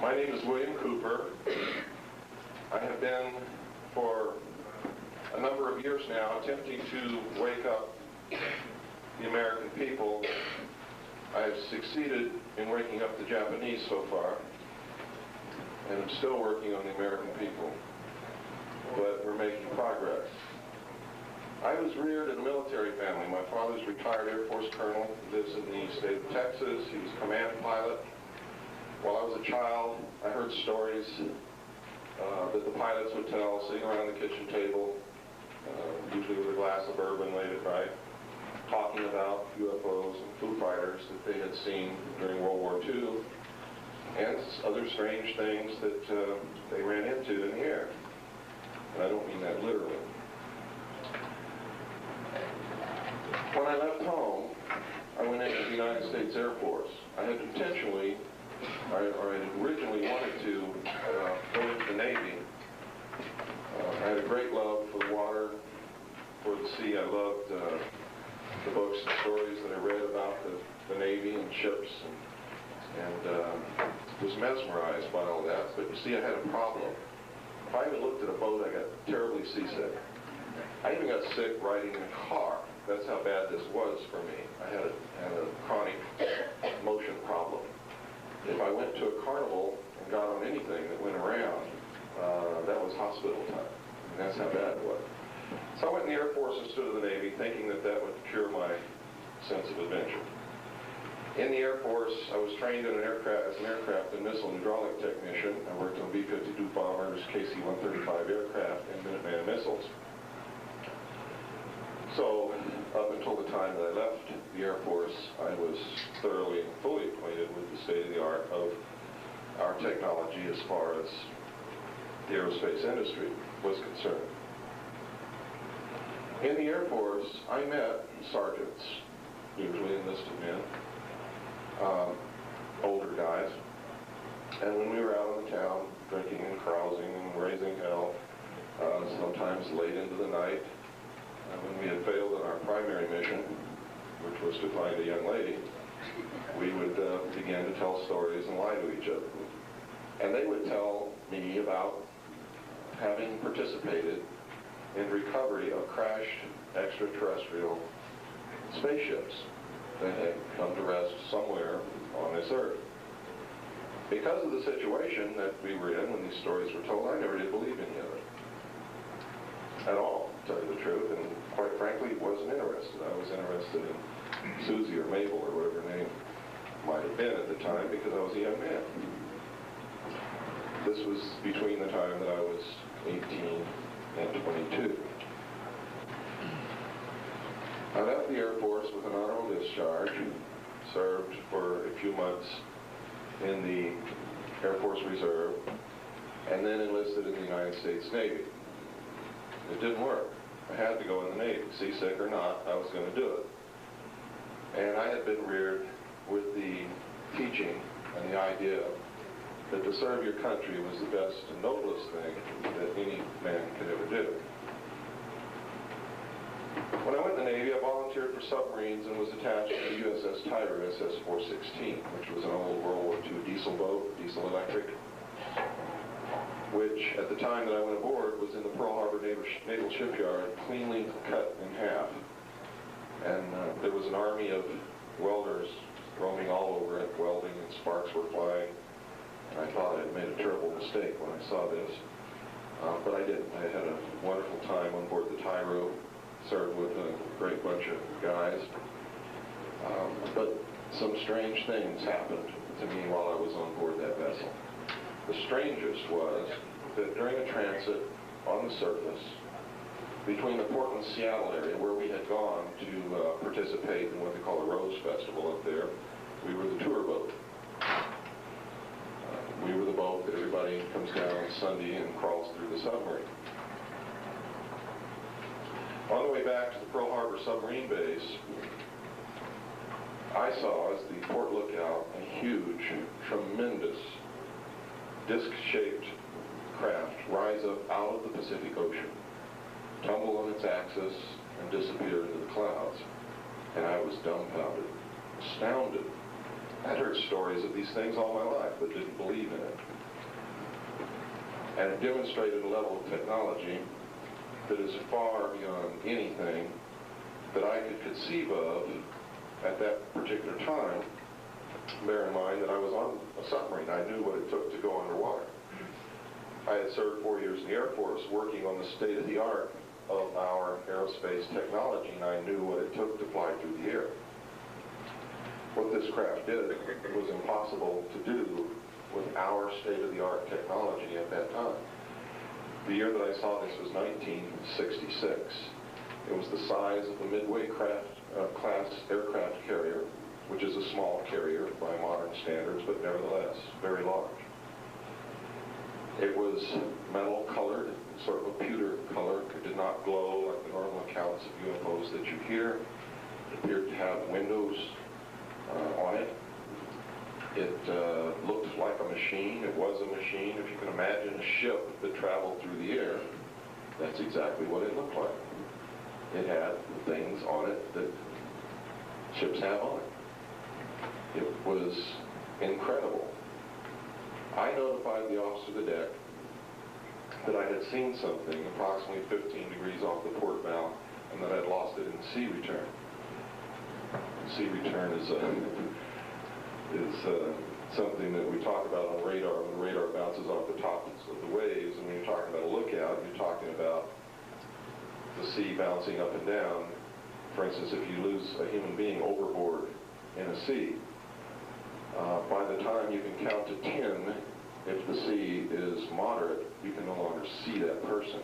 My name is William Cooper. I have been, for a number of years now, attempting to wake up the American people. I have succeeded in waking up the Japanese so far, and I'm still working on the American people, but we're making progress. I was reared in a military family. My father's a retired Air Force colonel, lives in the state of Texas. He was a command pilot. While I was a child, I heard stories that the pilots would tell, sitting around the kitchen table, usually with a glass of bourbon late at night, talking about UFOs and Foo Fighters that they had seen during World War II, and other strange things that they ran into in the air. And I don't mean that literally. When I left home, I went into the United States Air Force. I had intentionally, or I had originally wanted to go into the Navy. I had a great love for the water, for the sea. I loved the books and stories that I read about the Navy and ships, and was mesmerized by all that. But you see, I had a problem. If I even looked at a boat, I got terribly seasick. I even got sick riding in a car. That's how bad this was for me. I had a chronic motion problem. If I went to a carnival and got on anything that went around, that was hospital time. And that's how bad it was. So I went in the Air Force instead of the Navy, thinking that that would cure my sense of adventure. In the Air Force, I was trained in as an aircraft and missile and hydraulic technician. I worked on B-52 bombers, KC-135 aircraft, and Minuteman missiles. So, up until the time that I left the Air Force, I was thoroughly and fully acquainted with the state-of-the-art of our technology as far as the aerospace industry was concerned. In the Air Force, I met sergeants, usually enlisted men, older guys, and when we were out on the town drinking and carousing and raising hell, sometimes late into the night, when we had failed in our primary mission, which was to find a young lady, we would begin to tell stories and lie to each other. And they would tell me about having participated in recovery of crashed extraterrestrial spaceships that had come to rest somewhere on this earth. Because of the situation that we were in when these stories were told, I never did believe any of it. At all, to tell you the truth, and quite frankly, wasn't interested. I was interested in Susie or Mabel or whatever her name might have been at the time, because I was a young man. This was between the time that I was 18 and 22. I left the Air Force with an honorable discharge, served for a few months in the Air Force Reserve, and then enlisted in the United States Navy. It didn't work. I had to go in the Navy. Seasick or not, I was going to do it. And I had been reared with the teaching and the idea that to serve your country was the best and noblest thing that any man could ever do. When I went in the Navy, I volunteered for submarines and was attached to the USS Tiger SS-416, which was an old World War II diesel boat, diesel electric, which at the time that I went aboard was in the Pearl Harbor Naval Shipyard, cleanly cut in half. And there was an army of welders roaming all over it, welding, and sparks were flying. And I thought I had made a terrible mistake when I saw this. But I didn't. I had a wonderful time on board the Tyro, served with a great bunch of guys. But some strange things happened to me while I was on board that vessel. The strangest was that during a transit on the surface between the Portland-Seattle area, where we had gone to participate in what they call a Rose Festival up there, we were the tour boat. We were the boat that everybody comes down on Sunday and crawls through the submarine. On the way back to the Pearl Harbor submarine base, I saw, as the port lookout, a huge, tremendous, disc-shaped craft rise up out of the Pacific Ocean, tumble on its axis, and disappear into the clouds. And I was dumbfounded, astounded. I'd heard stories of these things all my life, but didn't believe in it. And it demonstrated a level of technology that is far beyond anything that I could conceive of at that particular time. Bear in mind that I was on a submarine. I knew what it took to go underwater. I had served 4 years in the Air Force working on the state-of-the-art of our aerospace technology, and I knew what it took to fly through the air. What this craft did was impossible to do with our state-of-the-art technology at that time. The year that I saw this was 1966. It was the size of a Midway class aircraft carrier, which is a small carrier by modern standards, but nevertheless very large. It was metal colored, sort of a pewter color. It did not glow like the normal accounts of UFOs that you hear. It appeared to have windows on it. It looked like a machine. It was a machine. If you can imagine a ship that traveled through the air, that's exactly what it looked like. It had things on it that ships have on it. It was incredible. I notified the officer of the deck that I had seen something approximately 15 degrees off the port bow and that I'd lost it in sea return. Sea return is something that we talk about on radar. When the radar bounces off the tops of the waves, and when you're talking about a lookout, you're talking about the sea bouncing up and down. For instance, if you lose a human being overboard in a sea, by the time you can count to 10, if the sea is moderate, you can no longer see that person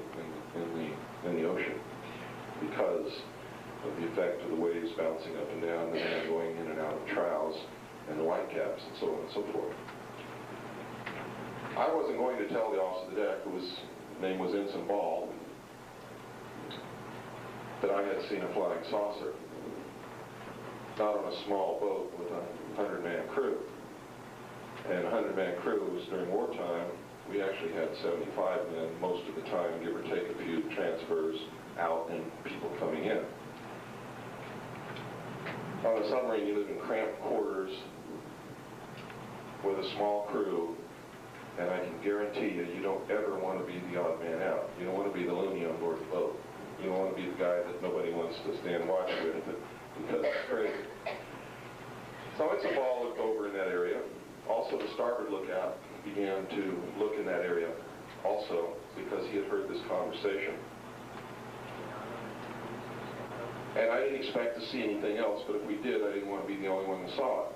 in the ocean because of the effect of the waves bouncing up and down, the man going in and out of troughs, and the whitecaps, and so on and so forth. I wasn't going to tell the officer of the deck, whose name was Ensign Ball, that I had seen a flying saucer. Not on a small boat with a 100-man crew. And a 100-man crew was during wartime. We actually had 75 men most of the time, give or take a few transfers out and people coming in. On a submarine, you live in cramped quarters with a small crew, and I can guarantee you, you don't ever want to be the odd man out. You don't want to be the loony on board the boat. You don't want to be the guy that nobody wants to stand watch with because it's crazy. So Ensign Ball looked over in that area. Also, the starboard lookout began to look in that area also because he had heard this conversation. And I didn't expect to see anything else, but if we did, I didn't want to be the only one that saw it.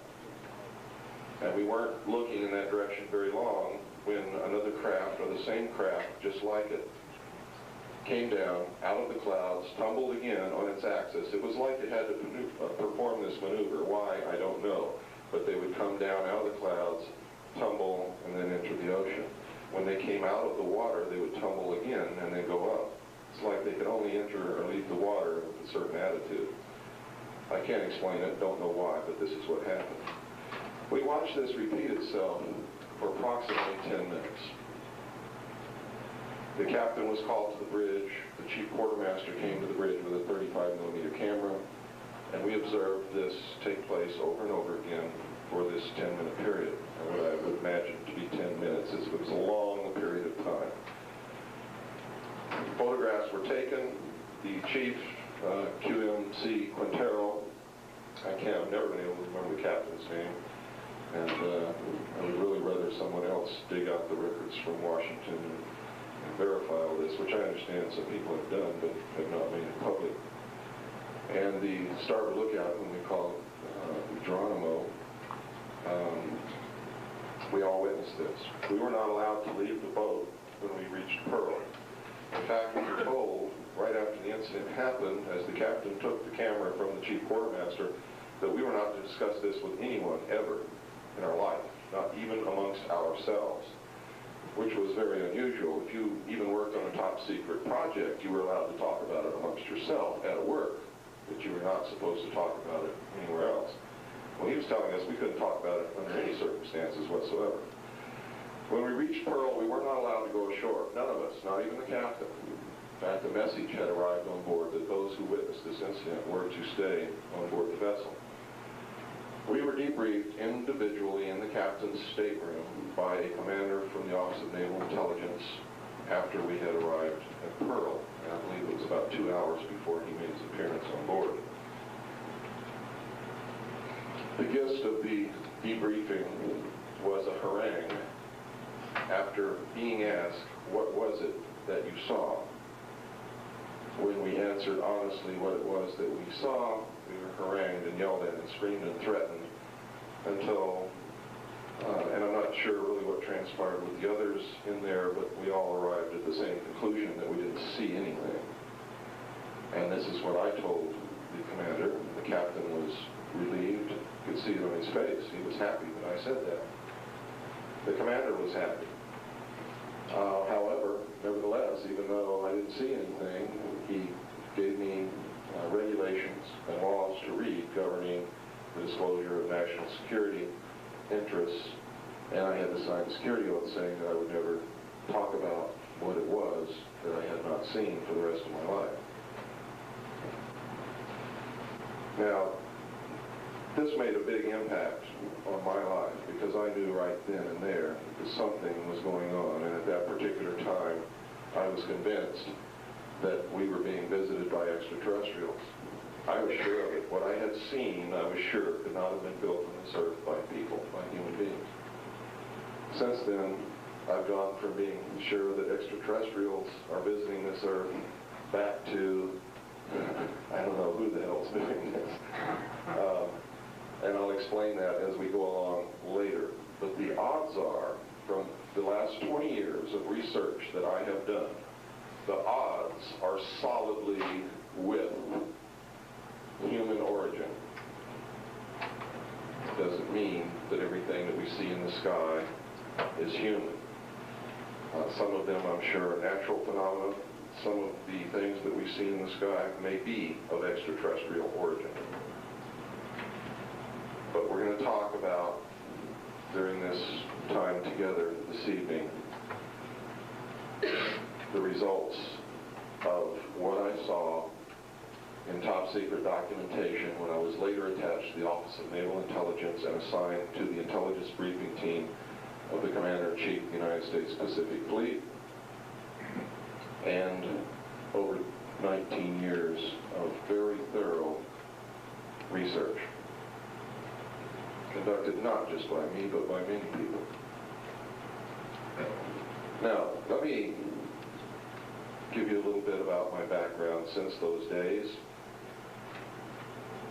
And we weren't looking in that direction very long when another craft, or the same craft, just like it, came down out of the clouds, tumbled again on its axis. It was like it had to perform this maneuver. Why, I don't know. But they would come down out of the clouds, tumble, and then enter the ocean. When they came out of the water, they would tumble again and then go up. It's like they could only enter or leave the water with a certain attitude. I can't explain it, don't know why, but this is what happened. We watched this repeat itself for approximately 10 minutes. The captain was called to the bridge. The chief quartermaster came to the bridge with a 35mm camera, and we observed this take place over and over again for this 10-minute period. And what I would imagine to be 10 minutes is it was a long period of time. Photographs were taken. The chief, QMC Quintero, I've never been able to remember the captain's name, and I would really rather someone else dig out the records from Washington and verify all this, which I understand some people have done, but have not made it public. And the starboard lookout, whom we call Geronimo, we all witnessed this. We were not allowed to leave the boat when we reached Pearl. In fact, we were told right after the incident happened, as the captain took the camera from the chief quartermaster, that we were not to discuss this with anyone ever in our life, not even amongst ourselves, which was very unusual. If you even worked on a top secret project, you were allowed to talk about it amongst yourself at work, but you were not supposed to talk about it anywhere else. Well, he was telling us we couldn't talk about it under any circumstances whatsoever. When we reached Pearl, we were not allowed to go ashore. None of us, not even the captain. In fact, a message had arrived on board that those who witnessed this incident were to stay on board the vessel. We were debriefed individually in the captain's stateroom by a commander from the Office of Naval Intelligence after we had arrived at Pearl. And I believe it was about 2 hours before he made his appearance on board. The gist of the debriefing was a harangue after being asked, what was it that you saw? When we answered honestly what it was that we saw, we were harangued and yelled at and screamed and threatened until, and I'm not sure really what transpired with the others in there, but we all arrived at the same conclusion that we didn't see anything. And this is what I told the commander. The captain was relieved, could see it on his face. He was happy that I said that. The commander was happy. However, nevertheless, even though I didn't see anything, he gave me regulations and laws to read governing the disclosure of national security interests, and I had to sign a security oath saying that I would never talk about what it was that I had not seen for the rest of my life. Now, this made a big impact on my life because I knew right then and there that something was going on, and at that particular time I was convinced that we were being visited by extraterrestrials. I was sure of it. What I had seen, I was sure, could not have been built on this earth by people, by human beings. Since then, I've gone from being sure that extraterrestrials are visiting this earth back to, I don't know who the hell's doing this. And I'll explain that as we go along later. But the odds are, from the last 20 years of research that I have done, the odds are solidly with human origin. Doesn't mean that everything that we see in the sky is human. Some of them, I'm sure, are natural phenomena. Some of the things that we see in the sky may be of extraterrestrial origin. But we're going to talk about, during this time together this evening, the results of what I saw in top secret documentation when I was later attached to the Office of Naval Intelligence and assigned to the intelligence briefing team of the Commander-in-Chief of the United States Pacific Fleet, and over 19 years of very thorough research, conducted not just by me, but by many people. Now, let me give you a little bit about my background since those days.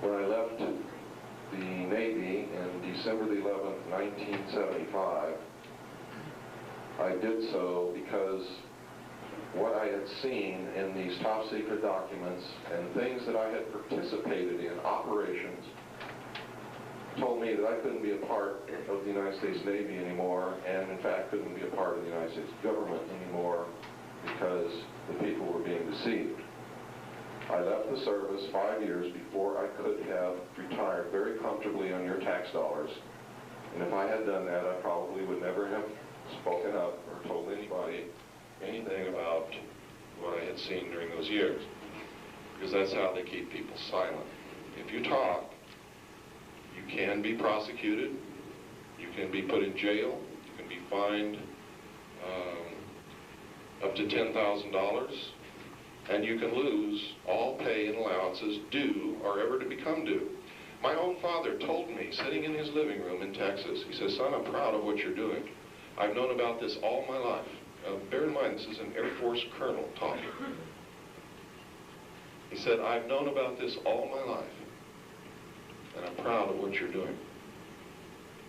When I left the Navy in December the 11th, 1975, I did so because what I had seen in these top secret documents and things that I had participated in, operations, told me that I couldn't be a part of the United States Navy anymore, and in fact couldn't be a part of the United States government anymore because the people were being deceived. I left the service 5 years before I could have retired very comfortably on your tax dollars, and if I had done that, I probably would never have spoken up or told anybody anything about what I had seen during those years, because that's how they keep people silent. If you talk, you can be prosecuted, you can be put in jail, you can be fined up to $10,000, and you can lose all pay and allowances due or ever to become due. My own father told me, sitting in his living room in Texas, he says, "Son, I'm proud of what you're doing. I've known about this all my life." Bear in mind, this is an Air Force colonel talking. He said, "I've known about this all my life, and I'm proud of what you're doing.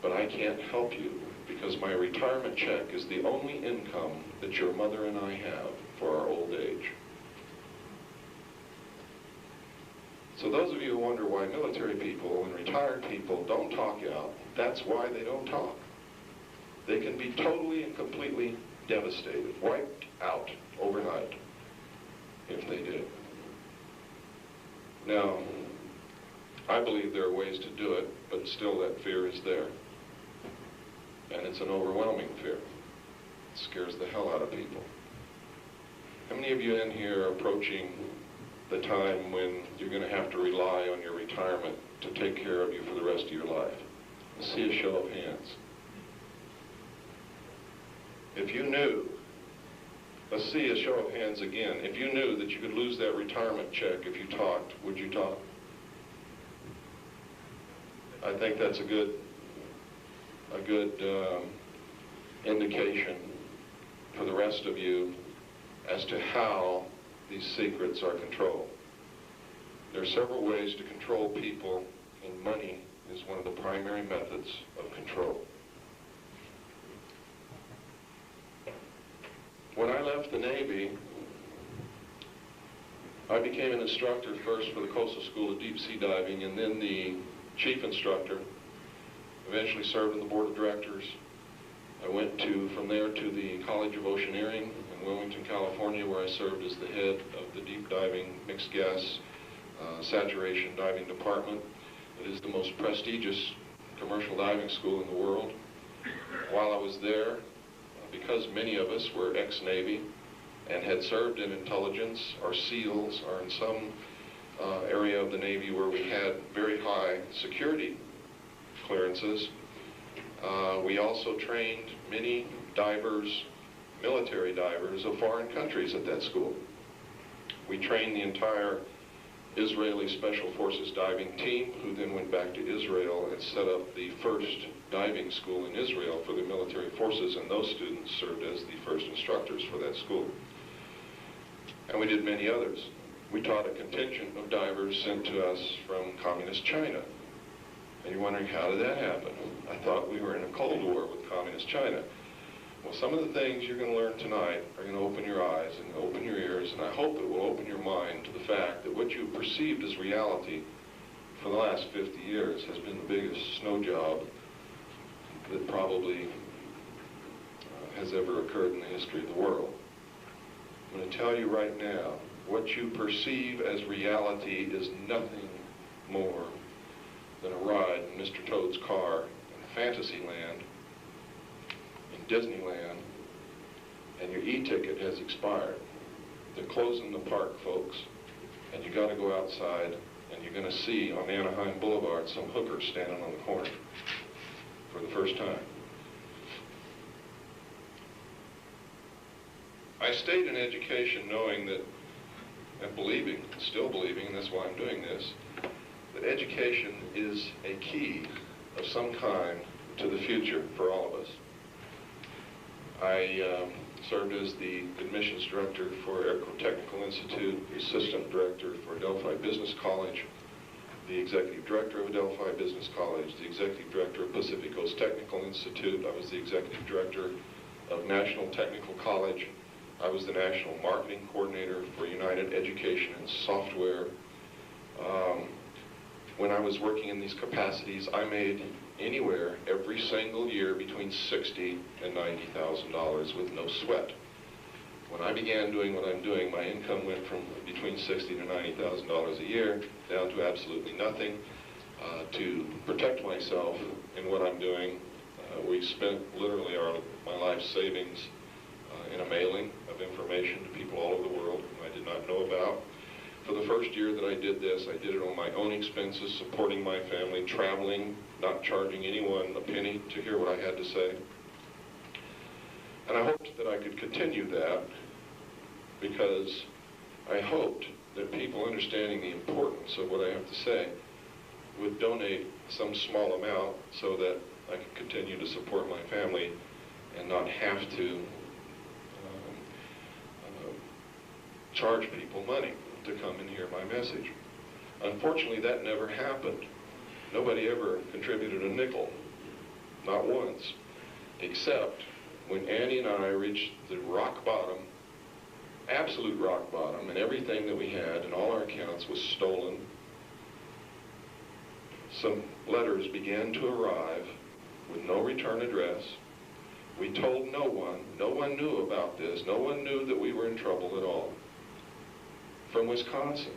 But I can't help you because my retirement check is the only income that your mother and I have for our old age." So those of you who wonder why military people and retired people don't talk out, that's why they don't talk. They can be totally and completely devastated, wiped out overnight if they did. Now, I believe there are ways to do it, but still that fear is there. And it's an overwhelming fear. It scares the hell out of people. How many of you in here are approaching the time when you're going to have to rely on your retirement to take care of you for the rest of your life? Let's see a show of hands. If you knew, let's see a show of hands again. If you knew that you could lose that retirement check if you talked, would you talk? I think that's a good indication for the rest of you as to how these secrets are controlled. There are several ways to control people, and money is one of the primary methods of control. When I left the Navy, I became an instructor first for the Coastal School of Deep Sea Diving, and then the chief instructor. Eventually served on the board of directors. I went from there to the College of Oceaneering in Wilmington, California, where I served as the head of the deep diving mixed gas saturation diving department. It is the most prestigious commercial diving school in the world. While I was there, because many of us were ex-Navy and had served in intelligence or SEALs or in some area of the Navy where we had very high security clearances, we also trained many divers, military divers of foreign countries at that school. We trained the entire Israeli Special Forces diving team, who then went back to Israel and set up the first diving school in Israel for the military forces, and those students served as the first instructors for that school. And we did many others. We taught a contingent of divers sent to us from communist China. And you're wondering, how did that happen? I thought we were in a Cold War with communist China. Well, some of the things you're going to learn tonight are going to open your eyes and open your ears, and I hope it will open your mind to the fact that what you perceived as reality for the last 50 years has been the biggest snow job that probably has ever occurred in the history of the world. I'm going to tell you right now, what you perceive as reality is nothing more than a ride in Mr. Toad's car in Fantasyland, in Disneyland, and your e-ticket has expired. They're closing the park, folks, and you got to go outside, and you're going to see on Anaheim Boulevard some hookers standing on the corner for the first time. I stayed in education knowing that, and believing, still believing, and that's why I'm doing this, that education is a key of some kind to the future for all of us. I served as the admissions director for Aircraft Technical Institute, the assistant director for Adelphi Business College, the executive director of Adelphi Business College, the executive director of Pacific Coast Technical Institute. I was the executive director of National Technical College. I was the national marketing coordinator for United Education and Software. When I was working in these capacities, I made anywhere every single year between $60,000 and $90,000 with no sweat. When I began doing what I'm doing, my income went from between $60,000 to $90,000 a year down to absolutely nothing. To protect myself in what I'm doing, we spent literally my life savings in a mailing of information to people all over the world whom I did not know about. For the first year that I did this, I did it on my own expenses, supporting my family, traveling, not charging anyone a penny to hear what I had to say. And I hoped that I could continue that because I hoped that people understanding the importance of what I have to say would donate some small amount so that I could continue to support my family and not have to charge people money to come and hear my message. Unfortunately, that never happened. Nobody ever contributed a nickel, not once, except when Annie and I reached the rock bottom, absolute rock bottom, and everything that we had and all our accounts was stolen. Some letters began to arrive with no return address. We told no one knew about this, no one knew that we were in trouble at all. From Wisconsin.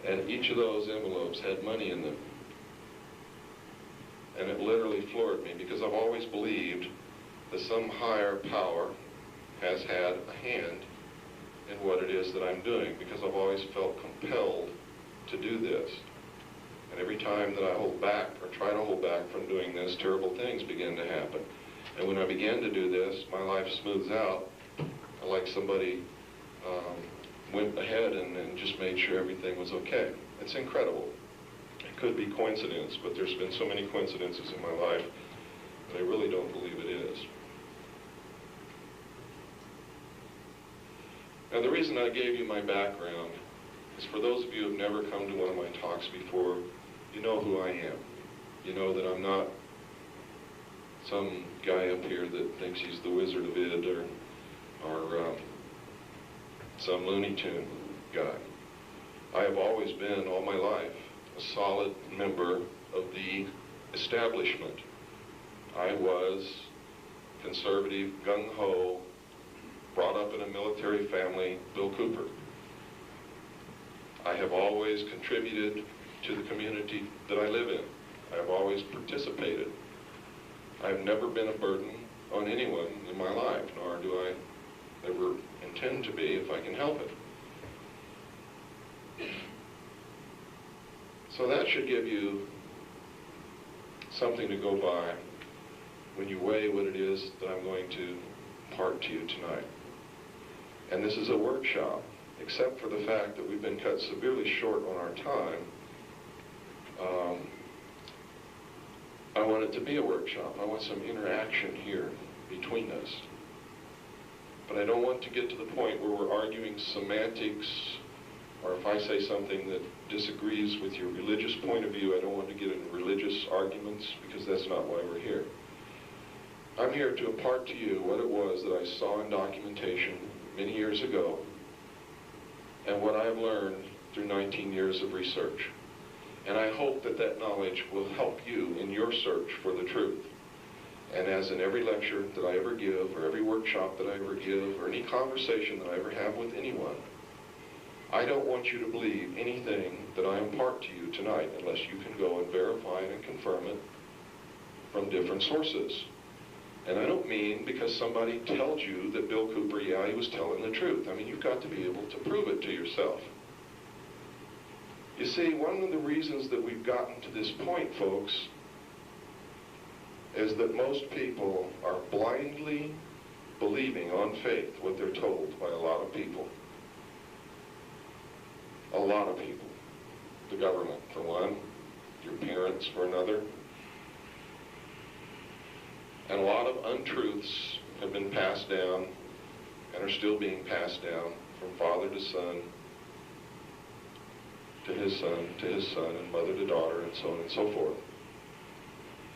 And each of those envelopes had money in them. And it literally floored me because I've always believed that some higher power has had a hand in what it is that I'm doing, because I've always felt compelled to do this. And every time that I hold back, or try to hold back from doing this, terrible things begin to happen. And when I begin to do this, my life smooths out, like somebody went ahead and just made sure everything was okay. It's incredible. It could be coincidence, but there's been so many coincidences in my life that I really don't believe it is. Now, the reason I gave you my background is for those of you who have never come to one of my talks before, you know who I am. You know that I'm not some guy up here that thinks he's the Wizard of Id or some Looney Tune guy. I have always been, all my life, a solid member of the establishment. I was conservative, gung-ho, brought up in a military family, Bill Cooper. I have always contributed to the community that I live in. I have always participated. I have never been a burden on anyone in my life, nor do I ever intend to be if I can help it. So that should give you something to go by when you weigh what it is that I'm going to impart to you tonight. And this is a workshop, except for the fact that we've been cut severely short on our time. I want it to be a workshop. I want some interaction here between us. But I don't want to get to the point where we're arguing semantics, or if I say something that disagrees with your religious point of view, I don't want to get into religious arguments, because that's not why we're here. I'm here to impart to you what it was that I saw in documentation many years ago, and what I've learned through 19 years of research. And I hope that that knowledge will help you in your search for the truth. And as in every lecture that I ever give, or every workshop that I ever give, or any conversation that I ever have with anyone, I don't want you to believe anything that I impart to you tonight unless you can go and verify it and confirm it from different sources. And I don't mean because somebody tells you that Bill Cooper, yeah, he was telling the truth. I mean, you've got to be able to prove it to yourself. You see, one of the reasons that we've gotten to this point, folks, is that most people are blindly believing on faith what they're told by a lot of people. A lot of people. The government, for one. Your parents, for another. And a lot of untruths have been passed down and are still being passed down from father to son, to his son, and mother to daughter, and so on and so forth.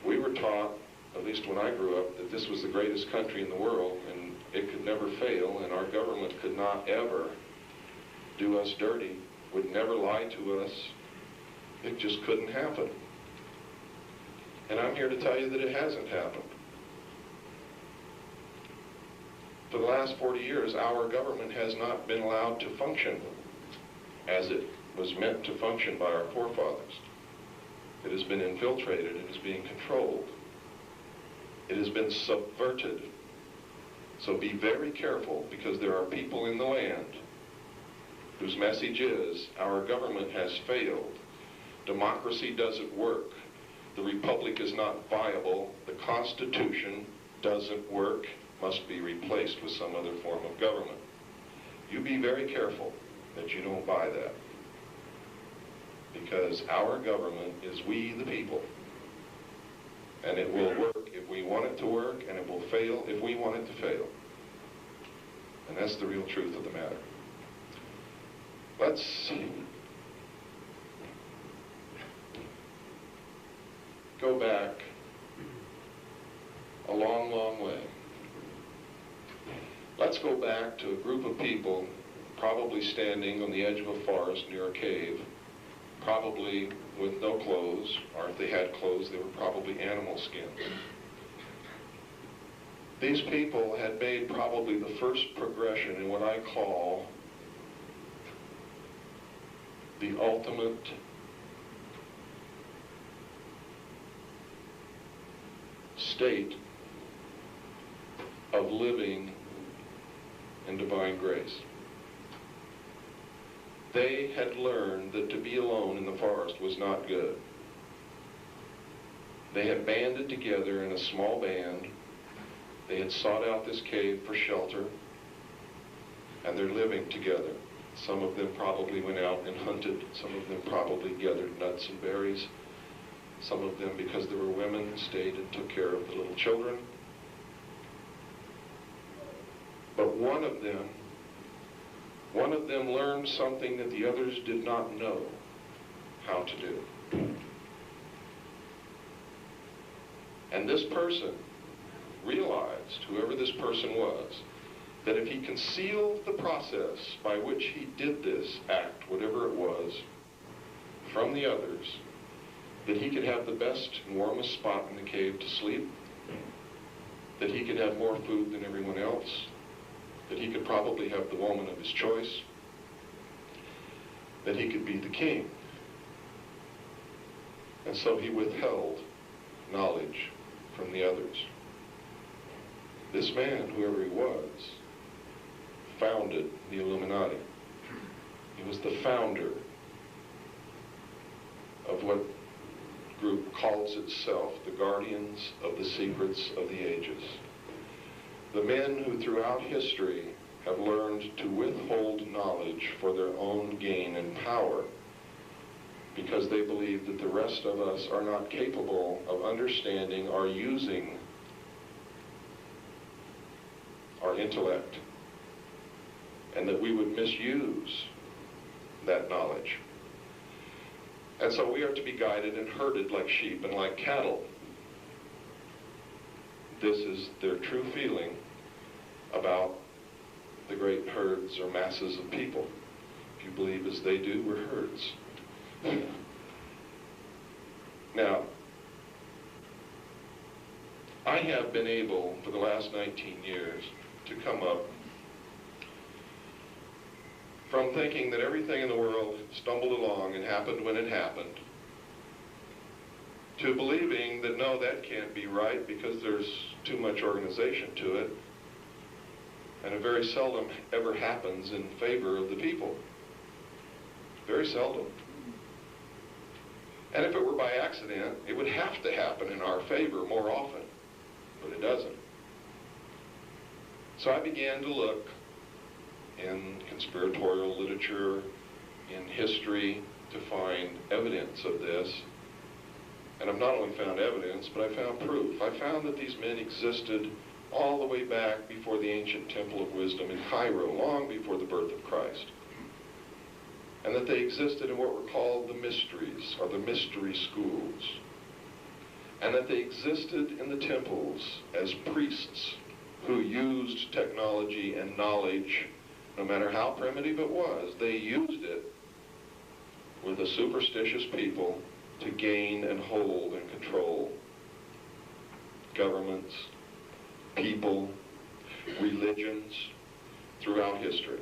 We were taught, at least when I grew up, that this was the greatest country in the world, and it could never fail, and our government could not ever do us dirty, would never lie to us. It just couldn't happen. And I'm here to tell you that it hasn't happened. For the last 40 years, our government has not been allowed to function as it was meant to function by our forefathers. It has been infiltrated. It is being controlled. It has been subverted. So be very careful, because there are people in the land whose message is, our government has failed. Democracy doesn't work. The republic is not viable. The Constitution doesn't work. Must be replaced with some other form of government. You be very careful that you don't buy that. Because our government is we the people. And it will work if we want it to work, and it will fail if we want it to fail. And that's the real truth of the matter. Let's go back a long, long way. Let's go back to a group of people probably standing on the edge of a forest near a cave, probably with no clothes, or if they had clothes, they were probably animal skin. These people had made probably the first progression in what I call the ultimate state of living in divine grace. They had learned that to be alone in the forest was not good. They had banded together in a small band. They had sought out this cave for shelter, and they're living together. Some of them probably went out and hunted. Some of them probably gathered nuts and berries. Some of them, because there were women, stayed and took care of the little children. But one of them learned something that the others did not know how to do. And this person realized, whoever this person was, that if he concealed the process by which he did this act, whatever it was, from the others, that he could have the best and warmest spot in the cave to sleep, that he could have more food than everyone else, that he could probably have the woman of his choice, that he could be the king. And so he withheld knowledge from the others. This man, whoever he was, founded the Illuminati. He was the founder of what group calls itself the Guardians of the Secrets of the Ages. The men who throughout history have learned to withhold knowledge for their own gain and power, because they believe that the rest of us are not capable of understanding or using our intellect, and that we would misuse that knowledge. And so we are to be guided and herded like sheep and like cattle. This is their true feeling about the great herds or masses of people. If you believe as they do, we're herds. Now, I have been able, for the last 19 years, to come up from thinking that everything in the world stumbled along and happened when it happened, to believing that no, that can't be right because there's too much organization to it, and it very seldom ever happens in favor of the people. Very seldom. And if it were by accident, it would have to happen in our favor more often, but it doesn't. So I began to look in conspiratorial literature, in history, to find evidence of this. And I've not only found evidence, but I found proof. I found that these men existed all the way back before the ancient Temple of Wisdom in Cairo, long before the birth of Christ. And that they existed in what were called the mysteries, or the mystery schools. And that they existed in the temples as priests who used technology and knowledge, no matter how primitive it was. They used it with a superstitious people to gain and hold and control governments, people, religions throughout history.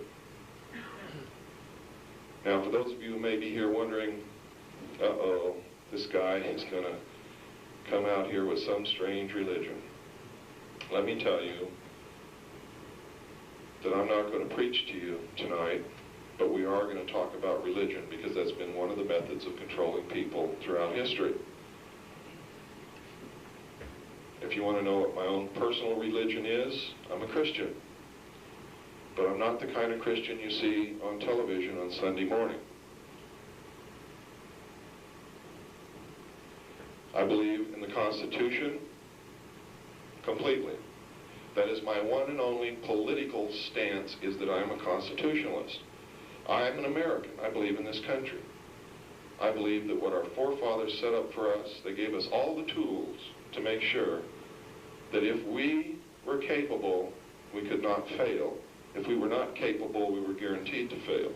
Now, for those of you who may be here wondering, uh-oh, this guy is going to come out here with some strange religion. Let me tell you that I'm not going to preach to you tonight, but we are going to talk about religion, because that's been one of the methods of controlling people throughout history. If you want to know what my own personal religion is, I'm a Christian. But I'm not the kind of Christian you see on television on Sunday morning. I believe in the Constitution completely. That is my one and only political stance, is that I am a constitutionalist. I am an American. I believe in this country. I believe that what our forefathers set up for us, they gave us all the tools to make sure that if we were capable, we could not fail. If we were not capable, we were guaranteed to fail.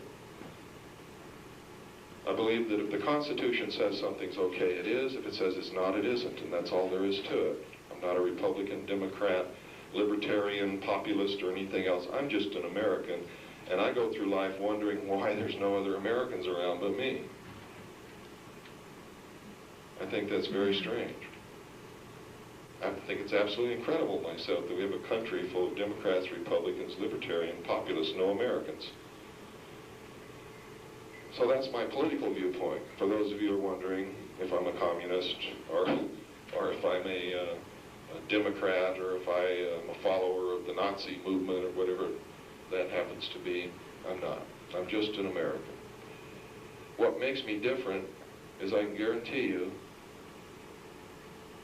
I believe that if the Constitution says something's okay, it is. If it says it's not, it isn't, and that's all there is to it. I'm not a Republican, Democrat, libertarian, populist, or anything else. I'm just an American, and I go through life wondering why there's no other Americans around but me. I think that's very strange. I think it's absolutely incredible myself that we have a country full of Democrats, Republicans, Libertarian, Populists, no Americans. So that's my political viewpoint. For those of you who are wondering if I'm a communist or if I'm a Democrat or if I am a follower of the Nazi movement or whatever that happens to be, I'm not. I'm just an American. What makes me different is I can guarantee you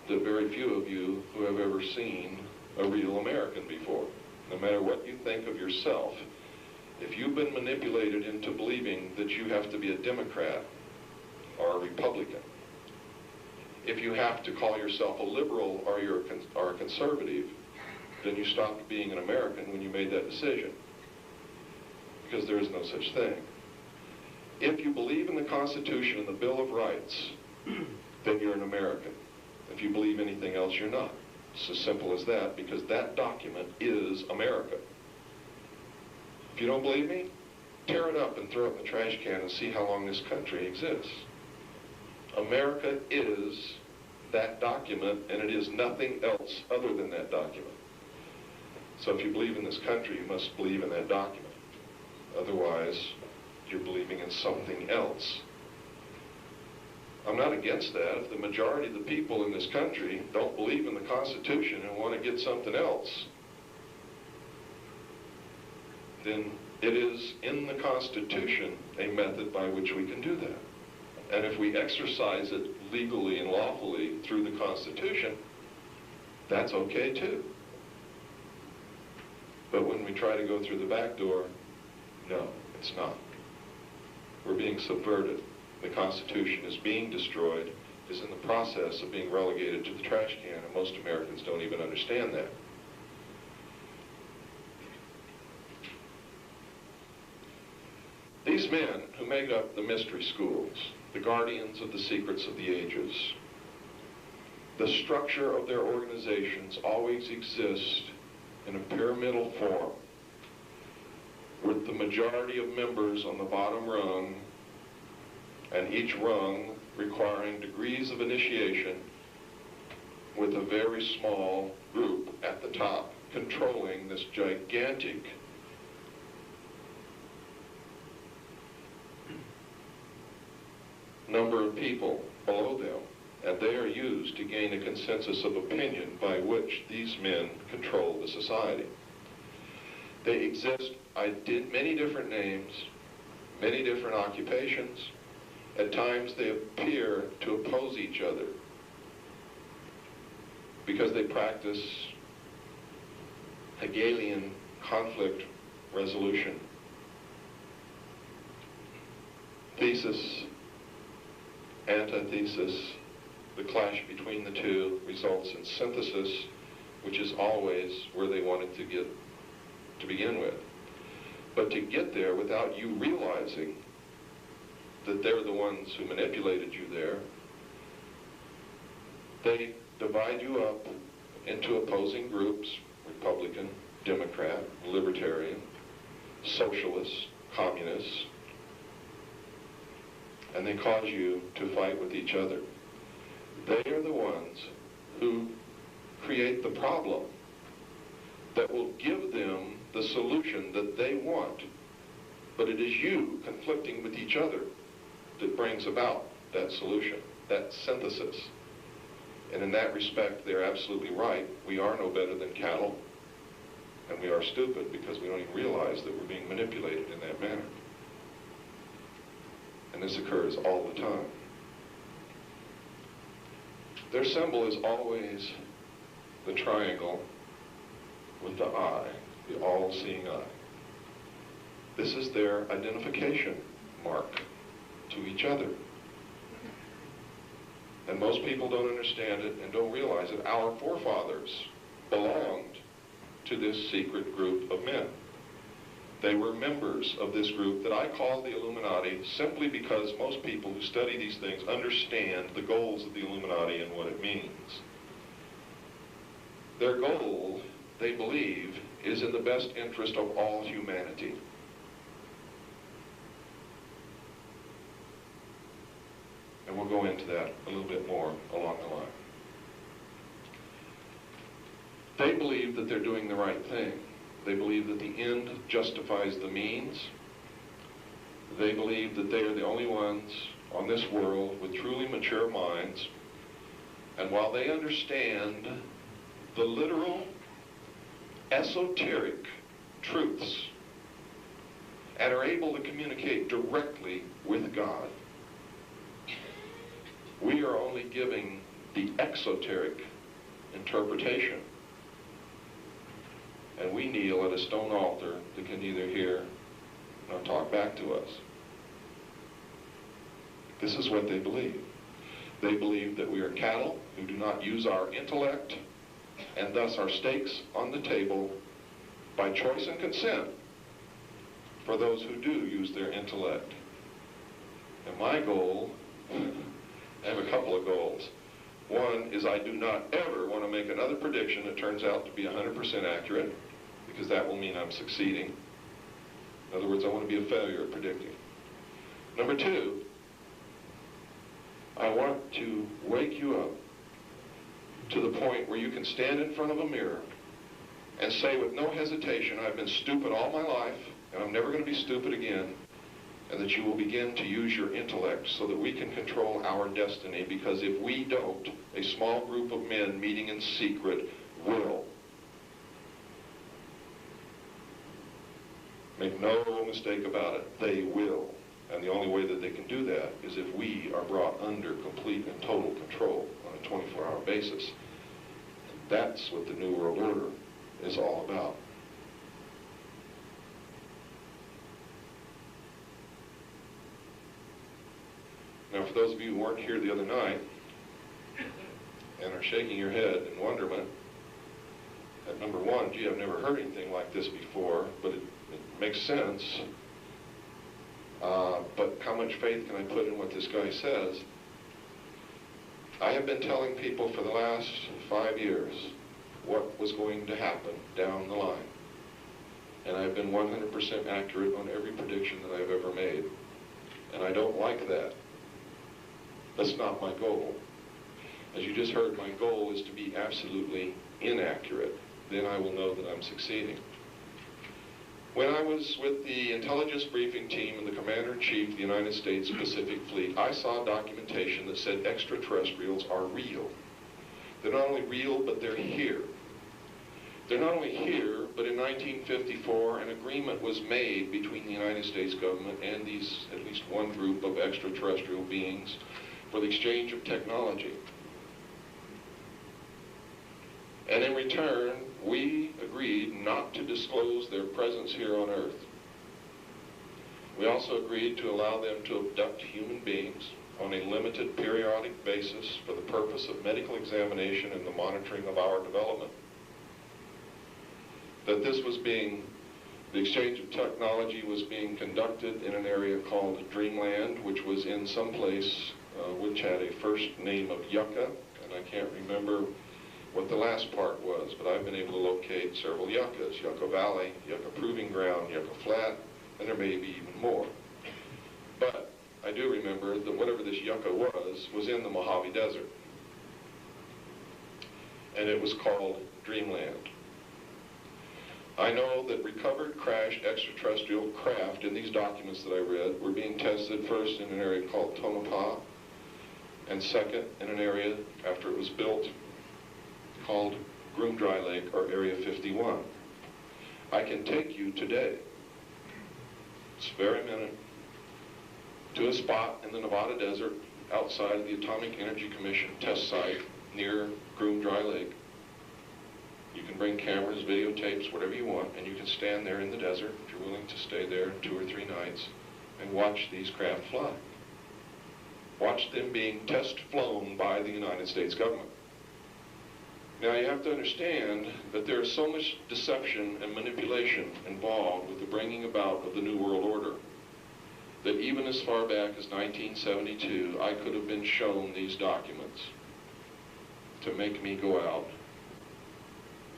that very few of you who have ever seen a real American before, no matter what you think of yourself, if you've been manipulated into believing that you have to be a Democrat or a Republican, if you have to call yourself a liberal or a conservative, then you stopped being an American when you made that decision, because there is no such thing. If you believe in the Constitution and the Bill of Rights, then you're an American. If you believe anything else, you're not. It's as simple as that, because that document is America. If you don't believe me, tear it up and throw it in the trash can and see how long this country exists. America is that document, and it is nothing else other than that document. So if you believe in this country, you must believe in that document. Otherwise, you're believing in something else. I'm not against that. If the majority of the people in this country don't believe in the Constitution and want to get something else, then it is in the Constitution a method by which we can do that. And if we exercise it legally and lawfully through the Constitution, that's okay too. But when we try to go through the back door, no, it's not. We're being subverted. The Constitution is being destroyed, is in the process of being relegated to the trash can, and most Americans don't even understand that. These men who make up the mystery schools, the guardians of the secrets of the ages, the structure of their organizations always exist in a pyramidal form, with the majority of members on the bottom rung, and each rung requiring degrees of initiation, with a very small group at the top controlling this gigantic number of people below them, and they are used to gain a consensus of opinion by which these men control the society. They exist in many different names, many different occupations. At times they appear to oppose each other because they practice Hegelian conflict resolution. Thesis, antithesis, the clash between the two results in synthesis, which is always where they wanted to get to begin with. But to get there without you realizing that they're the ones who manipulated you there, they divide you up into opposing groups: Republican, Democrat, Libertarian, Socialist, Communist, and they cause you to fight with each other. They are the ones who create the problem that will give them the solution that they want. But it is you conflicting with each other that brings about that solution, that synthesis. And in that respect, they're absolutely right. We are no better than cattle, and we are stupid because we don't even realize that we're being manipulated in that manner. And this occurs all the time. Their symbol is always the triangle with the eye, the all-seeing eye. This is their identification mark to each other. And most people don't understand it and don't realize that our forefathers belonged to this secret group of men. They were members of this group that I call the Illuminati, simply because most people who study these things understand the goals of the Illuminati and what it means. Their goal, they believe, is in the best interest of all humanity. And we'll go into that a little bit more along the line. They believe that they're doing the right thing. They believe that the end justifies the means. They believe that they are the only ones on this world with truly mature minds. And while they understand the literal, esoteric truths and are able to communicate directly with God, we are only giving the exoteric interpretation. And we kneel at a stone altar that can neither hear nor talk back to us. This is what they believe. They believe that we are cattle who do not use our intellect, and thus our stakes on the table by choice and consent for those who do use their intellect. And my goal, I have a couple of goals. One is I do not ever want to make another prediction that turns out to be 100% accurate, because that will mean I'm succeeding. In other words, I want to be a failure at predicting. Number two, I want to wake you up to the point where you can stand in front of a mirror and say with no hesitation, I've been stupid all my life, and I'm never going to be stupid again, and that you will begin to use your intellect so that we can control our destiny, because if we don't, a small group of men meeting in secret will. Make no mistake about it, they will. And the only way that they can do that is if we are brought under complete and total control on a 24-hour basis. That's what the New World Order is all about. Now, for those of you who weren't here the other night and are shaking your head in wonderment at number one, gee, I've never heard anything like this before, but it makes sense. But how much faith can I put in what this guy says? I have been telling people for the last 5 years what was going to happen down the line. And I've been 100% accurate on every prediction that I've ever made. And I don't like that. That's not my goal. As you just heard, my goal is to be absolutely inaccurate. Then I will know that I'm succeeding. When I was with the intelligence briefing team and the Commander-in-Chief of the United States Pacific Fleet, I saw documentation that said extraterrestrials are real. They're not only real, but they're here. They're not only here, but in 1954, an agreement was made between the United States government and these, at least one group of extraterrestrial beings, for the exchange of technology. And in return, we agreed not to disclose their presence here on Earth. We also agreed to allow them to abduct human beings on a limited periodic basis for the purpose of medical examination and the monitoring of our development. That this was being, the exchange of technology was being conducted in an area called Dreamland, which was in some place which had a first name of Yucca, and I can't remember what the last part was, but I've been able to locate several Yuccas: Yucca Valley, Yucca Proving Ground, Yucca Flat, and there may be even more. But I do remember that whatever this Yucca was in the Mojave Desert. And it was called Dreamland. I know that recovered, crashed extraterrestrial craft in these documents that I read were being tested first in an area called Tonopah, and second in an area, after it was built, called Groom Dry Lake, or Area 51. I can take you today, this very minute, to a spot in the Nevada desert outside of the Atomic Energy Commission test site near Groom Dry Lake. You can bring cameras, videotapes, whatever you want, and you can stand there in the desert, if you're willing to stay there 2 or 3 nights, and watch these craft fly. Watch them being test flown by the United States government. Now, you have to understand that there is so much deception and manipulation involved with the bringing about of the New World Order that even as far back as 1972, I could have been shown these documents to make me go out,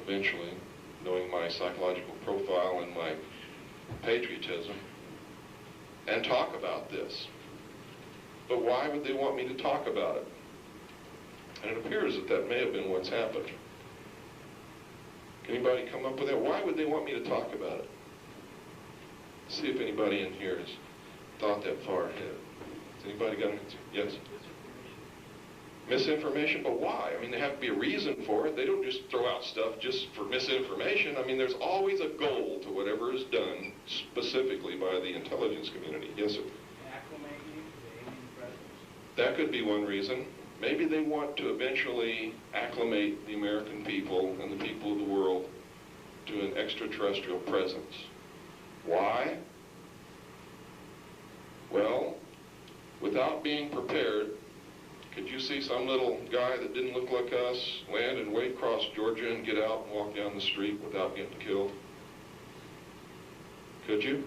eventually, knowing my psychological profile and my patriotism, and talk about this. But why would they want me to talk about it? And it appears that that may have been what's happened. Can anybody come up with that? Why would they want me to talk about it? See if anybody in here has thought that far ahead. Has anybody got an answer? Yes? Misinformation, but why? I mean, there have to be a reason for it. They don't just throw out stuff just for misinformation. I mean, there's always a goal to whatever is done specifically by the intelligence community. Yes, sir? Acclimate you to the alien presence. That could be one reason. Maybe they want to eventually acclimate the American people and the people of the world to an extraterrestrial presence. Why? Well, without being prepared, could you see some little guy that didn't look like us land and wade across Georgia and get out and walk down the street without getting killed? Could you?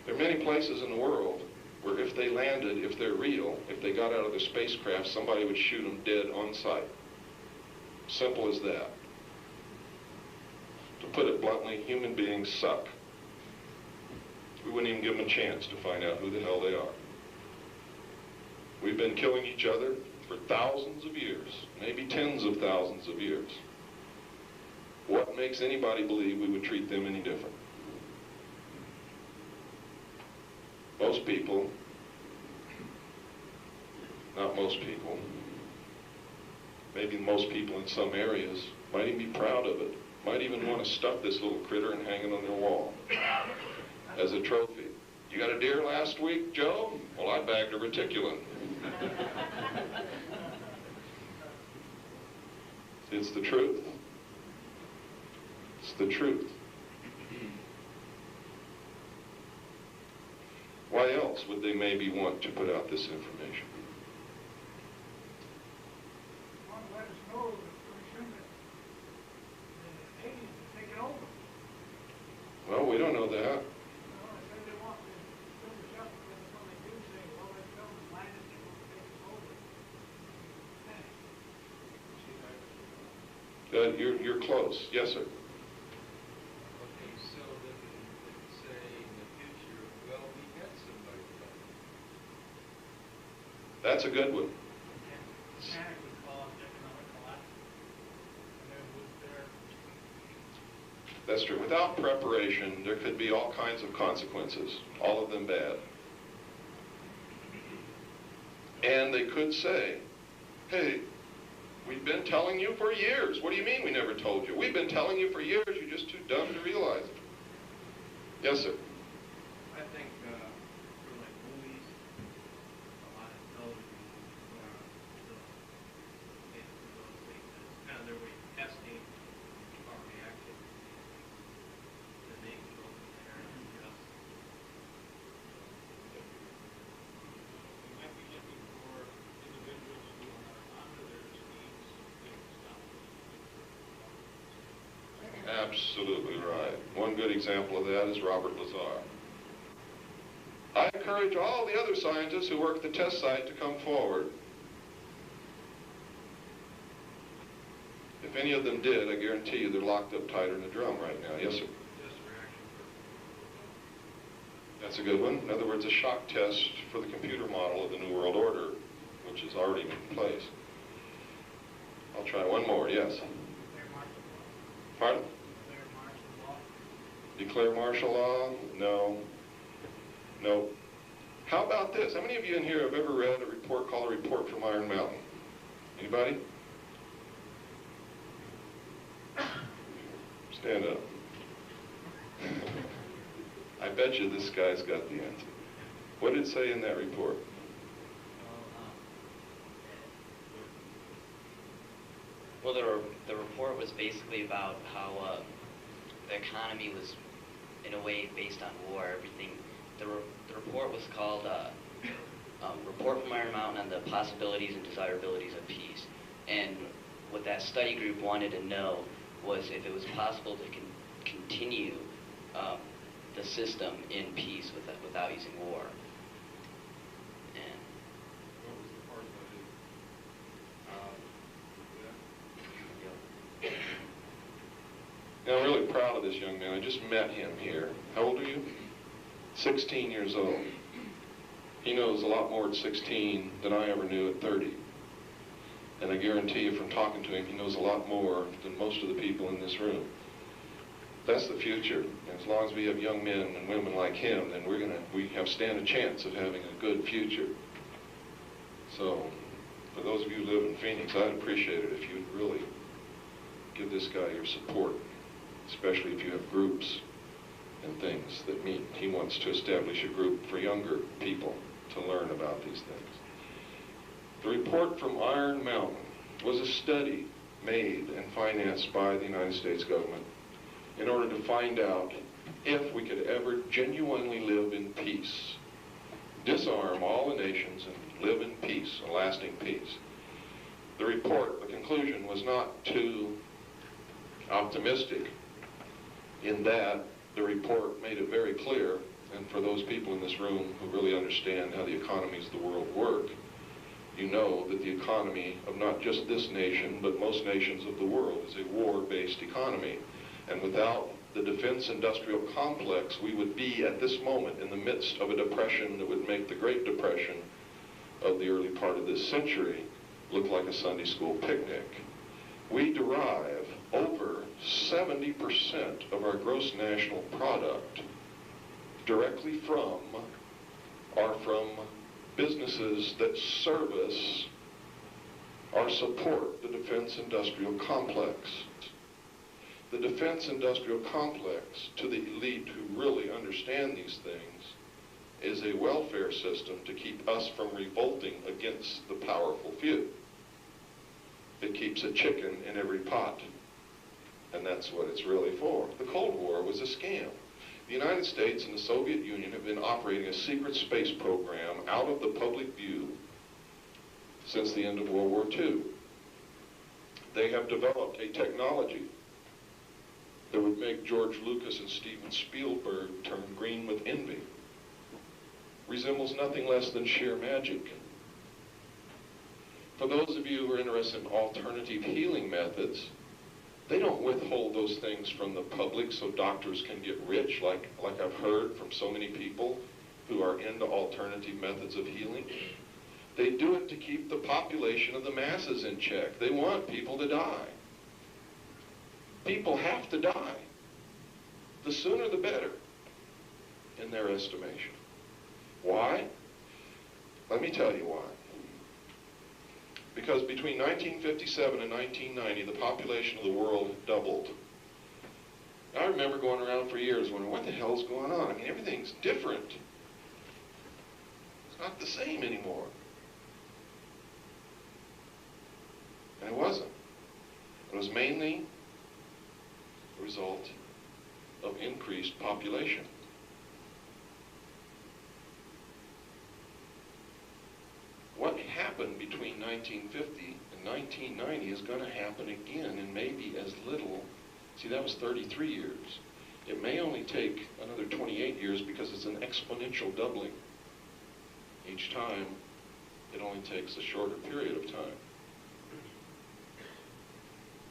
There are many places in the world where if they landed, if they're real, if they got out of their spacecraft, somebody would shoot them dead on sight. Simple as that. To put it bluntly, human beings suck. We wouldn't even give them a chance to find out who the hell they are. We've been killing each other for thousands of years, maybe tens of thousands of years. What makes anybody believe we would treat them any different? Most people, not most people, maybe most people in some areas might even be proud of it, might even want to stuff this little critter and hang it on their wall as a trophy. You got a deer last week, Joe? Well, I bagged a reticulum. It's the truth. It's the truth. Why else would they maybe want to put out this information? Want to let us know that pretty soon that the aliens are taking over. Well, we don't know that. Well, I said they want to build us up, and then when they do say, well, let's go and land it, they're going to take us over. You're close. Yes, sir. Okay, so then say in the future, well, we had somebody like that. That's a good one. Panic would cause economic collapse. And then would there... That's true. Without preparation, there could be all kinds of consequences, all of them bad. And they could say, hey, we've been telling you for years. What do you mean we never told you? We've been telling you for years. You're just too dumb to realize it. Yes, sir. I think for like movies, a lot of television, it's kind of their way of testing our reaction. And they can go from there and adjust. We might be looking for individuals who are under their schemes to stop us. Absolutely right. One good example of that is Robert Lazar. I encourage all the other scientists who work at the test site to come forward. If any of them did, I guarantee you they're locked up tighter in the drum right now. Yes, sir? Just reaction That's a good one. In other words, a shock test for the computer model of the New World Order, which has already been in place. I'll try one more. Yes? Declare martial law. Pardon? Declare martial law. Declare martial law? No. No. How about this? How many of you in here have ever read a report called A Report from Iron Mountain? Anybody? Stand up. I bet you this guy's got the answer. What did it say in that report? Well, the report was basically about how the economy was, in a way, based on war. Everything. The report was called Report from Iron Mountain on the Possibilities and Desirabilities of Peace. And what that study group wanted to know was if it was possible to continue the system in peace without using war. And What was the part that Now, I'm really proud of this young man. I just met him here. How old are you? 16 years old. He knows a lot more at 16 than I ever knew at 30. And I guarantee you from talking to him, he knows a lot more than most of the people in this room. That's the future. And as long as we have young men and women like him, then we stand a chance of having a good future. So, for those of you who live in Phoenix, I'd appreciate it if you'd really give this guy your support, especially if you have groups and things that meet. He wants to establish a group for younger people to learn about these things. The report from Iron Mountain was a study made and financed by the United States government in order to find out if we could ever genuinely live in peace, disarm all the nations and live in peace, a lasting peace. The report, the conclusion, was not too optimistic in that the report made it very clear, and for those people in this room who really understand how the economies of the world work, you know that the economy of not just this nation, but most nations of the world is a war-based economy. And without the defense industrial complex, we would be at this moment in the midst of a depression that would make the Great Depression of the early part of this century look like a Sunday school picnic. We derive over 70% of our gross national product directly from businesses that service or support the defense industrial complex. The defense industrial complex, to the elite who really understand these things, is a welfare system to keep us from revolting against the powerful few. It keeps a chicken in every pot, and that's what it's really for. The Cold War was a scam. The United States and the Soviet Union have been operating a secret space program out of the public view since the end of World War II. They have developed a technology that would make George Lucas and Steven Spielberg turn green with envy. Resembles nothing less than sheer magic. For those of you who are interested in alternative healing methods, they don't withhold those things from the public so doctors can get rich, like I've heard from so many people who are into alternative methods of healing. They do it to keep the population of the masses in check. They want people to die. People have to die. The sooner the better, in their estimation. Why? Let me tell you why. Because between 1957 and 1990, the population of the world doubled. I remember going around for years wondering, what the hell's going on? I mean, everything's different. It's not the same anymore. And it wasn't. It was mainly the result of increased population. What happened between 1950 and 1990 is going to happen again in maybe as little. See, that was 33 years. It may only take another 28 years because it's an exponential doubling. Each time, it only takes a shorter period of time.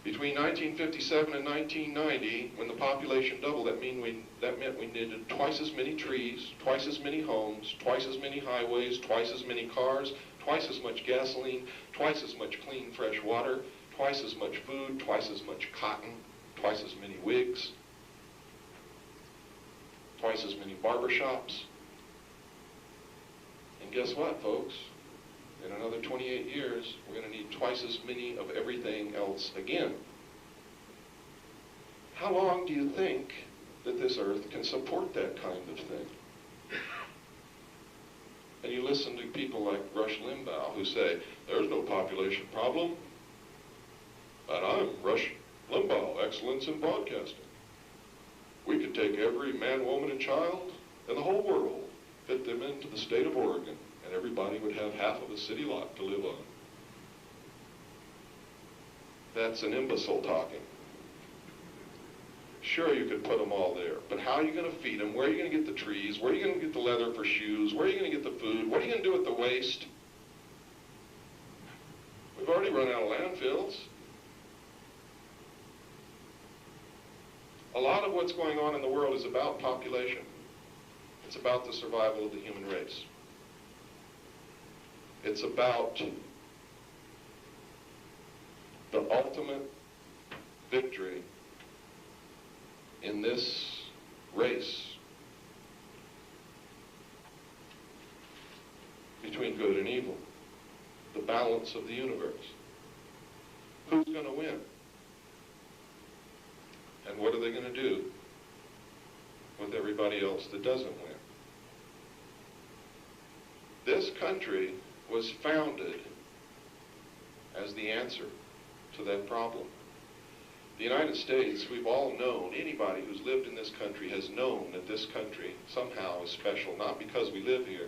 Between 1957 and 1990, when the population doubled, that meant we needed twice as many trees, twice as many homes, twice as many highways, twice as many cars, twice as much gasoline, twice as much clean, fresh water, twice as much food, twice as much cotton, twice as many wigs, twice as many barbershops. And guess what, folks? In another 28 years, we're going to need twice as many of everything else again. How long do you think that this earth can support that kind of thing? And you listen to people like Rush Limbaugh who say, there's no population problem. And I'm Rush Limbaugh, excellence in broadcasting. We could take every man, woman, and child in the whole world, fit them into the state of Oregon, and everybody would have half of a city lot to live on. That's an imbecile talking. Sure, you could put them all there, but how are you going to feed them? Where are you going to get the trees? Where are you going to get the leather for shoes? Where are you going to get the food? What are you going to do with the waste? We've already run out of landfills. A lot of what's going on in the world is about population. It's about the survival of the human race. It's about the ultimate victory in this race between good and evil, the balance of the universe. Who's going to win? And what are they going to do with everybody else that doesn't win? This country was founded as the answer to that problem. The United States, we've all known, anybody who's lived in this country has known that this country somehow is special, not because we live here,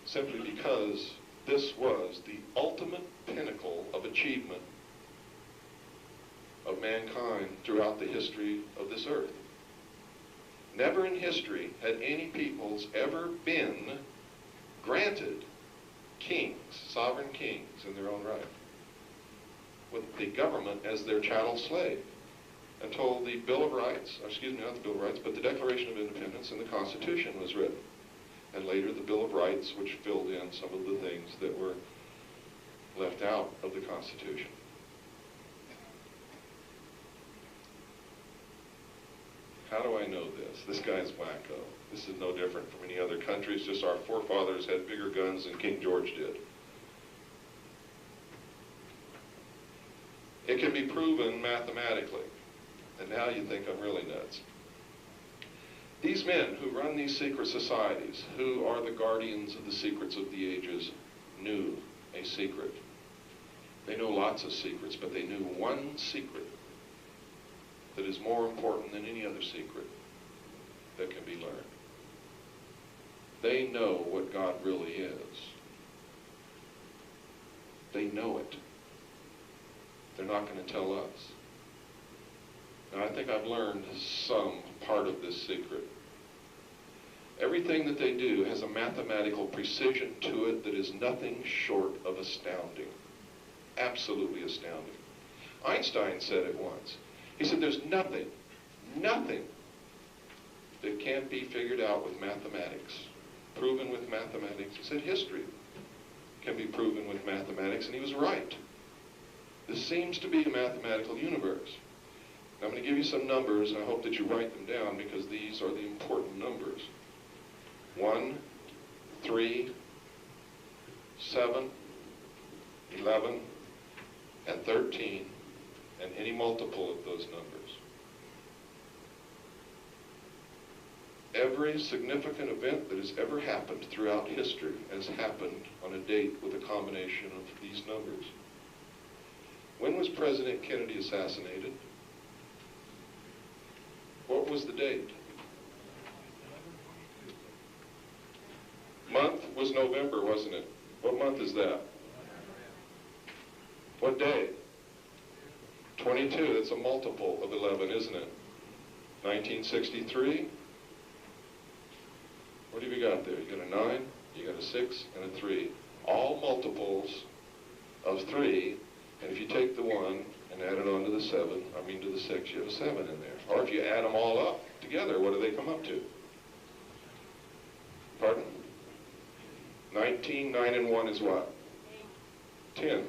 simply because this was the ultimate pinnacle of achievement of mankind throughout the history of this earth. Never in history had any peoples ever been granted kings, sovereign kings in their own right, with the government as their chattel slave, until the Bill of Rights, excuse me, not the Bill of Rights, but the Declaration of Independence and the Constitution was written. And later the Bill of Rights, which filled in some of the things that were left out of the Constitution. How do I know this? This guy's wacko. This is no different from any other country. It's just our forefathers had bigger guns than King George did. It can be proven mathematically. And now you think I'm really nuts. These men who run these secret societies, who are the guardians of the secrets of the ages, knew a secret. They know lots of secrets, but they knew one secret that is more important than any other secret that can be learned. They know what God really is. They know it. They're not going to tell us. Now, I think I've learned some part of this secret. Everything that they do has a mathematical precision to it that is nothing short of astounding. Absolutely astounding. Einstein said it once. He said, there's nothing that can't be figured out with mathematics, proven with mathematics. He said history can be proven with mathematics, and he was right. This seems to be a mathematical universe. I'm going to give you some numbers, and I hope that you write them down, because these are the important numbers. 1, 3, 7, 11, and 13, and any multiple of those numbers. Every significant event that has ever happened throughout history has happened on a date with a combination of these numbers. When was President Kennedy assassinated? What was the date? Month was November, wasn't it? What month is that? What day? 22, that's a multiple of 11, isn't it? 1963? What have you got there? You got a 9, you got a 6, and a 3. All multiples of 3, and if you take the 1 and add it on to the 7, I mean to the 6, you have a 7 in there. Or if you add them all up together, what do they come up to? Pardon? 19, 9, and 1 is what? 10.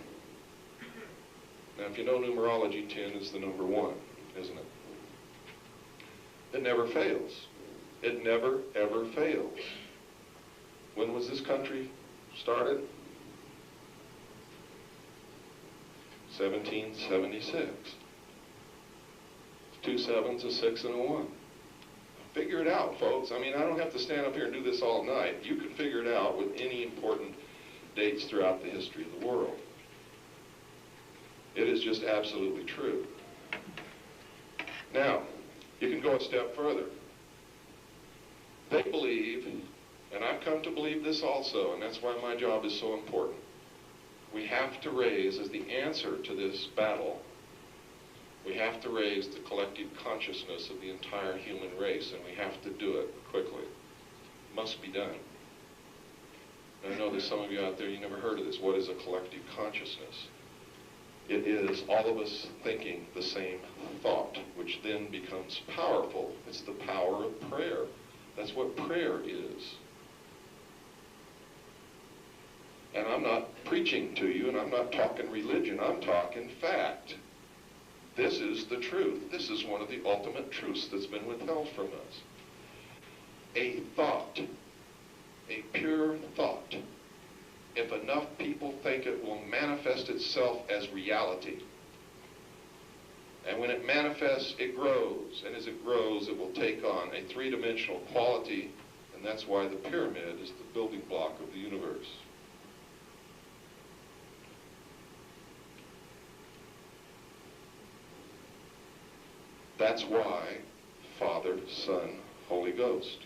Now, if you know numerology, 10 is the number 1, isn't it? It never fails. It never, ever fails. When was this country started? 1776. 2 7s, a 6, and a 1. Figure it out, folks. I mean, I don't have to stand up here and do this all night. You can figure it out with any important dates throughout the history of the world. It is just absolutely true. Now, you can go a step further. They believe, and I've come to believe this also, and that's why my job is so important. We have to raise, as the answer to this battle, we have to raise the collective consciousness of the entire human race, and we have to do it quickly. It must be done. And I know there's some of you out there, you never heard of this. What is a collective consciousness? It is all of us thinking the same thought, which then becomes powerful. It's the power of prayer. That's what prayer is. And I'm not preaching to you, and I'm not talking religion. I'm talking fact. This is the truth. This is one of the ultimate truths that's been withheld from us. A thought, a pure thought, if enough people think it, will manifest itself as reality. And when it manifests, it grows. And as it grows, it will take on a three-dimensional quality. And that's why the pyramid is the building block of the universe. That's why Father, Son, Holy Ghost.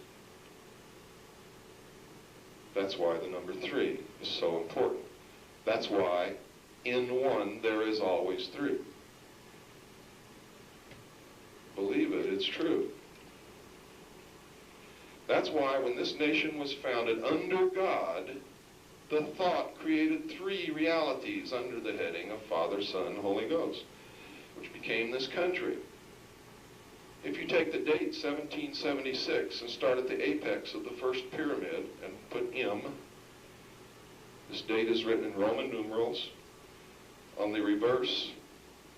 That's why the number 3 is so important. That's why in one there is always 3. Believe it, it's true. That's why when this nation was founded under God, the thought created 3 realities under the heading of Father, Son, Holy Ghost, which became this country. If you take the date 1776 and start at the apex of the first pyramid and put M, this date is written in Roman numerals on the reverse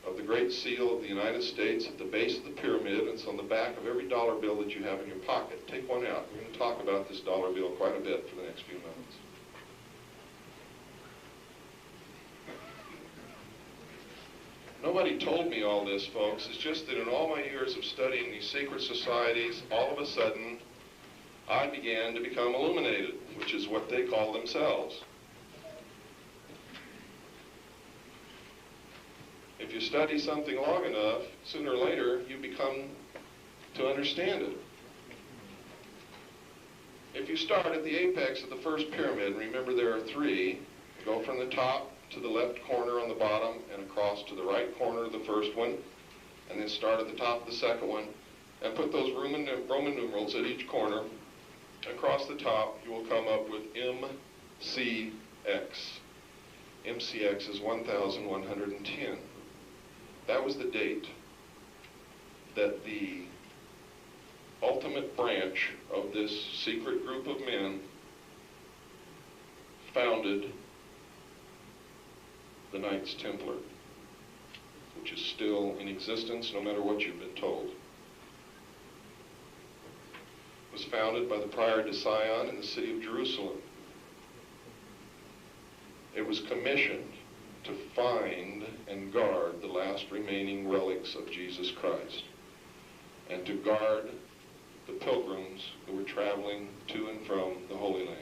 of the Great Seal of the United States at the base of the pyramid, and it's on the back of every dollar bill that you have in your pocket. Take one out. We're going to talk about this dollar bill quite a bit for the next few moments. Nobody told me all this, folks. It's just that in all my years of studying these secret societies, all of a sudden, I began to become illuminated, which is what they call themselves. If you study something long enough, sooner or later, you become to understand it. If you start at the apex of the first pyramid, remember there are 3, go from the top to the left corner on the bottom and across to the right corner of the first one, and then start at the top of the second one, and put those Roman numerals at each corner. Across the top, you will come up with MCX. MCX is 1110. That was the date that the ultimate branch of this secret group of men founded the Knights Templar, which is still in existence no matter what you've been told. It was founded by the Prior de Sion in the city of Jerusalem. It was commissioned to find and guard the last remaining relics of Jesus Christ, and to guard the pilgrims who were traveling to and from the Holy Land.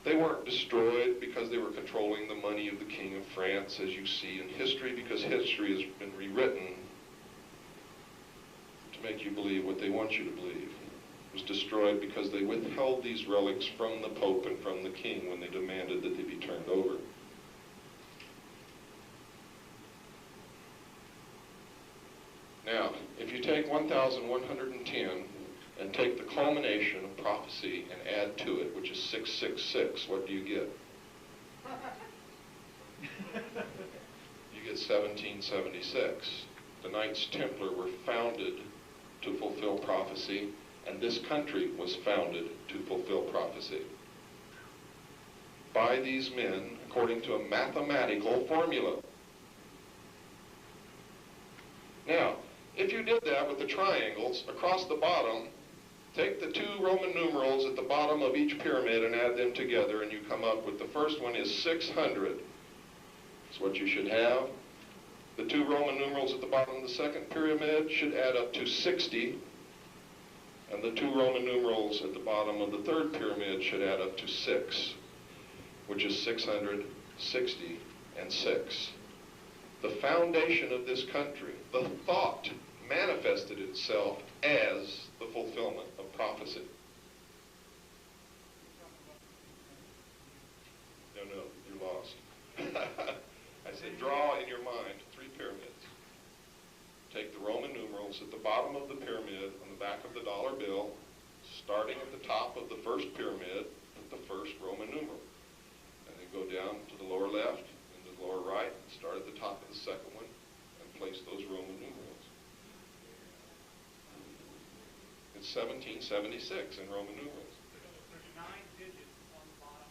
They weren't destroyed because they were controlling the money of the King of France, as you see in history, because history has been rewritten to make you believe what they want you to believe. It was destroyed because they withheld these relics from the Pope and from the King when they demanded that they be turned over. Now, if you take 1110 and take the culmination of prophecy and add to it, which is 666, what do you get? You get 1776. The Knights Templar were founded to fulfill prophecy, and this country was founded to fulfill prophecy by these men according to a mathematical formula. Now, if you did that with the triangles across the bottom, take the 2 Roman numerals at the bottom of each pyramid and add them together, and you come up with the first one is 600. That's what you should have. The 2 Roman numerals at the bottom of the second pyramid should add up to 60. And the 2 Roman numerals at the bottom of the third pyramid should add up to 6, which is 660 and 6. The foundation of this country, the thought, manifested itself as the fulfillment of prophecy. No, you're lost. I said draw in your mind 3 pyramids. Take the Roman numerals at the bottom of the pyramid on the back of the dollar bill, starting at the top of the first pyramid with the first Roman numeral. And then go down to the lower left and the lower right, and start at the top of the second one and place those Roman numerals. It's 1776 in Roman numerals. There's 9 digits on the bottom.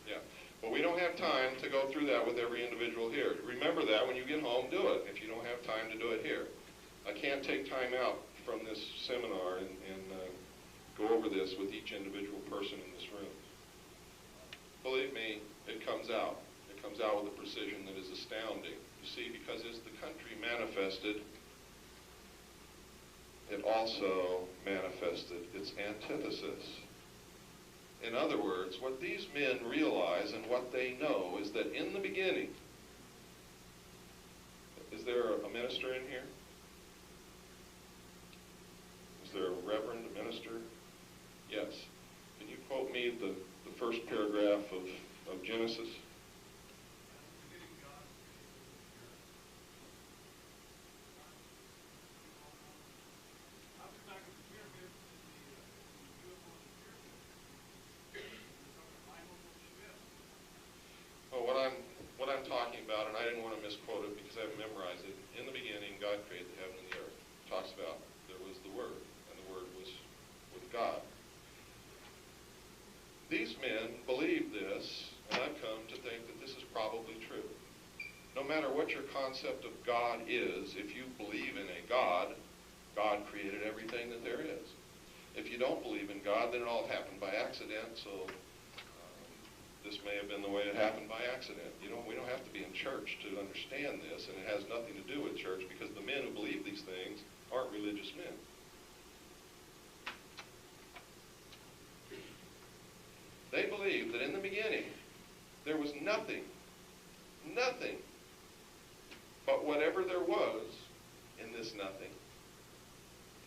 Yeah. Well, we don't have time to go through that with every individual here. Remember that when you get home, do it, if you don't have time to do it here. I can't take time out from this seminar and go over this with each individual person in this room. Believe me, it comes out. It comes out with a precision that is astounding. You see, because as the country manifested, it also manifested its antithesis. In other words, what these men realize and what they know is that in the beginning, is there a minister in here? Is there a reverend, a minister? Yes. Can you quote me the first paragraph of Genesis? What I'm talking about, and I didn't want to misquote it because I've memorized it. In the beginning, God created the heaven and the earth. It talks about there was the Word, and the Word was with God. These men believe this, and I've come to think that this is probably true. No matter what your concept of God is, if you believe in a God, God created everything that there is. If you don't believe in God, then it all happened by accident, so this may have been the way it happened by accident. You know, we don't have to be in church to understand this, and it has nothing to do with church because the men who believe these things aren't religious men. They believe that in the beginning there was nothing, but whatever there was in this nothing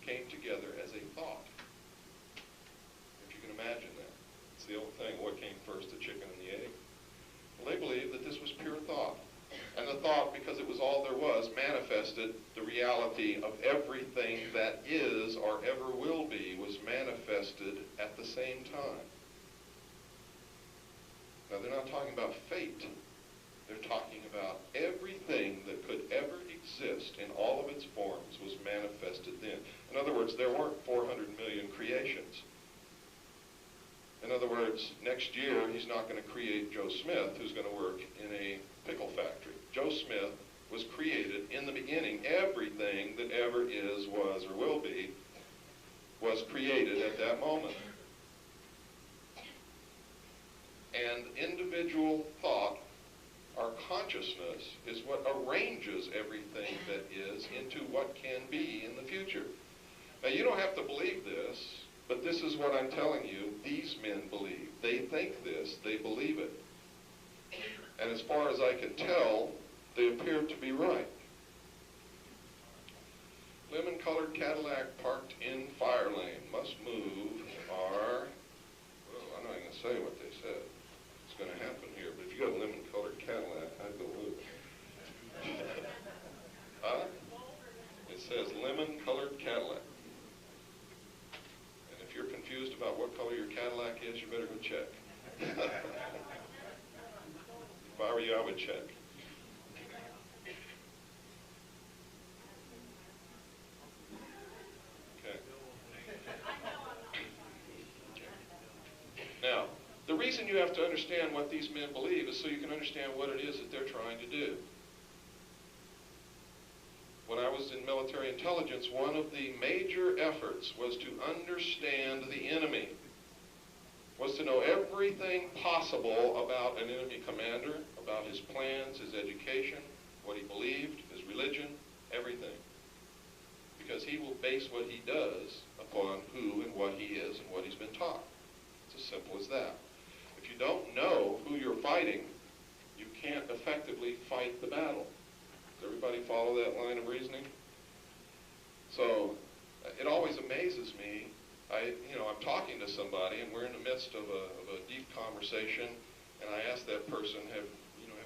came together as a thought. If you can imagine that. It's the old thing, what came first, the chicken and the egg? Well, they believed that this was pure thought. And the thought, because it was all there was, manifested the reality of everything that is or ever will be, was manifested at the same time. Now, they're not talking about fate. They're talking about everything that could ever exist in all of its forms was manifested then. In other words, there weren't 400 million creations. In other words, next year, he's not going to create Joe Smith, who's going to work in a pickle factory. Joe Smith was created in the beginning. Everything that ever is, was, or will be was created at that moment. And individual thought, our consciousness, is what arranges everything that is into what can be in the future. Now, you don't have to believe this, but this is what I'm telling you. These men believe. They think this. They believe it. And as far as I can tell, they appear to be right. Lemon-colored Cadillac parked in fire lane. Must move are, well, I'm not going to say what they said. It's going to happen here. But if you got a lemon-colored Cadillac, I'd go move it. Huh? It says lemon-colored Cadillac. If you're confused about what color your Cadillac is, you better go check. If I were you, I would check. Okay. Now, the reason you have to understand what these men believe is so you can understand what it is that they're trying to do. When I was in military intelligence, one of the major efforts was to understand the enemy, was to know everything possible about an enemy commander, about his plans, his education, what he believed, his religion, everything. Because he will base what he does upon who and what he is and what he's been taught. It's as simple as that. If you don't know who you're fighting, you can't effectively fight the battle. Does everybody follow that line of reasoning? So it always amazes me. I'm talking to somebody, and we're in the midst of a deep conversation, and I ask that person, have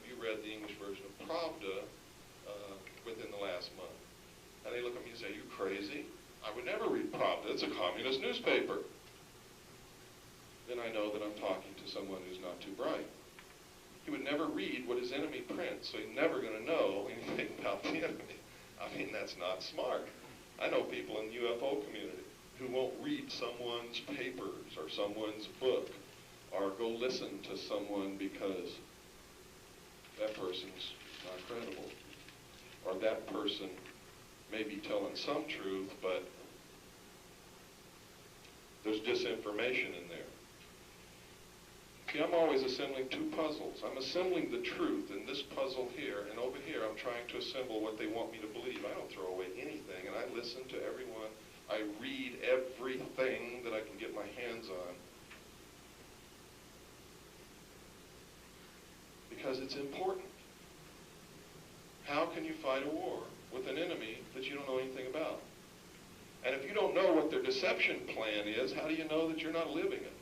you read the English version of Pravda within the last month? And they look at me and say, are you crazy? I would never read Pravda. It's a communist newspaper. Then I know that I'm talking to someone who's not too bright. He would never read what his enemy prints, so he's never going to know anything about the enemy. I mean, that's not smart. I know people in the UFO community who won't read someone's papers or someone's book or go listen to someone because that person's not credible. Or that person may be telling some truth, but there's disinformation in there. See, I'm always assembling two puzzles. I'm assembling the truth in this puzzle here, and over here I'm trying to assemble what they want me to believe. I don't throw away anything, and I listen to everyone. I read everything that I can get my hands on, because it's important. How can you fight a war with an enemy that you don't know anything about? And if you don't know what their deception plan is, how do you know that you're not living it?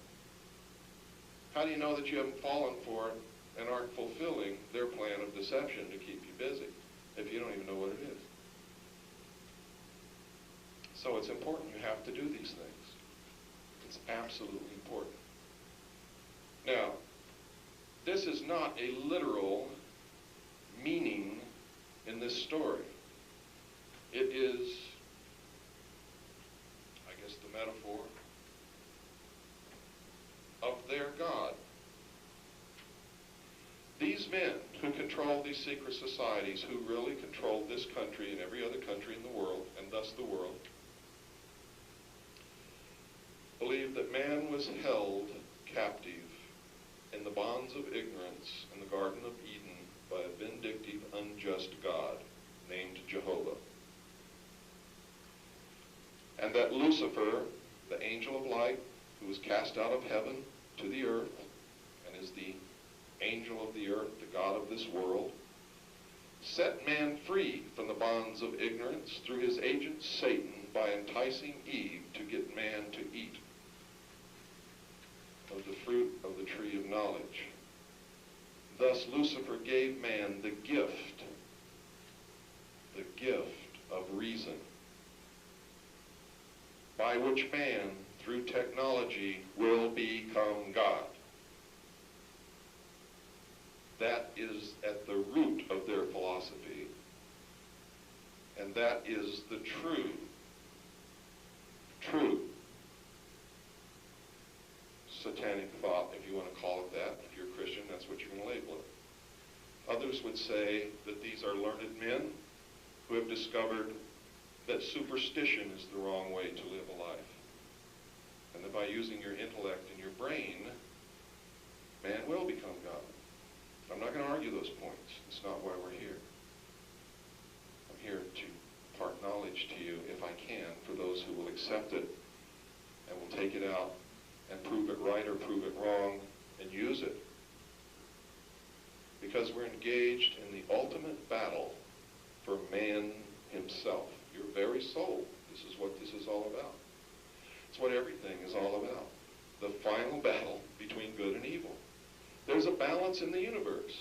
How do you know that you haven't fallen for it and aren't fulfilling their plan of deception to keep you busy if you don't even know what it is? So it's important. You have to do these things. It's absolutely important. Now, this is not a literal meaning in this story. It is, I guess, the metaphor of their God. These men who control these secret societies, who really control this country and every other country in the world, and thus the world, believe that man was held captive in the bonds of ignorance in the Garden of Eden by a vindictive, unjust God named Jehovah. And that Lucifer, the angel of light, who was cast out of heaven to the earth, and is the angel of the earth, the God of this world, set man free from the bonds of ignorance through his agent Satan by enticing Eve to get man to eat of the fruit of the tree of knowledge. Thus Lucifer gave man the gift of reason, by which man, through technology, will become God. That is at the root of their philosophy, and that is the true satanic thought, if you want to call it that. If you're a Christian, that's what you're going to label it. Others would say that these are learned men who have discovered that superstition is the wrong way to live a life, and that by using your intellect and your brain, man will become God. I'm not going to argue those points. It's not why we're here. I'm here to impart knowledge to you, if I can, for those who will accept it and will take it out and prove it right or prove it wrong and use it. Because we're engaged in the ultimate battle for man himself, your very soul. This is what this is all about. It's what everything is all about. The final battle between good and evil. There's a balance in the universe.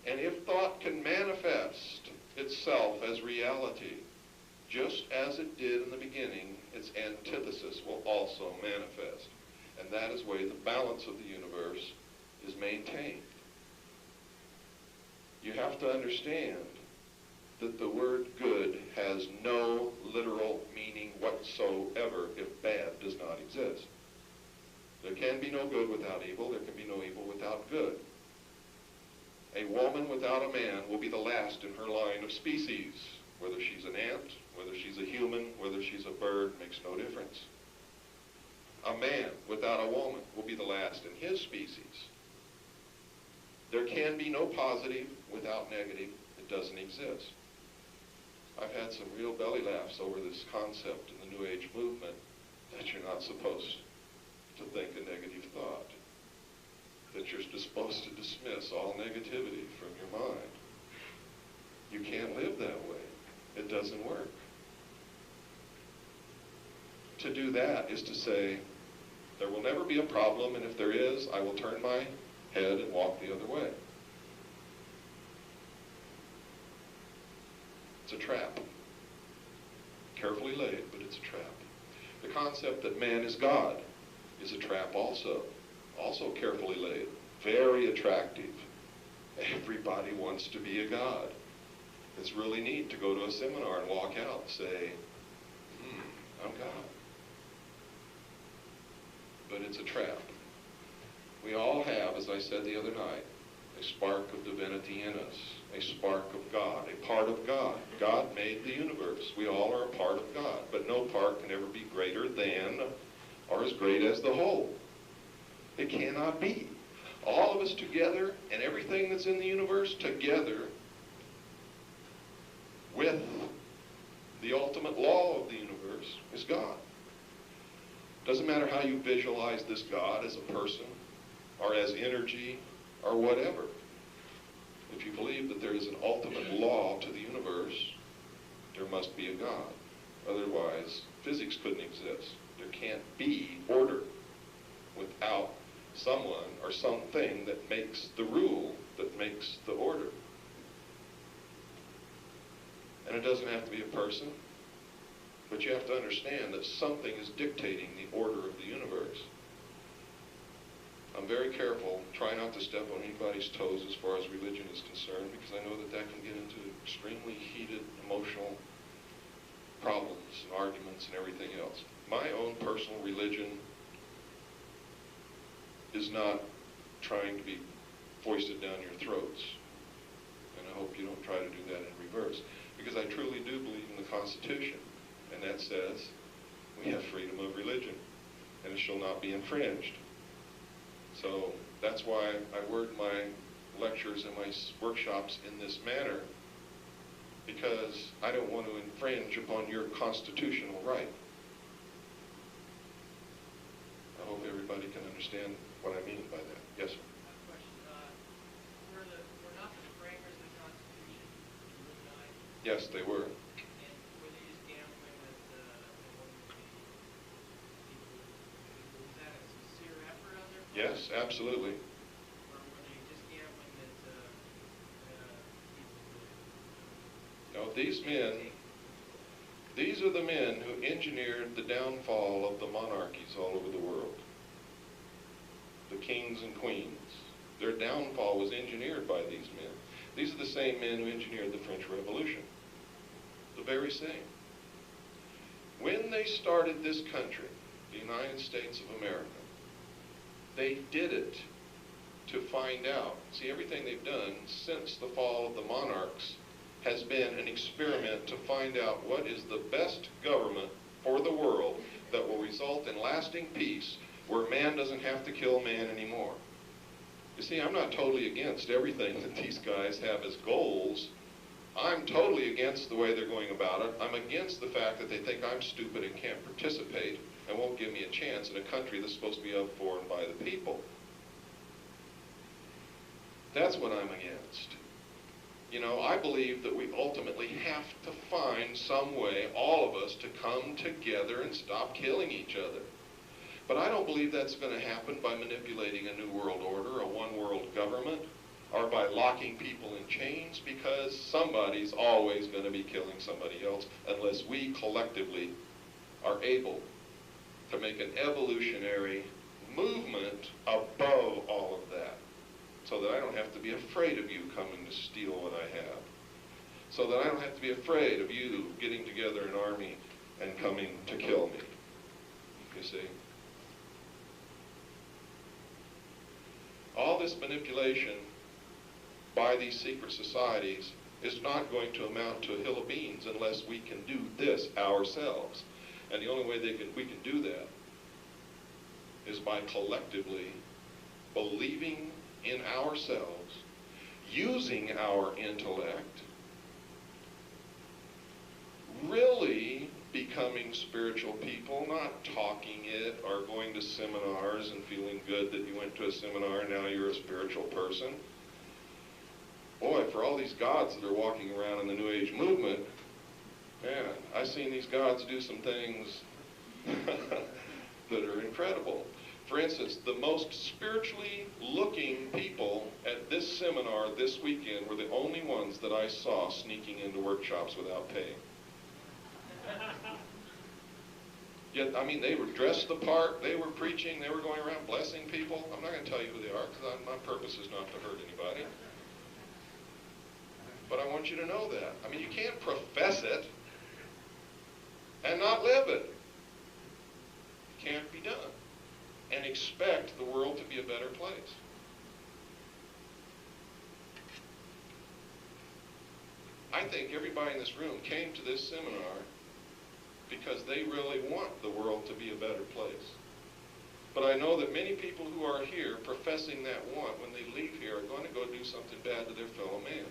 And if thought can manifest itself as reality, just as it did in the beginning, its antithesis will also manifest. And that is the way the balance of the universe is maintained. You have to understand that the word good has no literal meaning whatsoever if bad does not exist. There can be no good without evil. There can be no evil without good. A woman without a man will be the last in her line of species. Whether she's an ant, whether she's a human, whether she's a bird, makes no difference. A man without a woman will be the last in his species. There can be no positive without negative. It doesn't exist. I've had some real belly laughs over this concept in the New Age movement that you're not supposed to think a negative thought, that you're supposed to dismiss all negativity from your mind. You can't live that way. It doesn't work. To do that is to say, there will never be a problem, and if there is, I will turn my head and walk the other way. It's a trap. Carefully laid, but it's a trap. The concept that man is God is a trap also. Also carefully laid. Very attractive. Everybody wants to be a God. It's really neat to go to a seminar and walk out and say, I'm God. But it's a trap. We all have, as I said the other night, a spark of divinity in us, a spark of God, a part of God. God made the universe. We all are a part of God, but no part can ever be greater than or as great as the whole. It cannot be. All of us together and everything that's in the universe together with the ultimate law of the universe is God. Doesn't matter how you visualize this God as a person or as energy or whatever. If you believe that there is an ultimate law to the universe, there must be a God. Otherwise, physics couldn't exist. There can't be order without someone or something that makes the rule, that makes the order. And it doesn't have to be a person, but you have to understand that something is dictating the order of the universe. I'm very careful, try not to step on anybody's toes as far as religion is concerned, because I know that that can get into extremely heated, emotional problems and arguments and everything else. My own personal religion is not trying to be foisted down your throats. And I hope you don't try to do that in reverse. Because I truly do believe in the Constitution. And that says we have freedom of religion. And it shall not be infringed. So that's why I word my lectures and my workshops in this manner. Because I don't want to infringe upon your constitutional right. I hope everybody can understand what I mean by that. Yes, sir. Question, were not the framers of the Constitution Illuminati? Yes, they were. And were they just gambling with what would be people? Was that a sincere effort on their part? Yes, absolutely. Or were they just gambling that people would? No, these men, these are the men who engineered the downfall of the monarchies all over the world. The kings and queens. Their downfall was engineered by these men. These are the same men who engineered the French Revolution. The very same. When they started this country, the United States of America, they did it to find out. See, everything they've done since the fall of the monarchs has been an experiment to find out what is the best government for the world that will result in lasting peace, where man doesn't have to kill man anymore. You see, I'm not totally against everything that these guys have as goals. I'm totally against the way they're going about it. I'm against the fact that they think I'm stupid and can't participate and won't give me a chance in a country that's supposed to be of, for, and by the people. That's what I'm against. You know, I believe that we ultimately have to find some way, all of us, to come together and stop killing each other. But I don't believe that's going to happen by manipulating a new world order, a one world government, or by locking people in chains, because somebody's always going to be killing somebody else unless we collectively are able to make an evolutionary movement above all of that, so that I don't have to be afraid of you coming to steal what I have, so that I don't have to be afraid of you getting together an army and coming to kill me. You see? All this manipulation by these secret societies is not going to amount to a hill of beans unless we can do this ourselves. And the only way we can do that is by collectively believing in ourselves, using our intellect, really becoming spiritual people, not talking it or going to seminars and feeling good that you went to a seminar and now you're a spiritual person. Boy, for all these gods that are walking around in the New Age movement, man, I've seen these gods do some things that are incredible. For instance, the most spiritually looking people at this seminar this weekend were the only ones that I saw sneaking into workshops without paying. Yet, I mean, they were dressed the part, they were preaching, they were going around blessing people. I'm not going to tell you who they are, because my purpose is not to hurt anybody. But I want you to know that. I mean, you can't profess it and not live it. It can't be done. And expect the world to be a better place. I think everybody in this room came to this seminar because they really want the world to be a better place. But I know that many people who are here professing that want, when they leave here, are going to go do something bad to their fellow man.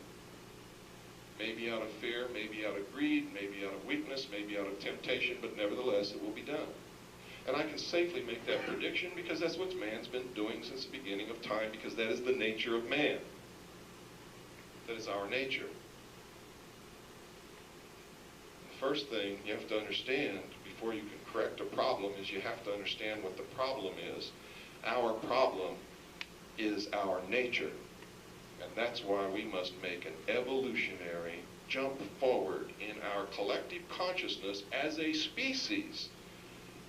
Maybe out of fear, maybe out of greed, maybe out of weakness, maybe out of temptation, but nevertheless it will be done. And I can safely make that prediction because that's what man's been doing since the beginning of time, because that is the nature of man. That is our nature. The first thing you have to understand before you can correct a problem is you have to understand what the problem is. Our problem is our nature. And that's why we must make an evolutionary jump forward in our collective consciousness as a species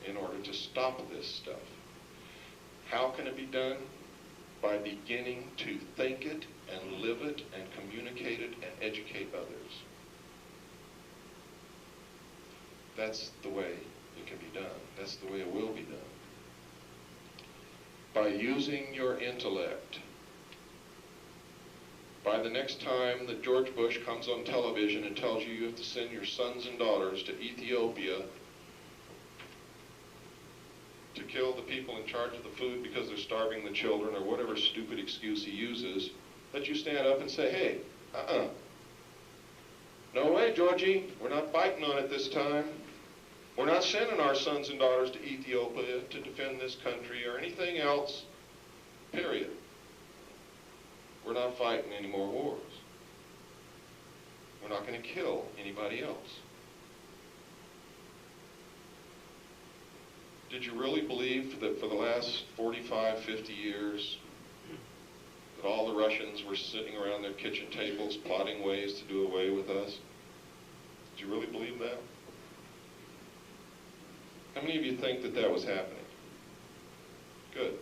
in order to stop this stuff. How can it be done? By beginning to think it and live it and communicate it and educate others. That's the way it can be done. That's the way it will be done. By using your intellect. By the next time that George Bush comes on television and tells you you have to send your sons and daughters to Ethiopia to kill the people in charge of the food because they're starving the children, or whatever stupid excuse he uses, that you stand up and say, hey, no way, Georgie, we're not biting on it this time. We're not sending our sons and daughters to Ethiopia to defend this country or anything else, period. We're not fighting any more wars. We're not going to kill anybody else. Did you really believe that for the last 45, 50 years that all the Russians were sitting around their kitchen tables plotting ways to do away with us? Did you really believe that? How many of you think that that was happening? Good.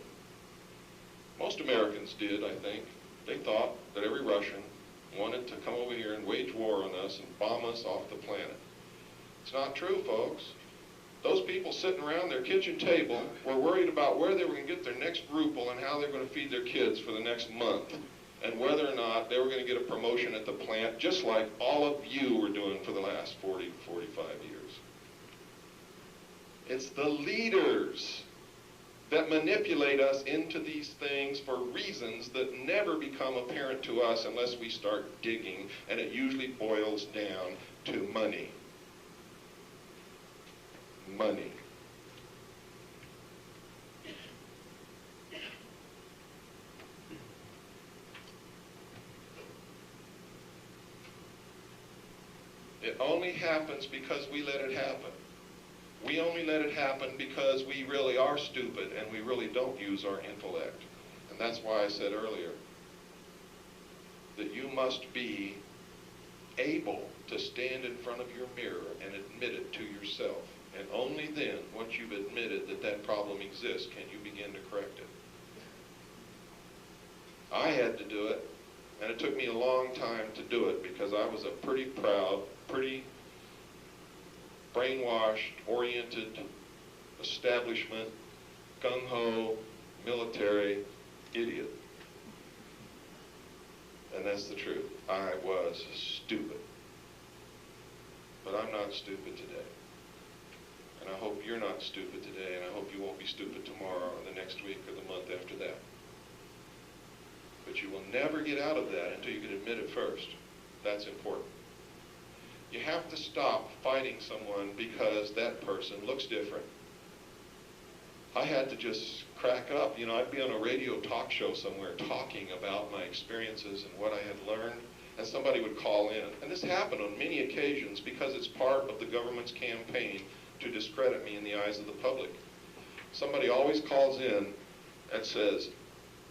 Most Americans did, I think. They thought that every Russian wanted to come over here and wage war on us and bomb us off the planet. It's not true, folks. Those people sitting around their kitchen table were worried about where they were going to get their next ruble and how they were going to feed their kids for the next month, and whether or not they were going to get a promotion at the plant, just like all of you were doing for the last 40, 45 years. It's the leaders that manipulate us into these things for reasons that never become apparent to us unless we start digging, and it usually boils down to money. Money. It only happens because we let it happen. We only let it happen because we really are stupid and we really don't use our intellect. And that's why I said earlier that you must be able to stand in front of your mirror and admit it to yourself. And only then, once you've admitted that that problem exists, can you begin to correct it. I had to do it, and it took me a long time to do it because I was a pretty proud, pretty brainwashed, oriented, establishment, gung-ho, military idiot. And that's the truth. I was stupid. But I'm not stupid today. And I hope you're not stupid today, and I hope you won't be stupid tomorrow or the next week or the month after that. But you will never get out of that until you can admit it first. That's important. You have to stop fighting someone because that person looks different. I had to just crack up. You know, I'd be on a radio talk show somewhere talking about my experiences and what I had learned, and somebody would call in. And this happened on many occasions because it's part of the government's campaign to discredit me in the eyes of the public. Somebody always calls in and says,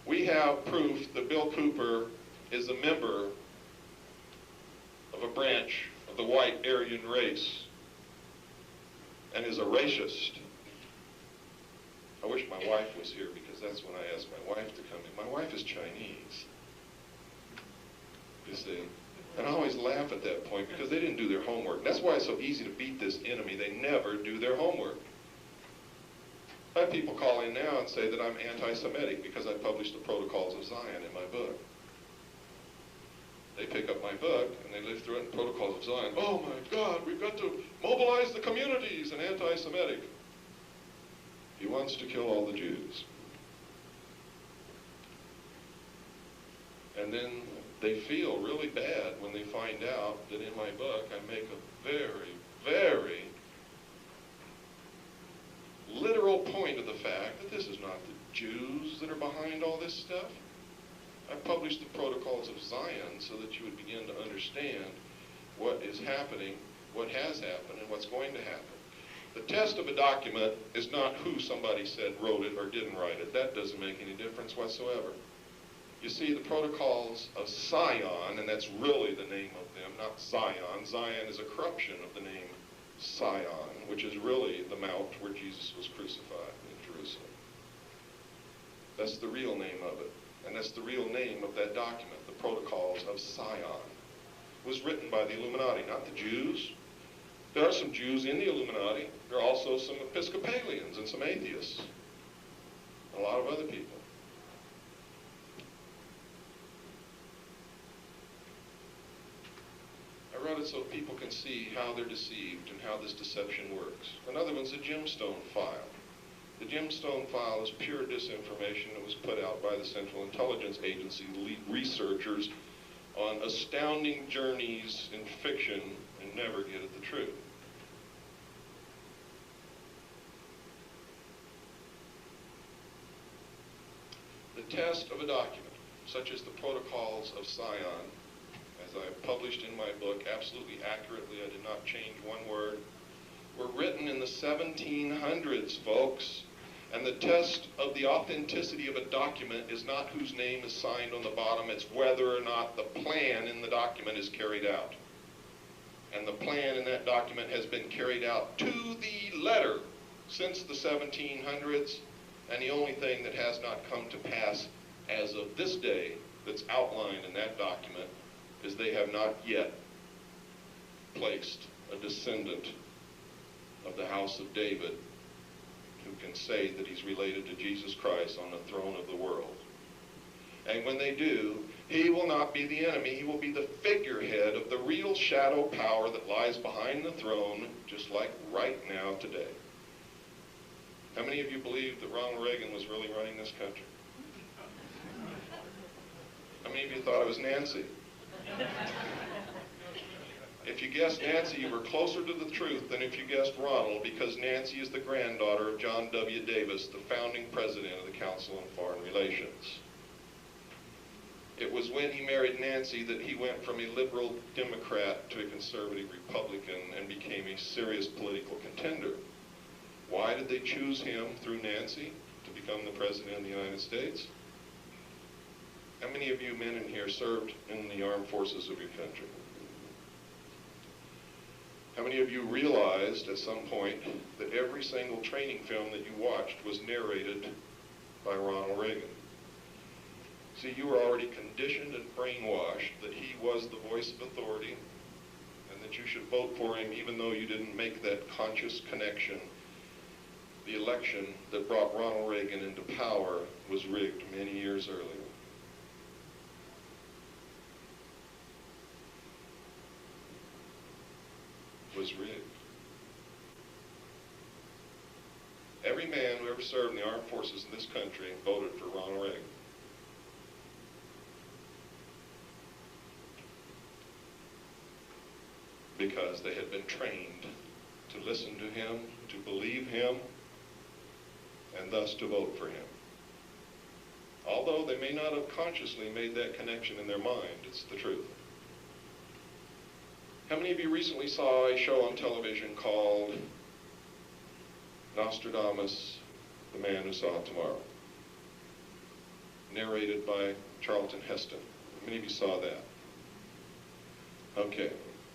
we have proof that Bill Cooper is a member of a branch of the white Aryan race and is a racist. I wish my wife was here because that's when I asked my wife to come in. My wife is Chinese, you see. And I always laugh at that point because they didn't do their homework. That's why it's so easy to beat this enemy. They never do their homework. I have people call in now and say that I'm anti-Semitic because I published the Protocols of Zion in my book. They pick up my book and they live through it in Protocols of Zion. Oh my God, we've got to mobilize the communities and anti-Semitic. He wants to kill all the Jews. And then they feel really bad when they find out that in my book I make a very, very literal point of the fact that this is not the Jews that are behind all this stuff. I published the Protocols of Zion so that you would begin to understand what is happening, what has happened, and what's going to happen. The test of a document is not who somebody said wrote it or didn't write it. That doesn't make any difference whatsoever. You see, the Protocols of Sion, and that's really the name of them, not Zion. Zion is a corruption of the name Sion, which is really the mount where Jesus was crucified in Jerusalem. That's the real name of it. And that's the real name of that document, the Protocols of Sion. It was written by the Illuminati, not the Jews. There are some Jews in the Illuminati. There are also some Episcopalians and some atheists. And a lot of other people. I wrote it so people can see how they're deceived and how this deception works. Another one's the gemstone file. The gemstone file is pure disinformation that was put out by the Central Intelligence Agency researchers on astounding journeys in fiction and never get at the truth. The test of a document, such as the Protocols of Sion, as I published in my book absolutely accurately, I did not change one word, were written in the 1700s, folks. And the test of the authenticity of a document is not whose name is signed on the bottom, it's whether or not the plan in the document is carried out. And the plan in that document has been carried out to the letter since the 1700s, and the only thing that has not come to pass as of this day that's outlined in that document is they have not yet placed a descendant of the house of David who can say that he's related to Jesus Christ on the throne of the world. And when they do, he will not be the enemy. He will be the figurehead of the real shadow power that lies behind the throne, just like right now today. How many of you believe that Ronald Reagan was really running this country? How many of you thought it was Nancy? If you guessed Nancy, you were closer to the truth than if you guessed Ronald, because Nancy is the granddaughter of John W. Davis, the founding president of the Council on Foreign Relations. It was when he married Nancy that he went from a liberal Democrat to a conservative Republican and became a serious political contender. Why did they choose him through Nancy to become the president of the United States? How many of you men in here served in the armed forces of your country? How many of you realized at some point that every single training film that you watched was narrated by Ronald Reagan? See, you were already conditioned and brainwashed that he was the voice of authority and that you should vote for him even though you didn't make that conscious connection. The election that brought Ronald Reagan into power was rigged many years earlier. Was rigged. Every man who ever served in the armed forces in this country voted for Ronald Reagan. Because they had been trained to listen to him, to believe him, and thus to vote for him. Although they may not have consciously made that connection in their mind, it's the truth. How many of you recently saw a show on television called Nostradamus, the Man Who Saw Tomorrow? Narrated by Charlton Heston. How many of you saw that? Okay.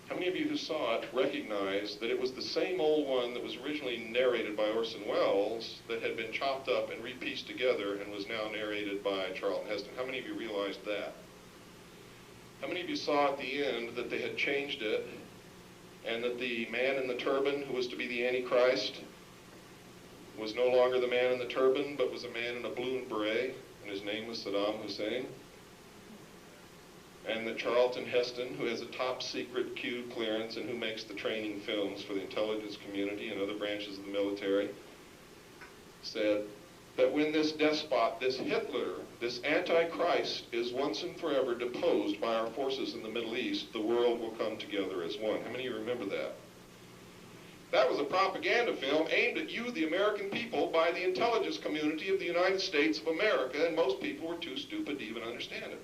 How many of you who saw it recognize that it was the same old one that was originally narrated by Orson Welles that had been chopped up and repieced together and was now narrated by Charlton Heston? How many of you realized that? How many of you saw at the end that they had changed it and that the man in the turban who was to be the Antichrist was no longer the man in the turban but was a man in a blue beret, and his name was Saddam Hussein? and that Charlton Heston, who has a top secret Q clearance and who makes the training films for the intelligence community and other branches of the military, said that when this despot, this Hitler, this Antichrist is once and forever deposed by our forces in the Middle East, the world will come together as one. How many of you remember that? That was a propaganda film aimed at you, the American people, by the intelligence community of the United States of America, and most people were too stupid to even understand it.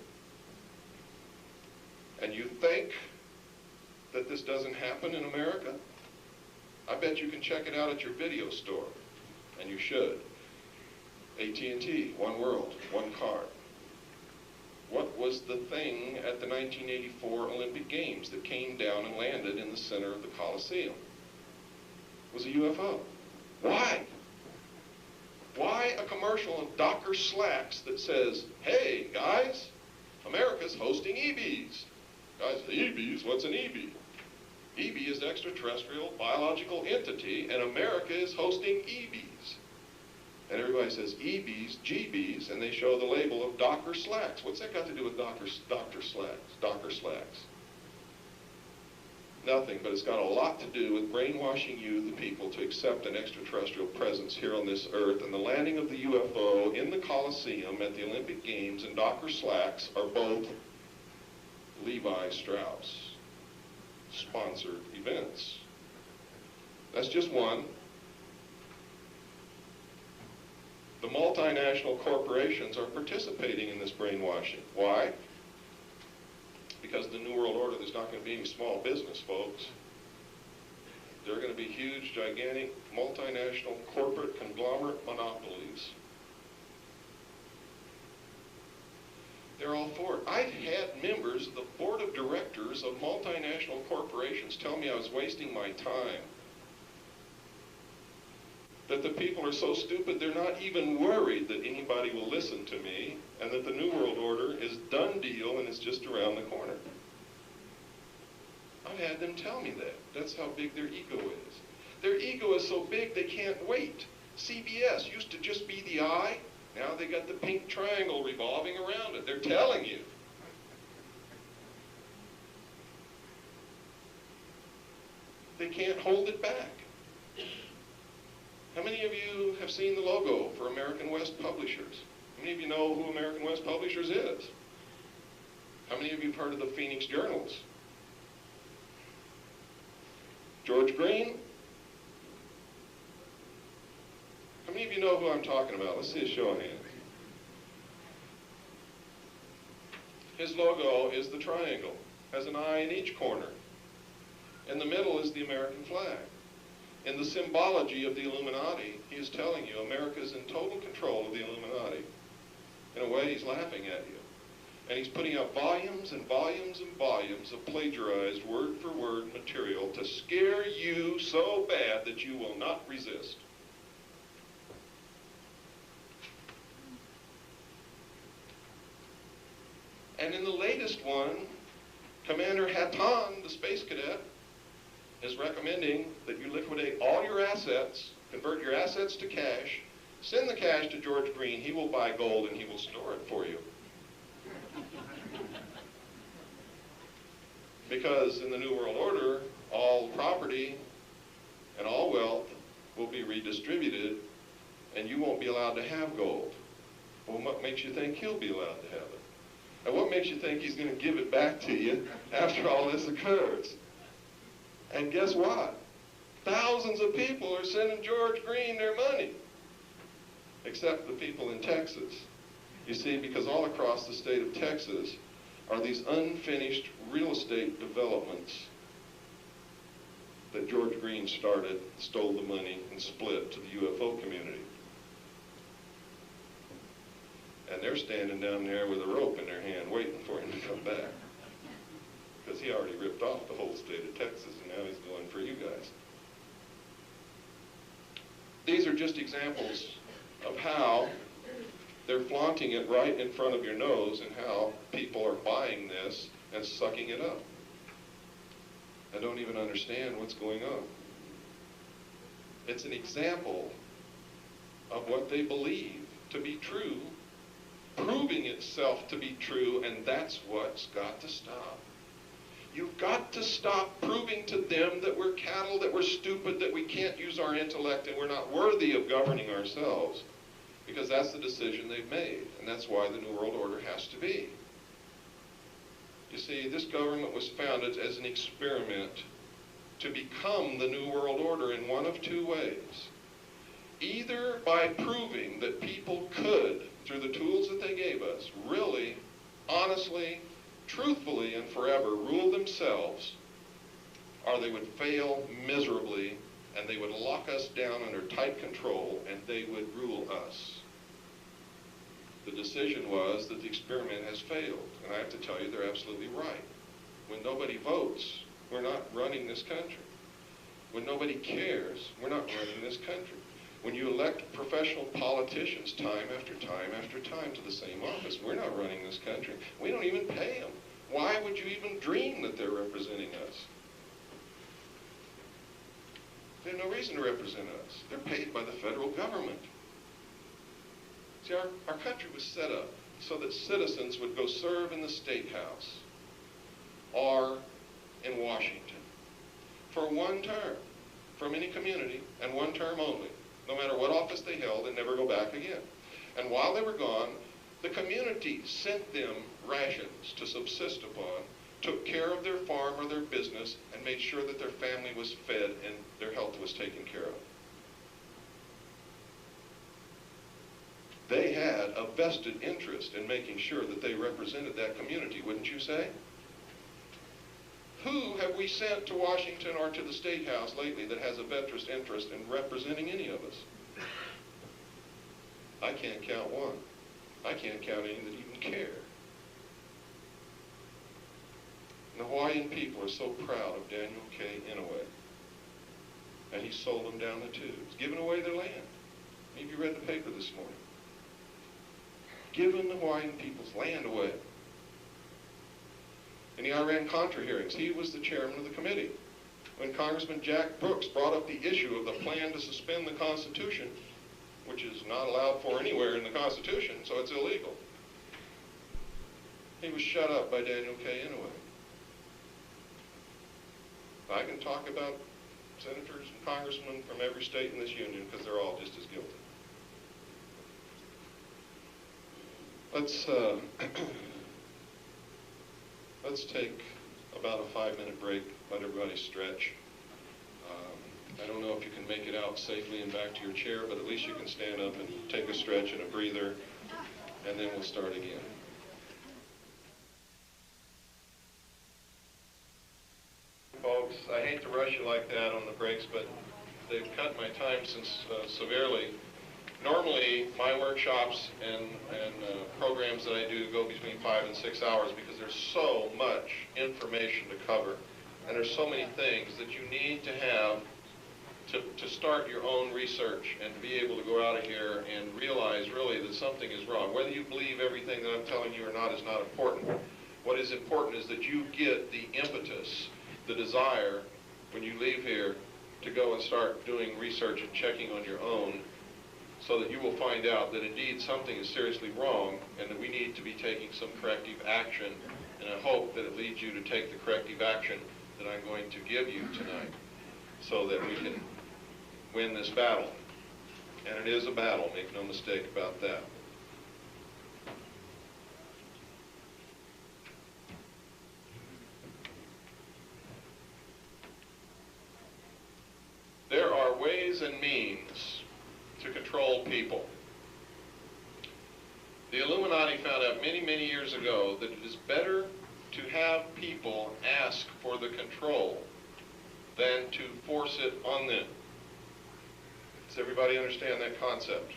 And you think that this doesn't happen in America? I bet you can check it out at your video store, and you should. AT&T, one world, one car. What was the thing at the 1984 Olympic Games that came down and landed in the center of the Coliseum? It was a UFO. Why? Why a commercial of Docker Slacks that says, hey, guys, America's hosting EBs. Guys, EBs? What's an EB? EB is an extraterrestrial biological entity, and America is hosting EBs. And everybody says EBs, GBs, and they show the label of Docker Slacks. What's that got to do with Docker Slacks? Nothing, but it's got a lot to do with brainwashing you, the people, to accept an extraterrestrial presence here on this earth. And the landing of the UFO in the Coliseum at the Olympic Games and Docker Slacks are both Levi Strauss sponsored events. That's just one. The multinational corporations are participating in this brainwashing. Why? Because the New World Order, there's not going to be any small business, folks. They're going to be huge, gigantic, multinational, corporate, conglomerate monopolies. They're all for it. I've had members of the board of directors of multinational corporations tell me I was wasting my time. That the people are so stupid they're not even worried that anybody will listen to me, and that the New World Order is done deal and it's just around the corner. I've had them tell me that. That's how big their ego is. Their ego is so big they can't wait. CBS used to just be the eye. Now they got the pink triangle revolving around it. They're telling you. They can't hold it back. How many of you have seen the logo for American West Publishers? How many of you know who American West Publishers is? How many of you have heard of the Phoenix Journals? George Green? How many of you know who I'm talking about? Let's see a show of hands. His logo is the triangle, has an eye in each corner. In the middle is the American flag. In the symbology of the Illuminati, he is telling you America is in total control of the Illuminati. In a way, he's laughing at you. And he's putting out volumes and volumes and volumes of plagiarized word-for-word material to scare you so bad that you will not resist. And in the latest one, Commander Hatton, the space cadet, is recommending that you liquidate all your assets, convert your assets to cash, send the cash to George Green. He will buy gold and he will store it for you. Because in the New World Order, all property and all wealth will be redistributed and you won't be allowed to have gold. Well, what makes you think he'll be allowed to have it? And what makes you think he's going to give it back to you after all this occurs? And guess what? Thousands of people are sending George Green their money, except the people in Texas. You see, because all across the state of Texas are these unfinished real estate developments that George Green started, stole the money, and split to the UFO community. And they're standing down there with a rope in their hand waiting for him to come back. Because he already ripped off the whole state of Texas, and now he's going for you guys. These are just examples of how they're flaunting it right in front of your nose and how people are buying this and sucking it up. I don't even understand what's going on. It's an example of what they believe to be true proving itself to be true, and that's what's got to stop. You've got to stop proving to them that we're cattle, that we're stupid, that we can't use our intellect, and we're not worthy of governing ourselves. Because that's the decision they've made, and that's why the New World Order has to be. You see, this government was founded as an experiment to become the New World Order in one of two ways. Either by proving that people could, through the tools that they gave us, really, honestly, truthfully, and forever rule themselves, or they would fail miserably, and they would lock us down under tight control, and they would rule us. The decision was that the experiment has failed, and I have to tell you, they're absolutely right. When nobody votes, we're not running this country. When nobody cares, we're not running this country. When you elect professional politicians time after time after time to the same office, we're not running this country. We don't even pay them. Why would you even dream that they're representing us? They have no reason to represent us. They're paid by the federal government. See, our country was set up so that citizens would go serve in the State House or in Washington for one term from any community, and one term only, no matter what office they held, and never go back again. And while they were gone, the community sent them rations to subsist upon, took care of their farm or their business, and made sure that their family was fed and their health was taken care of. They had a vested interest in making sure that they represented that community, wouldn't you say? Who have we sent to Washington or to the State House lately that has a vested interest in representing any of us? I can't count one. I can't count any that even care. And the Hawaiian people are so proud of Daniel K. Inouye. And he sold them down the tubes, giving away their land. Maybe you read the paper this morning. Giving the Hawaiian people's land away. In the Iran-Contra hearings, he was the chairman of the committee. When Congressman Jack Brooks brought up the issue of the plan to suspend the Constitution, which is not allowed for anywhere in the Constitution, so it's illegal, he was shut up by Daniel K. Inouye. I can talk about senators and congressmen from every state in this union because they're all just as guilty. Let's take about a 5-minute break, let everybody stretch. I don't know if you can make it out safely and back to your chair, but at least you can stand up and take a stretch and a breather, and then we'll start again. Folks, I hate to rush you like that on the breaks, but they've cut my time since severely. Normally, my workshops and programs that I do go between 5 and 6 hours because there's so much information to cover, and there's so many things that you need to have to start your own research and to be able to go out of here and realize really that something is wrong. Whether you believe everything that I'm telling you or not is not important. What is important is that you get the impetus, the desire, when you leave here to go and start doing research and checking on your own, so that you will find out that indeed something is seriously wrong and that we need to be taking some corrective action. And I hope that it leads you to take the corrective action that I'm going to give you tonight so that we can win this battle. And it is a battle, make no mistake about that. There are ways and means to control people. The Illuminati found out many, many years ago that it is better to have people ask for the control than to force it on them. Does everybody understand that concept?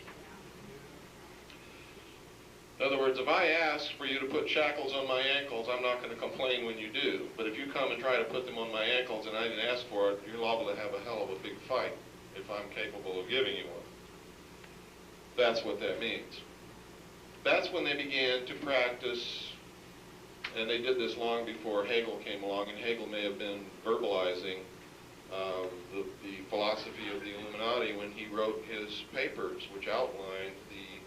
In other words, if I ask for you to put shackles on my ankles, I'm not going to complain when you do. But if you come and try to put them on my ankles and I didn't ask for it, you're liable to have a hell of a big fight if I'm capable of giving you one. That's what that means. That's when they began to practice, and they did this long before Hegel came along, and Hegel may have been verbalizing the philosophy of the Illuminati when he wrote his papers, which outlined the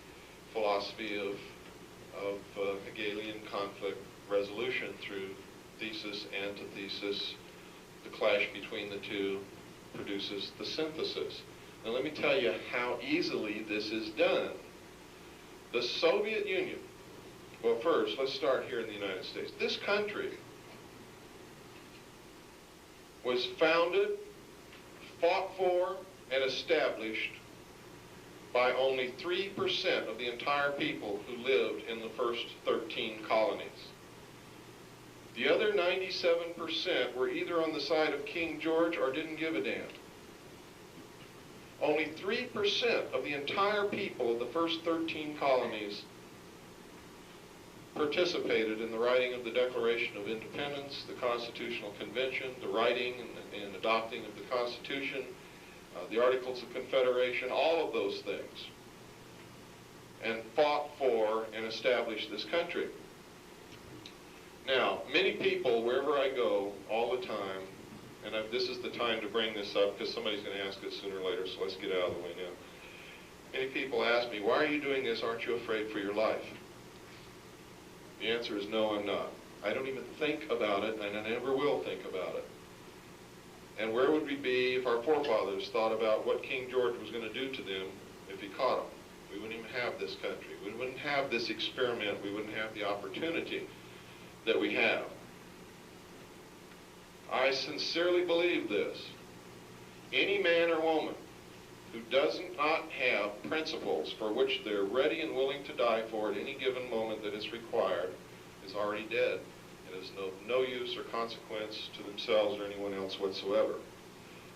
philosophy of of Hegelian conflict resolution through thesis, antithesis. The clash between the two produces the synthesis. Now let me tell you how easily this is done. The Soviet Union, well first, let's start here in the United States. This country was founded, fought for, and established by only 3% of the entire people who lived in the first 13 colonies. The other 97% were either on the side of King George or didn't give a damn. Only 3% of the entire people of the first 13 colonies participated in the writing of the Declaration of Independence, the Constitutional Convention, the writing and adopting of the Constitution, the Articles of Confederation, all of those things, and fought for and established this country. Now, many people, wherever I go, all the time, and this is the time to bring this up because somebody's going to ask it sooner or later, so let's get out of the way now. Many people ask me, why are you doing this? Aren't you afraid for your life? The answer is no, I'm not. I don't even think about it, and I never will think about it. And where would we be if our forefathers thought about what King George was going to do to them if he caught them? We wouldn't even have this country. We wouldn't have this experiment. We wouldn't have the opportunity that we have. I sincerely believe this. Any man or woman who does not have principles for which they're ready and willing to die for at any given moment that is required is already dead and is no use or consequence to themselves or anyone else whatsoever.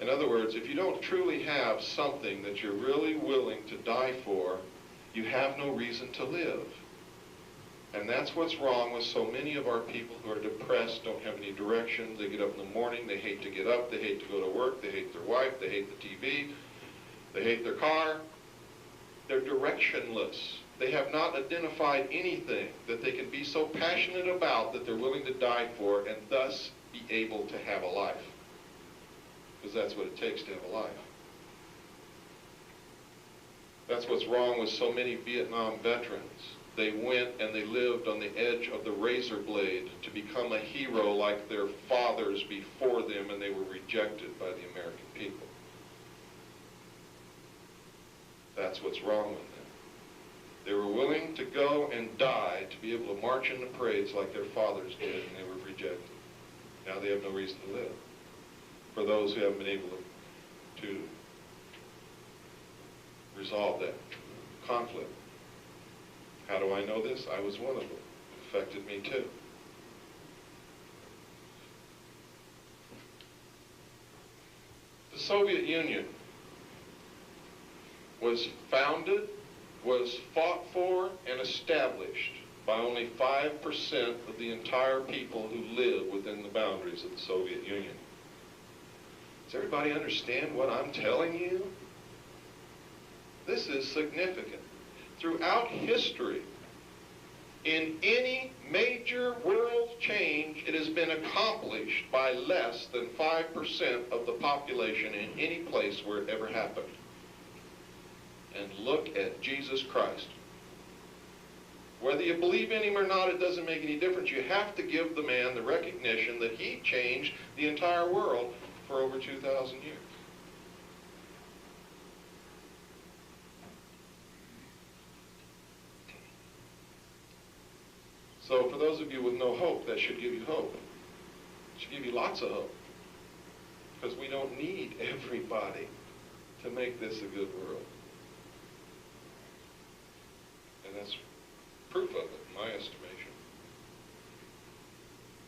In other words, if you don't truly have something that you're really willing to die for, you have no reason to live. And that's what's wrong with so many of our people who are depressed, don't have any direction. They get up in the morning, they hate to get up, they hate to go to work, they hate their wife, they hate the TV, they hate their car. They're directionless. They have not identified anything that they can be so passionate about that they're willing to die for and thus be able to have a life. Because that's what it takes to have a life. That's what's wrong with so many Vietnam veterans. They went and they lived on the edge of the razor blade to become a hero like their fathers before them, and they were rejected by the American people. That's what's wrong with them. They were willing to go and die to be able to march in the parades like their fathers did, and they were rejected. Now they have no reason to live. For those who haven't been able to resolve that conflict. How do I know this? I was one of them. It affected me too. The Soviet Union was founded, was fought for, and established by only 5% of the entire people who live within the boundaries of the Soviet Union. Does everybody understand what I'm telling you? This is significant. Throughout history, in any major world change, it has been accomplished by less than 5% of the population in any place where it ever happened. And look at Jesus Christ. Whether you believe in him or not, it doesn't make any difference. You have to give the man the recognition that he changed the entire world for over 2,000 years. So for those of you with no hope, that should give you hope. It should give you lots of hope. Because we don't need everybody to make this a good world. And that's proof of it, in my estimation.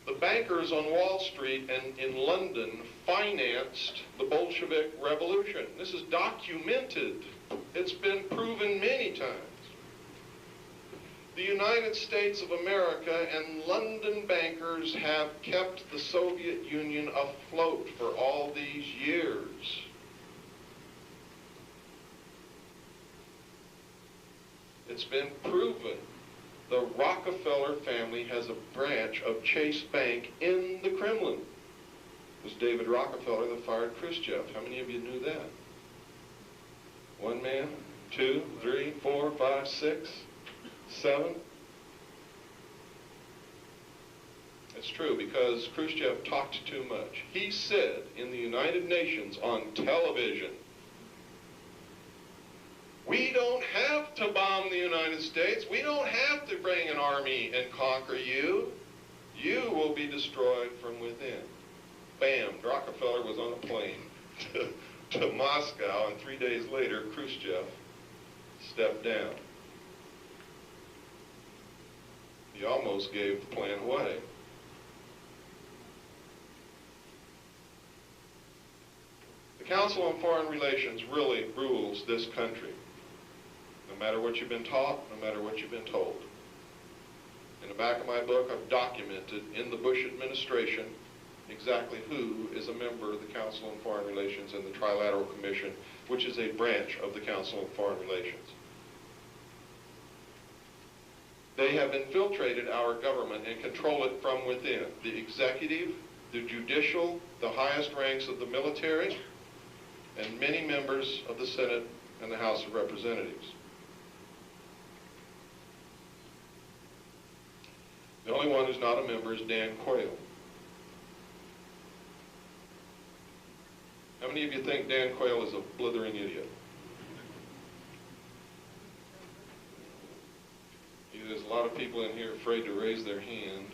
The bankers on Wall Street and in London financed the Bolshevik Revolution. This is documented. It's been proven many times. The United States of America and London bankers have kept the Soviet Union afloat for all these years. It's been proven. The Rockefeller family has a branch of Chase Bank in the Kremlin. It was David Rockefeller that fired Khrushchev. How many of you knew that? One man, 2, 3, 4, 5, 6, 7. It's true, because Khrushchev talked too much. He said in the United Nations on television, we don't have to bomb the United States. We don't have to bring an army and conquer you. You will be destroyed from within. Bam, Rockefeller was on a plane to Moscow, and 3 days later, Khrushchev stepped down. He almost gave the plan away. The Council on Foreign Relations really rules this country. No matter what you've been taught, no matter what you've been told. In the back of my book, I've documented in the Bush administration exactly who is a member of the Council on Foreign Relations and the Trilateral Commission, which is a branch of the Council on Foreign Relations. They have infiltrated our government and control it from within. The executive, the judicial, the highest ranks of the military, and many members of the Senate and the House of Representatives. The only one who's not a member is Dan Quayle. How many of you think Dan Quayle is a blithering idiot? There's a lot of people in here afraid to raise their hand,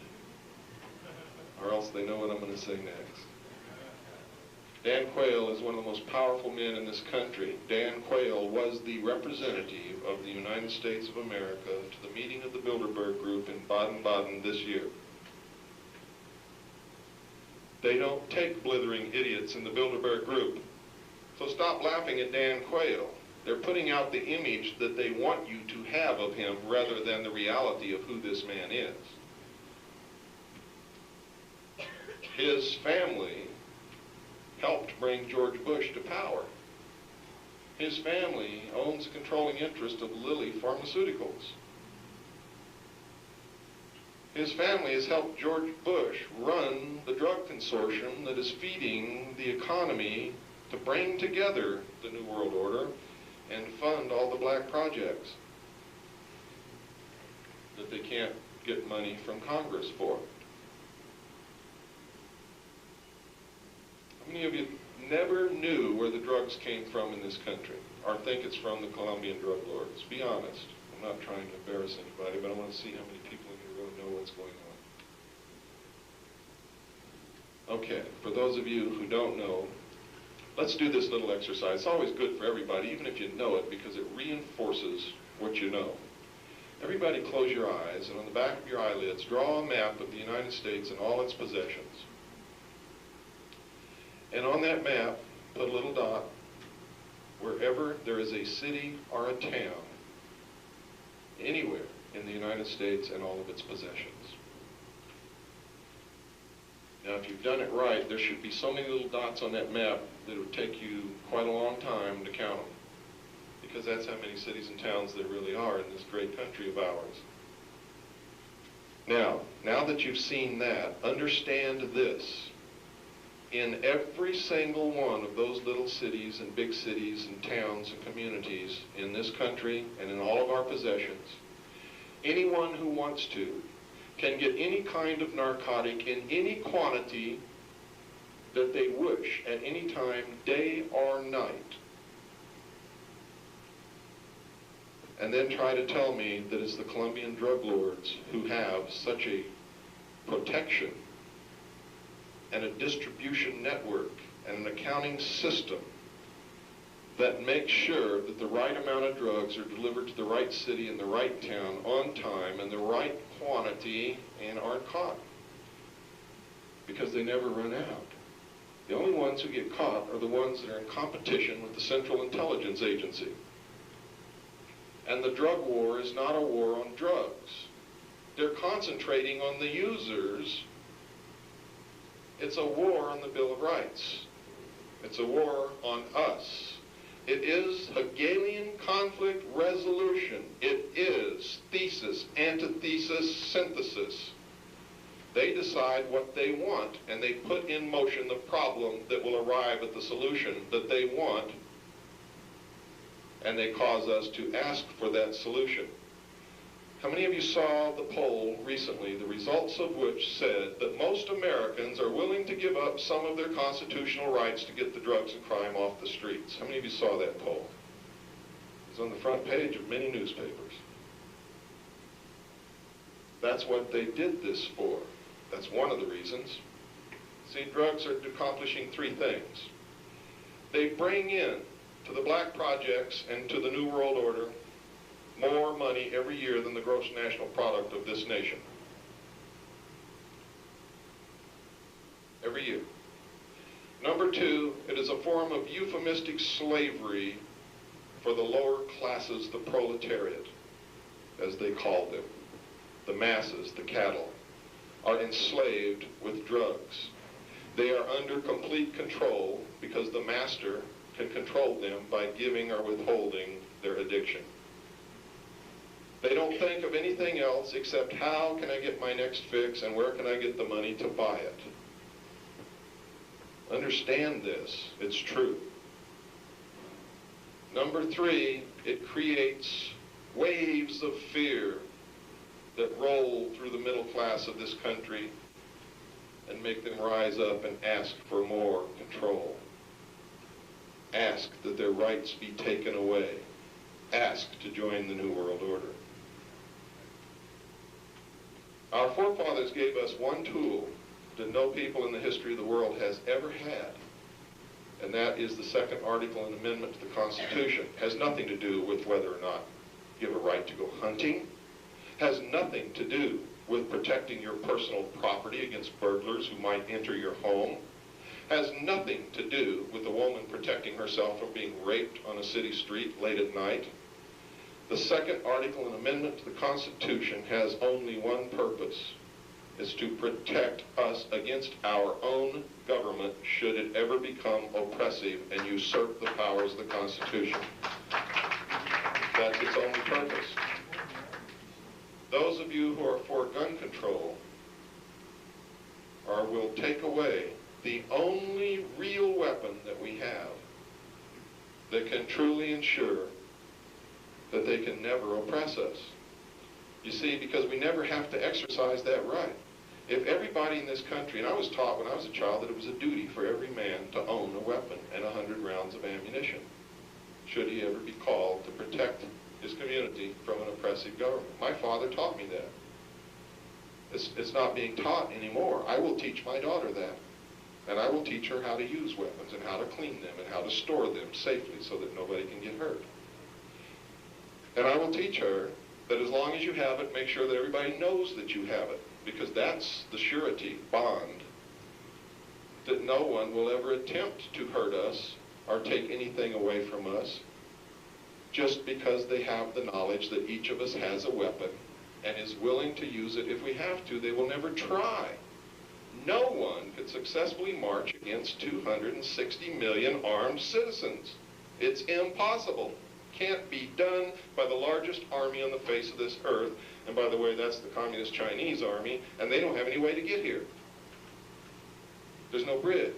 or else they know what I'm going to say next. Dan Quayle is one of the most powerful men in this country. Dan Quayle was the representative of the United States of America to the meeting of the Bilderberg Group in Baden-Baden this year. They don't take blithering idiots in the Bilderberg Group. So stop laughing at Dan Quayle. They're putting out the image that they want you to have of him rather than the reality of who this man is. His family helped bring George Bush to power. His family owns a controlling interest of Lilly Pharmaceuticals. His family has helped George Bush run the drug consortium that is feeding the economy to bring together the New World Order and fund all the black projects that they can't get money from Congress for. How many of you never knew where the drugs came from in this country, or think it's from the Colombian drug lords? Be honest. I'm not trying to embarrass anybody, but I want to see how many people in here really know what's going on. Okay, for those of you who don't know, let's do this little exercise. It's always good for everybody, even if you know it, because it reinforces what you know. Everybody close your eyes, and on the back of your eyelids, draw a map of the United States and all its possessions. And on that map, put a little dot wherever there is a city or a town, anywhere in the United States and all of its possessions. Now, if you've done it right, there should be so many little dots on that map that it would take you quite a long time to count them, because that's how many cities and towns there really are in this great country of ours. Now that you've seen that, understand this. In every single one of those little cities and big cities and towns and communities in this country and in all of our possessions, anyone who wants to can get any kind of narcotic in any quantity that they wish at any time, day or night, and then try to tell me that it's the Colombian drug lords who have such a protection and a distribution network and an accounting system that makes sure that the right amount of drugs are delivered to the right city and the right town on time and the right quantity and aren't caught, because they never run out. The only ones who get caught are the ones that are in competition with the Central Intelligence Agency. And the drug war is not a war on drugs. They're concentrating on the users. It's a war on the Bill of Rights. It's a war on us. It is Hegelian conflict resolution. It is thesis, antithesis, synthesis. They decide what they want, and they put in motion the problem that will arrive at the solution that they want, and they cause us to ask for that solution. How many of you saw the poll recently, the results of which said that most Americans are willing to give up some of their constitutional rights to get the drugs and crime off the streets? How many of you saw that poll? It was on the front page of many newspapers. That's what they did this for. That's one of the reasons. See, drugs are accomplishing three things. They bring in to the black projects and to the New World Order more money every year than the gross national product of this nation. Every year. Number two, it is a form of euphemistic slavery for the lower classes, the proletariat, as they call them. The masses, the cattle, are enslaved with drugs. They are under complete control because the master can control them by giving or withholding their addiction. They don't think of anything else except how can I get my next fix and where can I get the money to buy it. Understand this, it's true. Number three, it creates waves of fear that roll through the middle class of this country and make them rise up and ask for more control. Ask that their rights be taken away. Ask to join the New World Order. Our forefathers gave us one tool that no people in the history of the world has ever had, and that is the second article and amendment to the Constitution. It has nothing to do with whether or not you have a right to go hunting, has nothing to do with protecting your personal property against burglars who might enter your home, has nothing to do with a woman protecting herself from being raped on a city street late at night. The second article and amendment to the Constitution has only one purpose. It's to protect us against our own government should it ever become oppressive and usurp the powers of the Constitution. That's its only purpose. Those of you who are for gun control will take away the only real weapon that we have that can truly ensure that they can never oppress us. You see, because we never have to exercise that right. If everybody in this country, and I was taught when I was a child that it was a duty for every man to own a weapon and 100 rounds of ammunition, should he ever be called to protect his community from an oppressive government. My father taught me that. It's not being taught anymore. I will teach my daughter that. And I will teach her how to use weapons and how to clean them and how to store them safely so that nobody can get hurt. And I will teach her that as long as you have it, make sure that everybody knows that you have it, because that's the surety, bond, that no one will ever attempt to hurt us or take anything away from us just because they have the knowledge that each of us has a weapon and is willing to use it if we have to. They will never try. No one could successfully march against 260 million armed citizens. It's impossible. Can't be done by the largest army on the face of this earth. And by the way, that's the Communist Chinese army, and they don't have any way to get here. There's no bridge.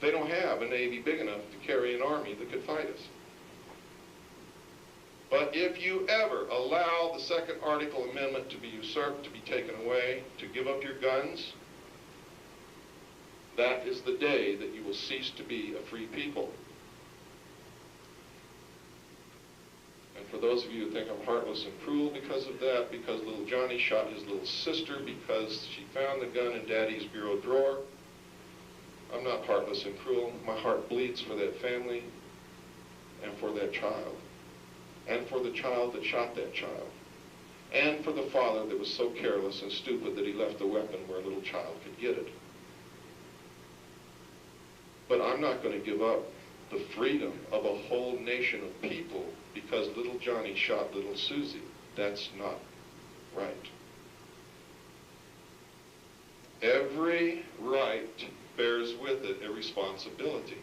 They don't have a navy big enough to carry an army that could fight us. But if you ever allow the second article amendment to be usurped, to be taken away, to give up your guns, that is the day that you will cease to be a free people. And for those of you who think I'm heartless and cruel because of that, because little Johnny shot his little sister because she found the gun in Daddy's bureau drawer, I'm not heartless and cruel. My heart bleeds for that family and for that child, and for the child that shot that child, and for the father that was so careless and stupid that he left the weapon where a little child could get it. But I'm not going to give up the freedom of a whole nation of people because little Johnny shot little Susie. That's not right. Every right bears with it a responsibility.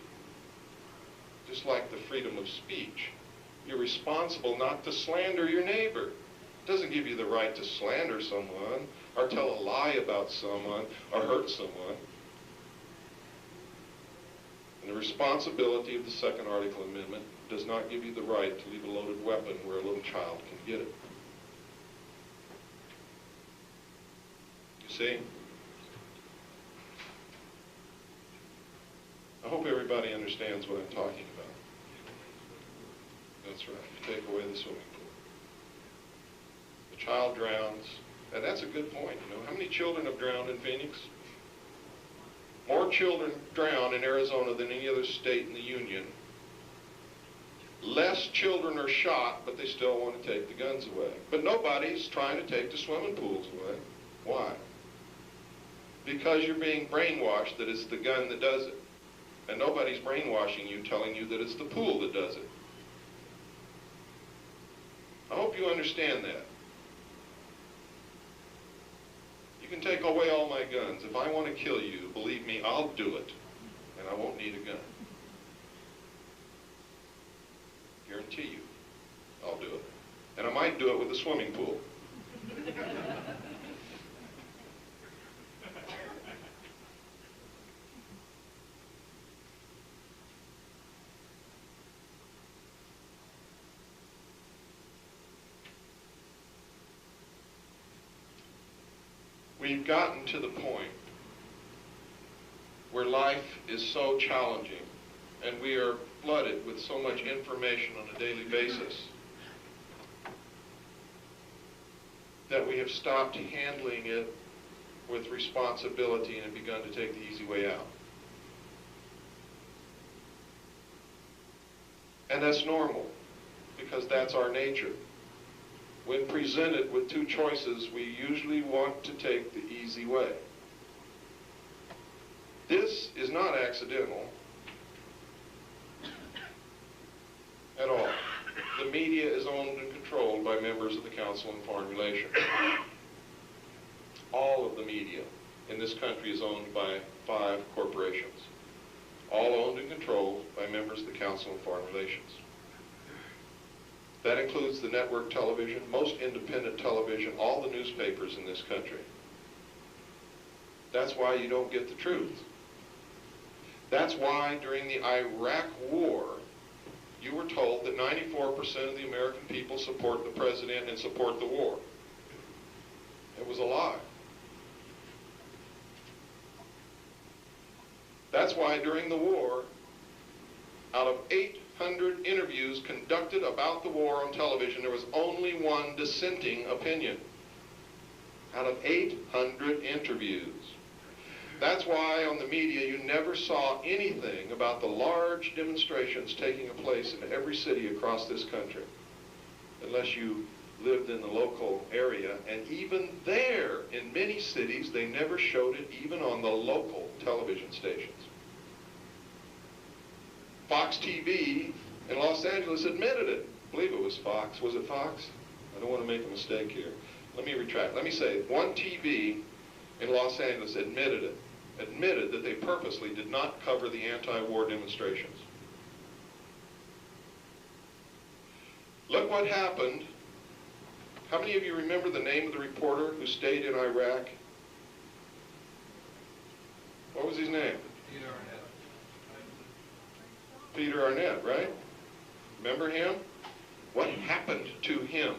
Just like the freedom of speech. You're responsible not to slander your neighbor. It doesn't give you the right to slander someone or tell a lie about someone or hurt someone. And the responsibility of the second article amendment does not give you the right to leave a loaded weapon where a little child can get it. see? I hope everybody understands what I'm talking about. That's right. You take away the swimming pool. The child drowns, and that's a good point. You know, how many children have drowned in Phoenix? More children drown in Arizona than any other state in the Union. Less children are shot, but they still want to take the guns away. But nobody's trying to take the swimming pools away. Why? Because you're being brainwashed that it's the gun that does it. And nobody's brainwashing you, telling you that it's the pool that does it. I hope you understand that. You can take away all my guns. If I want to kill you, believe me, I'll do it. And I won't need a gun. Guarantee you, I'll do it. And I might do it with a swimming pool. We've gotten to the point where life is so challenging and we are flooded with so much information on a daily basis that we have stopped handling it with responsibility and have begun to take the easy way out. And that's normal, because that's our nature. When presented with two choices, we usually want to take the easy way. This is not accidental at all. The media is owned and controlled by members of the Council on Foreign Relations. All of the media in this country is owned by 5 corporations, all owned and controlled by members of the Council on Foreign Relations. That includes the network television, most independent television, all the newspapers in this country. That's why you don't get the truth. That's why during the Iraq War, you were told that 94% of the American people support the president and support the war. It was a lie. That's why during the war, out of 800 interviews conducted about the war on television, there was only one dissenting opinion. Out of 800 interviews. That's why on the media you never saw anything about the large demonstrations taking place in every city across this country, unless you lived in the local area. And even there, in many cities, they never showed it even on the local television stations. Fox TV in Los Angeles admitted it. I believe it was Fox. Was it Fox? I don't want to make a mistake here. Let me retract. Let me say, one TV in Los Angeles admitted it. Admitted that they purposely did not cover the anti-war demonstrations. Look what happened. How many of you remember the name of the reporter who stayed in Iraq? What was his name? Peter Arnett, right? Remember him? What happened to him?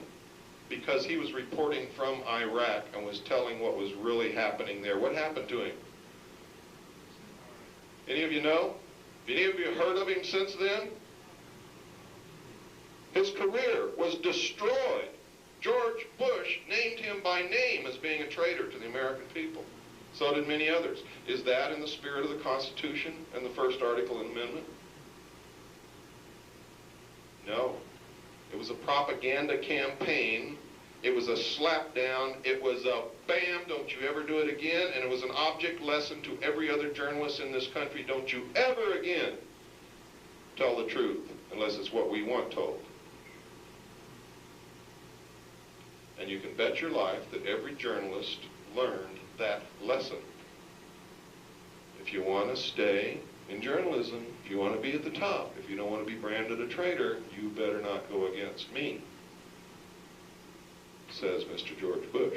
Because he was reporting from Iraq and was telling what was really happening there. What happened to him? Any of you know? Have any of you heard of him since then? His career was destroyed. George Bush named him by name as being a traitor to the American people. So did many others. Is that in the spirit of the Constitution and the first article and amendment? No. It was a propaganda campaign. It was a slapdown. It was a bam, don't you ever do it again. And it was an object lesson to every other journalist in this country. Don't you ever again tell the truth unless it's what we want told. And you can bet your life that every journalist learned that lesson. If you want to stay in journalism, if you want to be at the top, if you don't want to be branded a traitor, you better not go against me, says Mr. George Bush.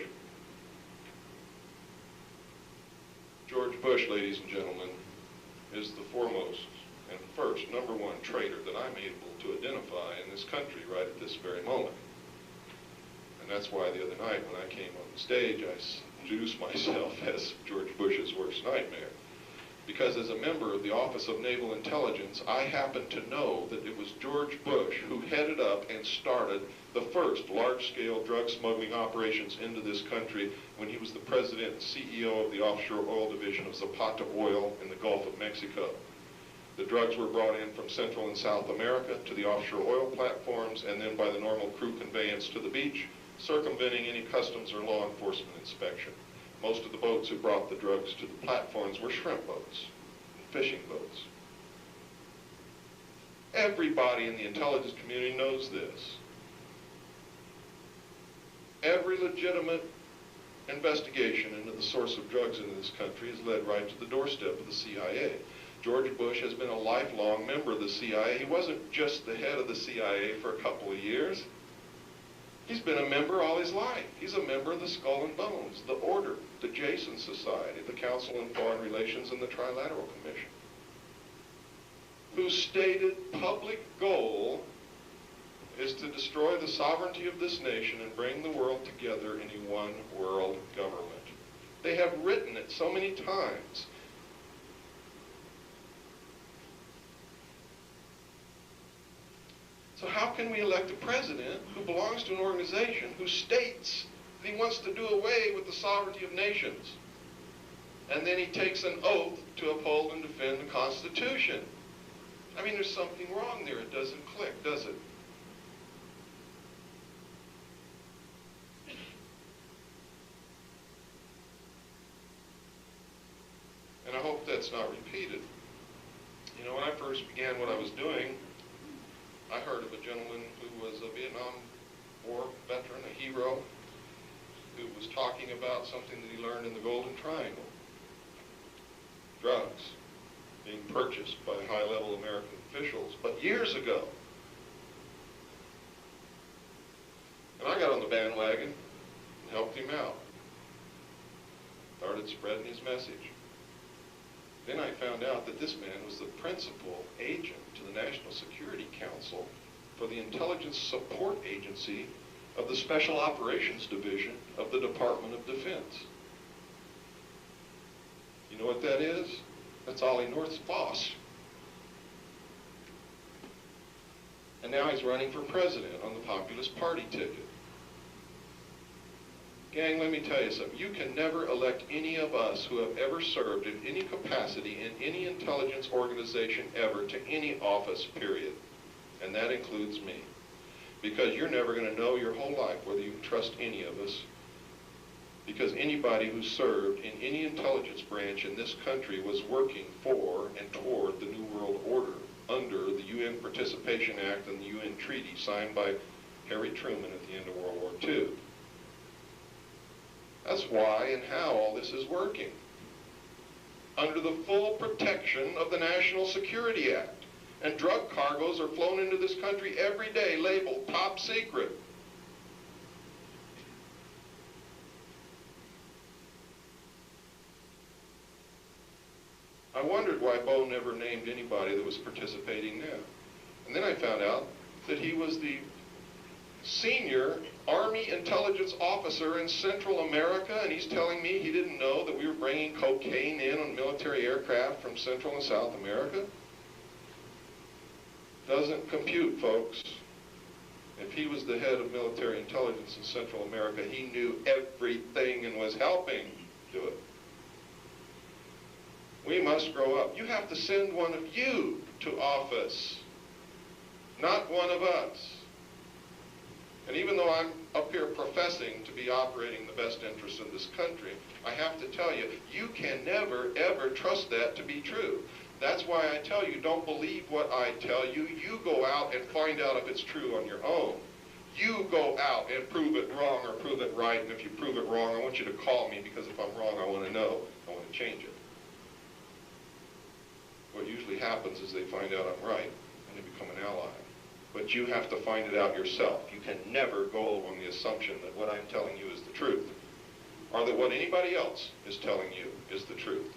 George Bush, ladies and gentlemen, is the foremost and first, number one traitor that I'm able to identify in this country right at this very moment. And that's why the other night when I came on the stage, I introduce myself as George Bush's worst nightmare. Because as a member of the Office of Naval Intelligence, I happen to know that it was George Bush who headed up and started the first large-scale drug smuggling operations into this country when he was the president and CEO of the offshore oil division of Zapata Oil in the Gulf of Mexico. The drugs were brought in from Central and South America to the offshore oil platforms and then by the normal crew conveyance to the beach, circumventing any customs or law enforcement inspection. Most of the boats who brought the drugs to the platforms were shrimp boats and fishing boats. Everybody in the intelligence community knows this. Every legitimate investigation into the source of drugs in this country has led right to the doorstep of the CIA. George Bush has been a lifelong member of the CIA. He wasn't just the head of the CIA for a couple of years. He's been a member all his life. He's a member of the Skull and Bones, the Order, the Jason Society, the Council on Foreign Relations, and the Trilateral Commission, whose stated public goal is to destroy the sovereignty of this nation and bring the world together in a one world government. They have written it so many times. So how can we elect a president who belongs to an organization who states that he wants to do away with the sovereignty of nations, and then he takes an oath to uphold and defend the Constitution? I mean, there's something wrong there. It doesn't click, does it? And I hope that's not repeated. You know, when I first began what I was doing, I heard of a gentleman who was a Vietnam War veteran, a hero, who was talking about something that he learned in the Golden Triangle. Drugs being purchased by high-level American officials, but years ago. And I got on the bandwagon and helped him out. Started spreading his message. Then I found out that this man was the principal agent to the National Security Council for the Intelligence Support Agency of the Special Operations Division of the Department of Defense. You know what that is? That's Ollie North's boss. And now he's running for president on the Populist Party ticket. Gang, let me tell you something. You can never elect any of us who have ever served in any capacity in any intelligence organization ever to any office, period. And that includes me. Because you're never going to know your whole life whether you can trust any of us. Because anybody who served in any intelligence branch in this country was working for and toward the New World Order under the UN Participation Act and the UN Treaty signed by Harry Truman at the end of World War II. That's why and how all this is working. Under the full protection of the National Security Act. And drug cargoes are flown into this country every day labeled top secret. I wondered why Bo never named anybody that was participating now. And then I found out that he was the senior Army intelligence officer in Central America, and he's telling me he didn't know that we were bringing cocaine in on military aircraft from Central and South America? Doesn't compute, folks. If he was the head of military intelligence in Central America, he knew everything and was helping do it. We must grow up. You have to send one of you to office, not one of us. And even though I'm up here professing to be operating the best interests of this country, I have to tell you, you can never, ever trust that to be true. That's why I tell you, don't believe what I tell you. You go out and find out if it's true on your own. You go out and prove it wrong or prove it right, and if you prove it wrong, I want you to call me, because if I'm wrong, I want to know. I want to change it. What usually happens is they find out I'm right, and they become an ally. But you have to find it out yourself. You can never go on the assumption that what I'm telling you is the truth, or that what anybody else is telling you is the truth.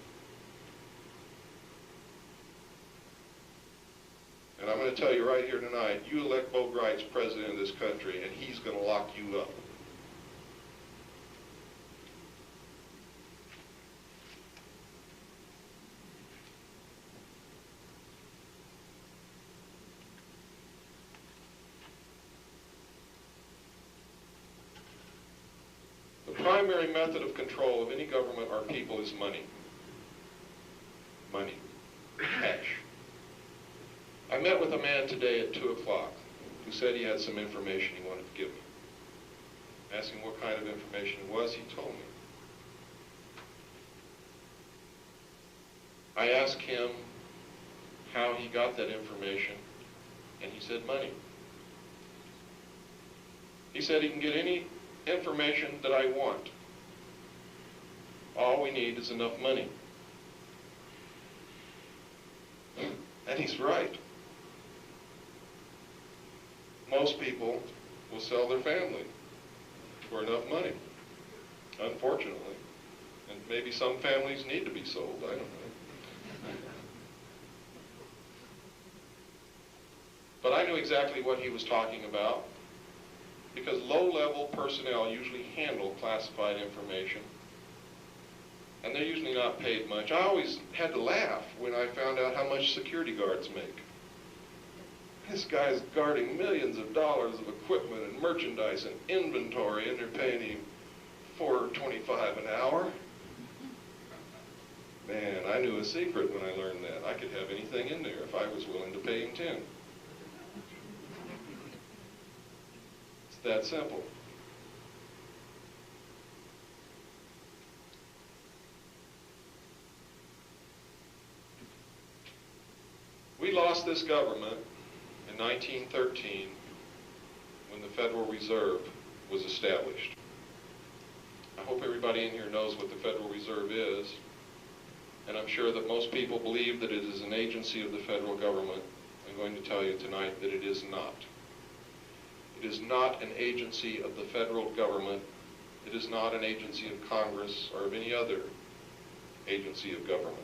And I'm going to tell you right here tonight, you elect Bo Greitz president of this country, and he's going to lock you up. primary method of control of any government or people is money. Money. Cash. I met with a man today at 2 o'clock who said he had some information he wanted to give me. I asked him what kind of information it was. He told me. I asked him how he got that information, and he said money. He said he can get any information that I want. All we need is enough money. And he's right. Most people will sell their family for enough money, unfortunately. And maybe some families need to be sold, I don't know. But I knew exactly what he was talking about, because low-level personnel usually handle classified information, and they're usually not paid much. I always had to laugh when I found out how much security guards make. This guy's guarding millions of dollars of equipment and merchandise and inventory, and they're paying him $4.25 an hour. Man, I knew a secret when I learned that. I could have anything in there if I was willing to pay him 10. It's that simple. We lost this government in 1913 when the Federal Reserve was established. I hope everybody in here knows what the Federal Reserve is, and I'm sure that most people believe that it is an agency of the federal government. I'm going to tell you tonight that it is not. It is not an agency of the federal government. It is not an agency of Congress or of any other agency of government.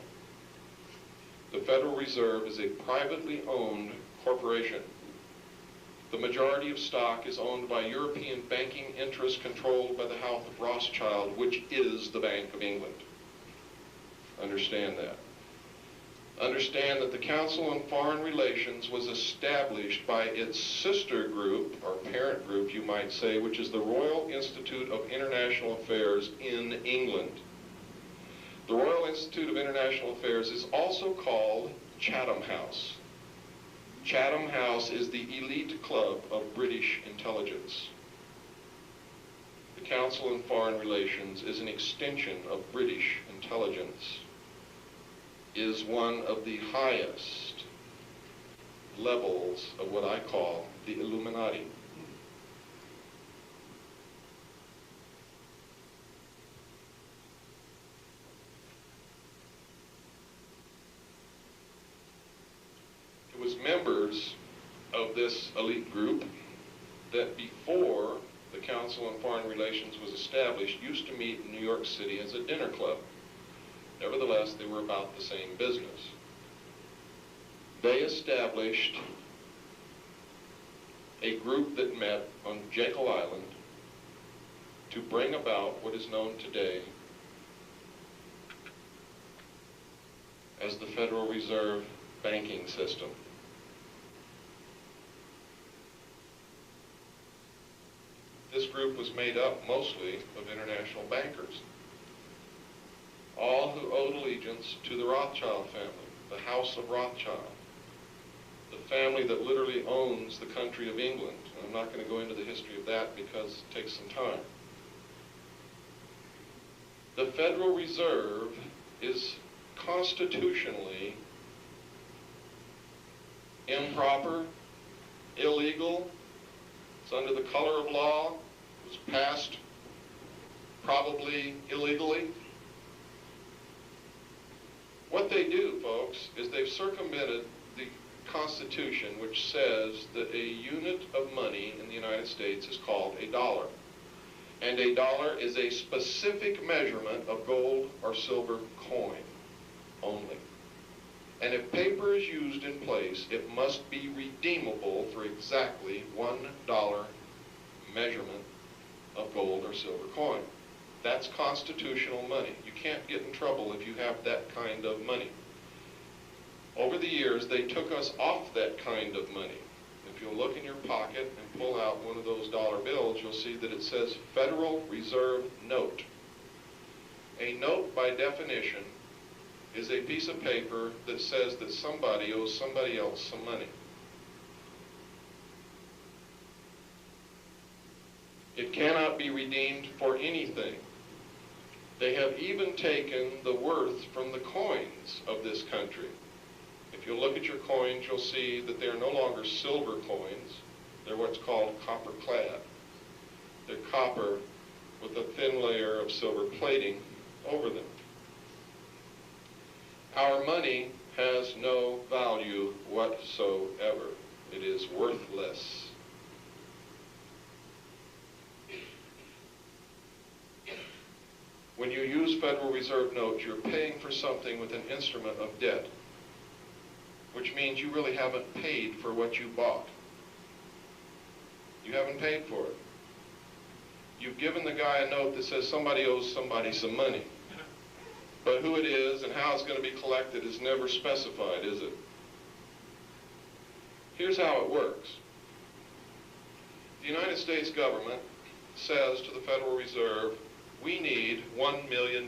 The Federal Reserve is a privately owned corporation. The majority of stock is owned by European banking interests controlled by the House of Rothschild, which is the Bank of England. Understand that. Understand that the Council on Foreign Relations was established by its sister group, or parent group you might say, which is the Royal Institute of International Affairs in England. The Royal Institute of International Affairs is also called Chatham House. Chatham House is the elite club of British intelligence. The Council on Foreign Relations is an extension of British intelligence, is one of the highest levels of what I call the Illuminati. It was members of this elite group that before the Council on Foreign Relations was established used to meet in New York City as a dinner club. Nevertheless, they were about the same business. They established a group that met on Jekyll Island to bring about what is known today as the Federal Reserve banking system. This group was made up mostly of international bankers, all who owed allegiance to the Rothschild family, the House of Rothschild, the family that literally owns the country of England. And I'm not going to go into the history of that because it takes some time. The Federal Reserve is constitutionally improper, illegal. It's under the color of law. It was passed probably illegally. What they do, folks, is they've circumvented the Constitution, which says that a unit of money in the United States is called a dollar. And a dollar is a specific measurement of gold or silver coin only. And if paper is used in place, it must be redeemable for exactly $1 measurement of gold or silver coin. That's constitutional money. You can't get in trouble if you have that kind of money. Over the years, they took us off that kind of money. if you'll look in your pocket and pull out one of those dollar bills, you'll see that it says Federal Reserve Note. A note, by definition, is a piece of paper that says that somebody owes somebody else some money. It cannot be redeemed for anything. They have even taken the worth from the coins of this country. If you look at your coins, you'll see that they are no longer silver coins. They're what's called copper clad. They're copper with a thin layer of silver plating over them. Our money has no value whatsoever. It is worthless. When you use Federal Reserve notes, you're paying for something with an instrument of debt, which means you really haven't paid for what you bought. You haven't paid for it. You've given the guy a note that says somebody owes somebody some money. But who it is and how it's going to be collected is never specified, is it? Here's how it works. The United States government says to the Federal Reserve, we need $1 million.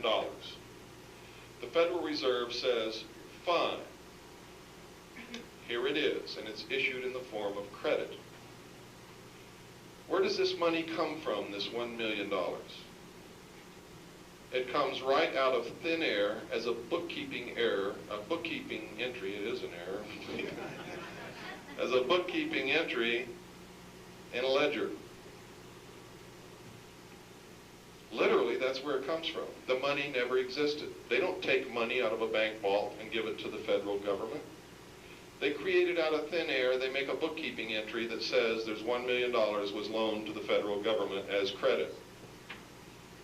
The Federal Reserve says, fine. Here it is, and it's issued in the form of credit. Where does this money come from, this $1 million? It comes right out of thin air as a bookkeeping error, a bookkeeping entry, it is an error, as a bookkeeping entry in a ledger. Literally, that's where it comes from. The money never existed. They don't take money out of a bank vault and give it to the federal government. They create it out of thin air. They make a bookkeeping entry that says there's $1 million was loaned to the federal government as credit.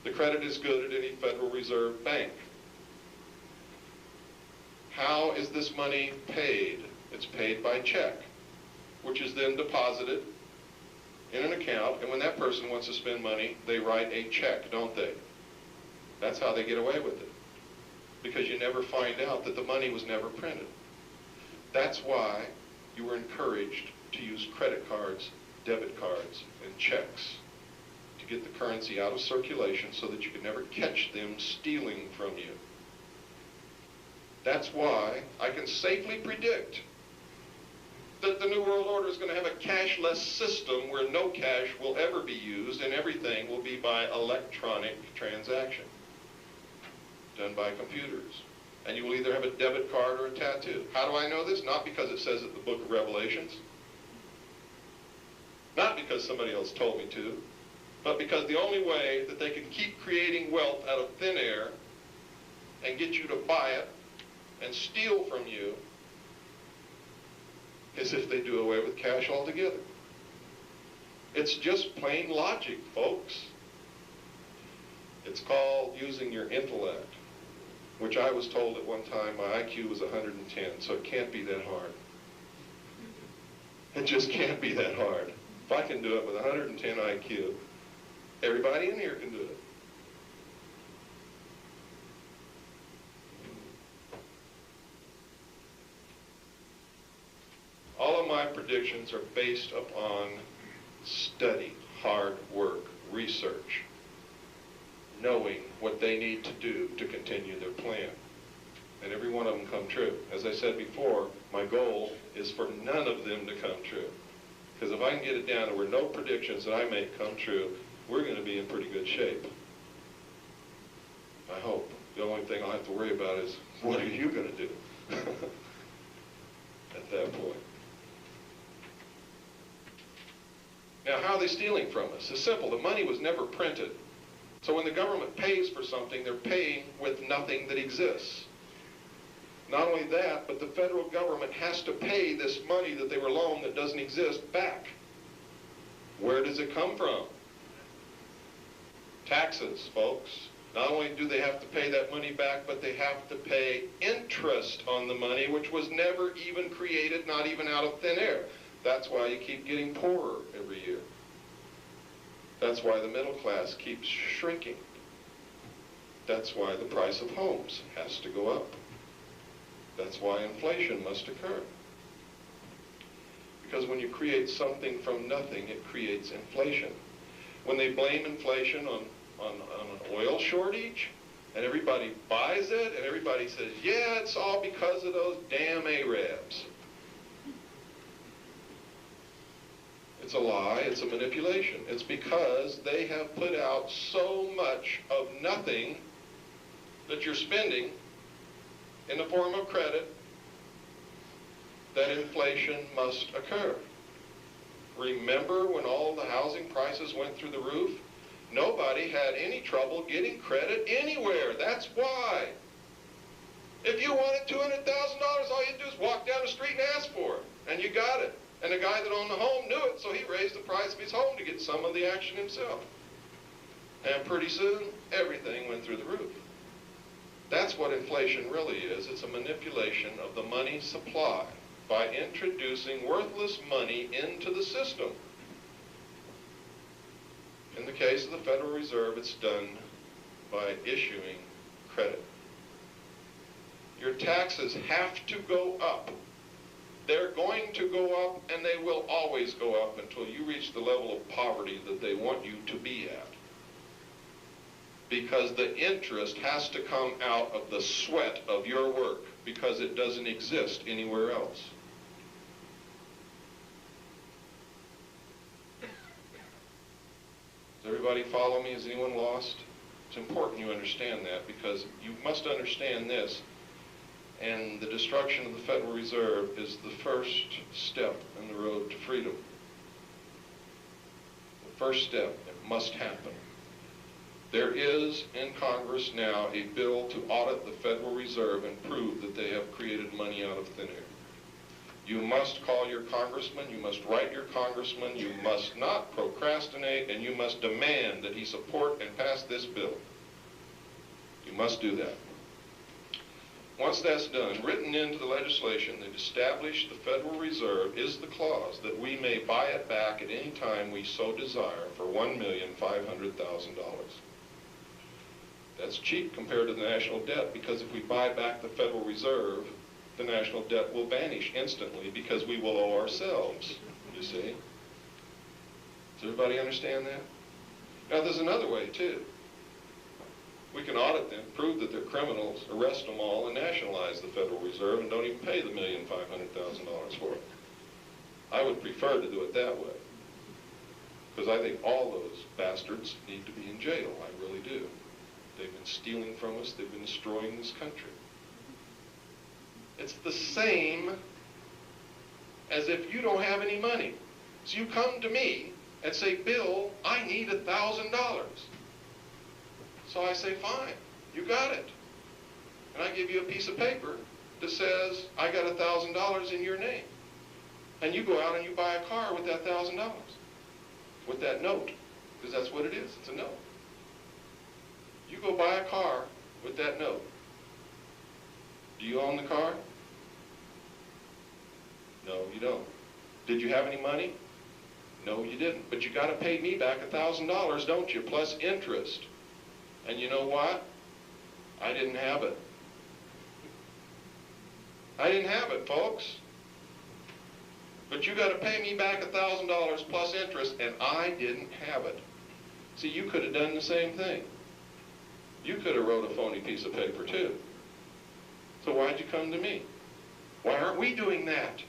The credit is good at any Federal Reserve bank. How is this money paid? It's paid by check, which is then deposited in an account, and when that person wants to spend money, they write a check, don't they? That's how they get away with it, because you never find out that the money was never printed. That's why you were encouraged to use credit cards, debit cards, and checks to get the currency out of circulation so that you could never catch them stealing from you. That's why I can safely predict that the New World Order is going to have a cashless system where no cash will ever be used and everything will be by electronic transaction, done by computers. And you will either have a debit card or a tattoo. How do I know this? Not because it says it in the book of Revelations. Not because somebody else told me to. But because the only way that they can keep creating wealth out of thin air and get you to buy it and steal from you is if they do away with cash altogether. It's just plain logic, folks. It's called using your intellect, which I was told at one time my IQ was 110, so it can't be that hard. It just can't be that hard. If I can do it with 110 IQ, everybody in here can do it. All of my predictions are based upon study, hard work, research, knowing what they need to do to continue their plan. And every one of them come true. As I said before, my goal is for none of them to come true. Because if I can get it down to where no predictions that I make come true, we're going to be in pretty good shape. I hope. The only thing I'll have to worry about is, what are you going to do at that point? Now, how are they stealing from us? It's simple. The money was never printed. So when the government pays for something, they're paying with nothing that exists. Not only that, but the federal government has to pay this money that they were loaned that doesn't exist back. Where does it come from? Taxes, folks. Not only do they have to pay that money back, but they have to pay interest on the money, which was never even created, not even out of thin air. That's why you keep getting poorer every year. That's why the middle class keeps shrinking. That's why the price of homes has to go up. That's why inflation must occur. Because when you create something from nothing, it creates inflation. When they blame inflation on an oil shortage, and everybody buys it, and everybody says, yeah, it's all because of those damn Arabs. It's a lie, it's a manipulation. It's because they have put out so much of nothing that you're spending in the form of credit that inflation must occur. Remember when all the housing prices went through the roof? Nobody had any trouble getting credit anywhere. That's why. If you wanted $200,000, all you do is walk down the street and ask for it, and you got it. And the guy that owned the home knew it, so he raised the price of his home to get some of the action himself. And pretty soon, everything went through the roof. That's what inflation really is. It's a manipulation of the money supply by introducing worthless money into the system. In the case of the Federal Reserve, it's done by issuing credit. Your taxes have to go up. They're going to go up, and they will always go up until you reach the level of poverty that they want you to be at. Because the interest has to come out of the sweat of your work, because it doesn't exist anywhere else. Does everybody follow me? Is anyone lost? It's important you understand that, because you must understand this. And the destruction of the Federal Reserve is the first step in the road to freedom. The first step. It must happen. There is in Congress now a bill to audit the Federal Reserve and prove that they have created money out of thin air. You must call your congressman, you must write your congressman, you must not procrastinate, and you must demand that he support and pass this bill. You must do that. Once that's done, written into the legislation that established the Federal Reserve is the clause that we may buy it back at any time we so desire for $1,500,000. That's cheap compared to the national debt, because if we buy back the Federal Reserve, the national debt will vanish instantly because we will owe ourselves, you see. Does everybody understand that? Now there's another way too. We can audit them, prove that they're criminals, arrest them all, and nationalize the Federal Reserve and don't even pay the $1,500,000 for it. I would prefer to do it that way, because I think all those bastards need to be in jail. I really do. They've been stealing from us. They've been destroying this country. It's the same as if you don't have any money. So you come to me and say, Bill, I need $1,000. So I say, fine, you got it. And I give you a piece of paper that says, I got $1,000 in your name. And you go out and you buy a car with that $1,000, with that note, because that's what it is, it's a note. You go buy a car with that note. Do you own the car? No, you don't. Did you have any money? No, you didn't. But you got to pay me back $1,000, don't you, plus interest. And you know what? I didn't have it. I didn't have it, folks. But you got to pay me back $1,000 plus interest, and I didn't have it. See, you could have done the same thing. You could have wrote a phony piece of paper, too. So why'd you come to me? Why aren't we doing that?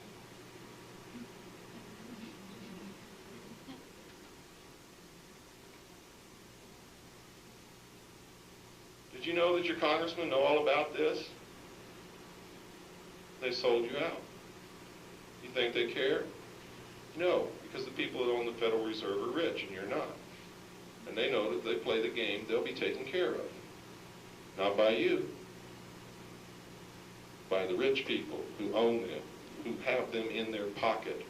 Did you know that your congressmen know all about this? They sold you out. You think they care? No, because the people that own the Federal Reserve are rich and you're not. And they know that if they play the game, they'll be taken care of. Not by you. By the rich people who own them, who have them in their pocket.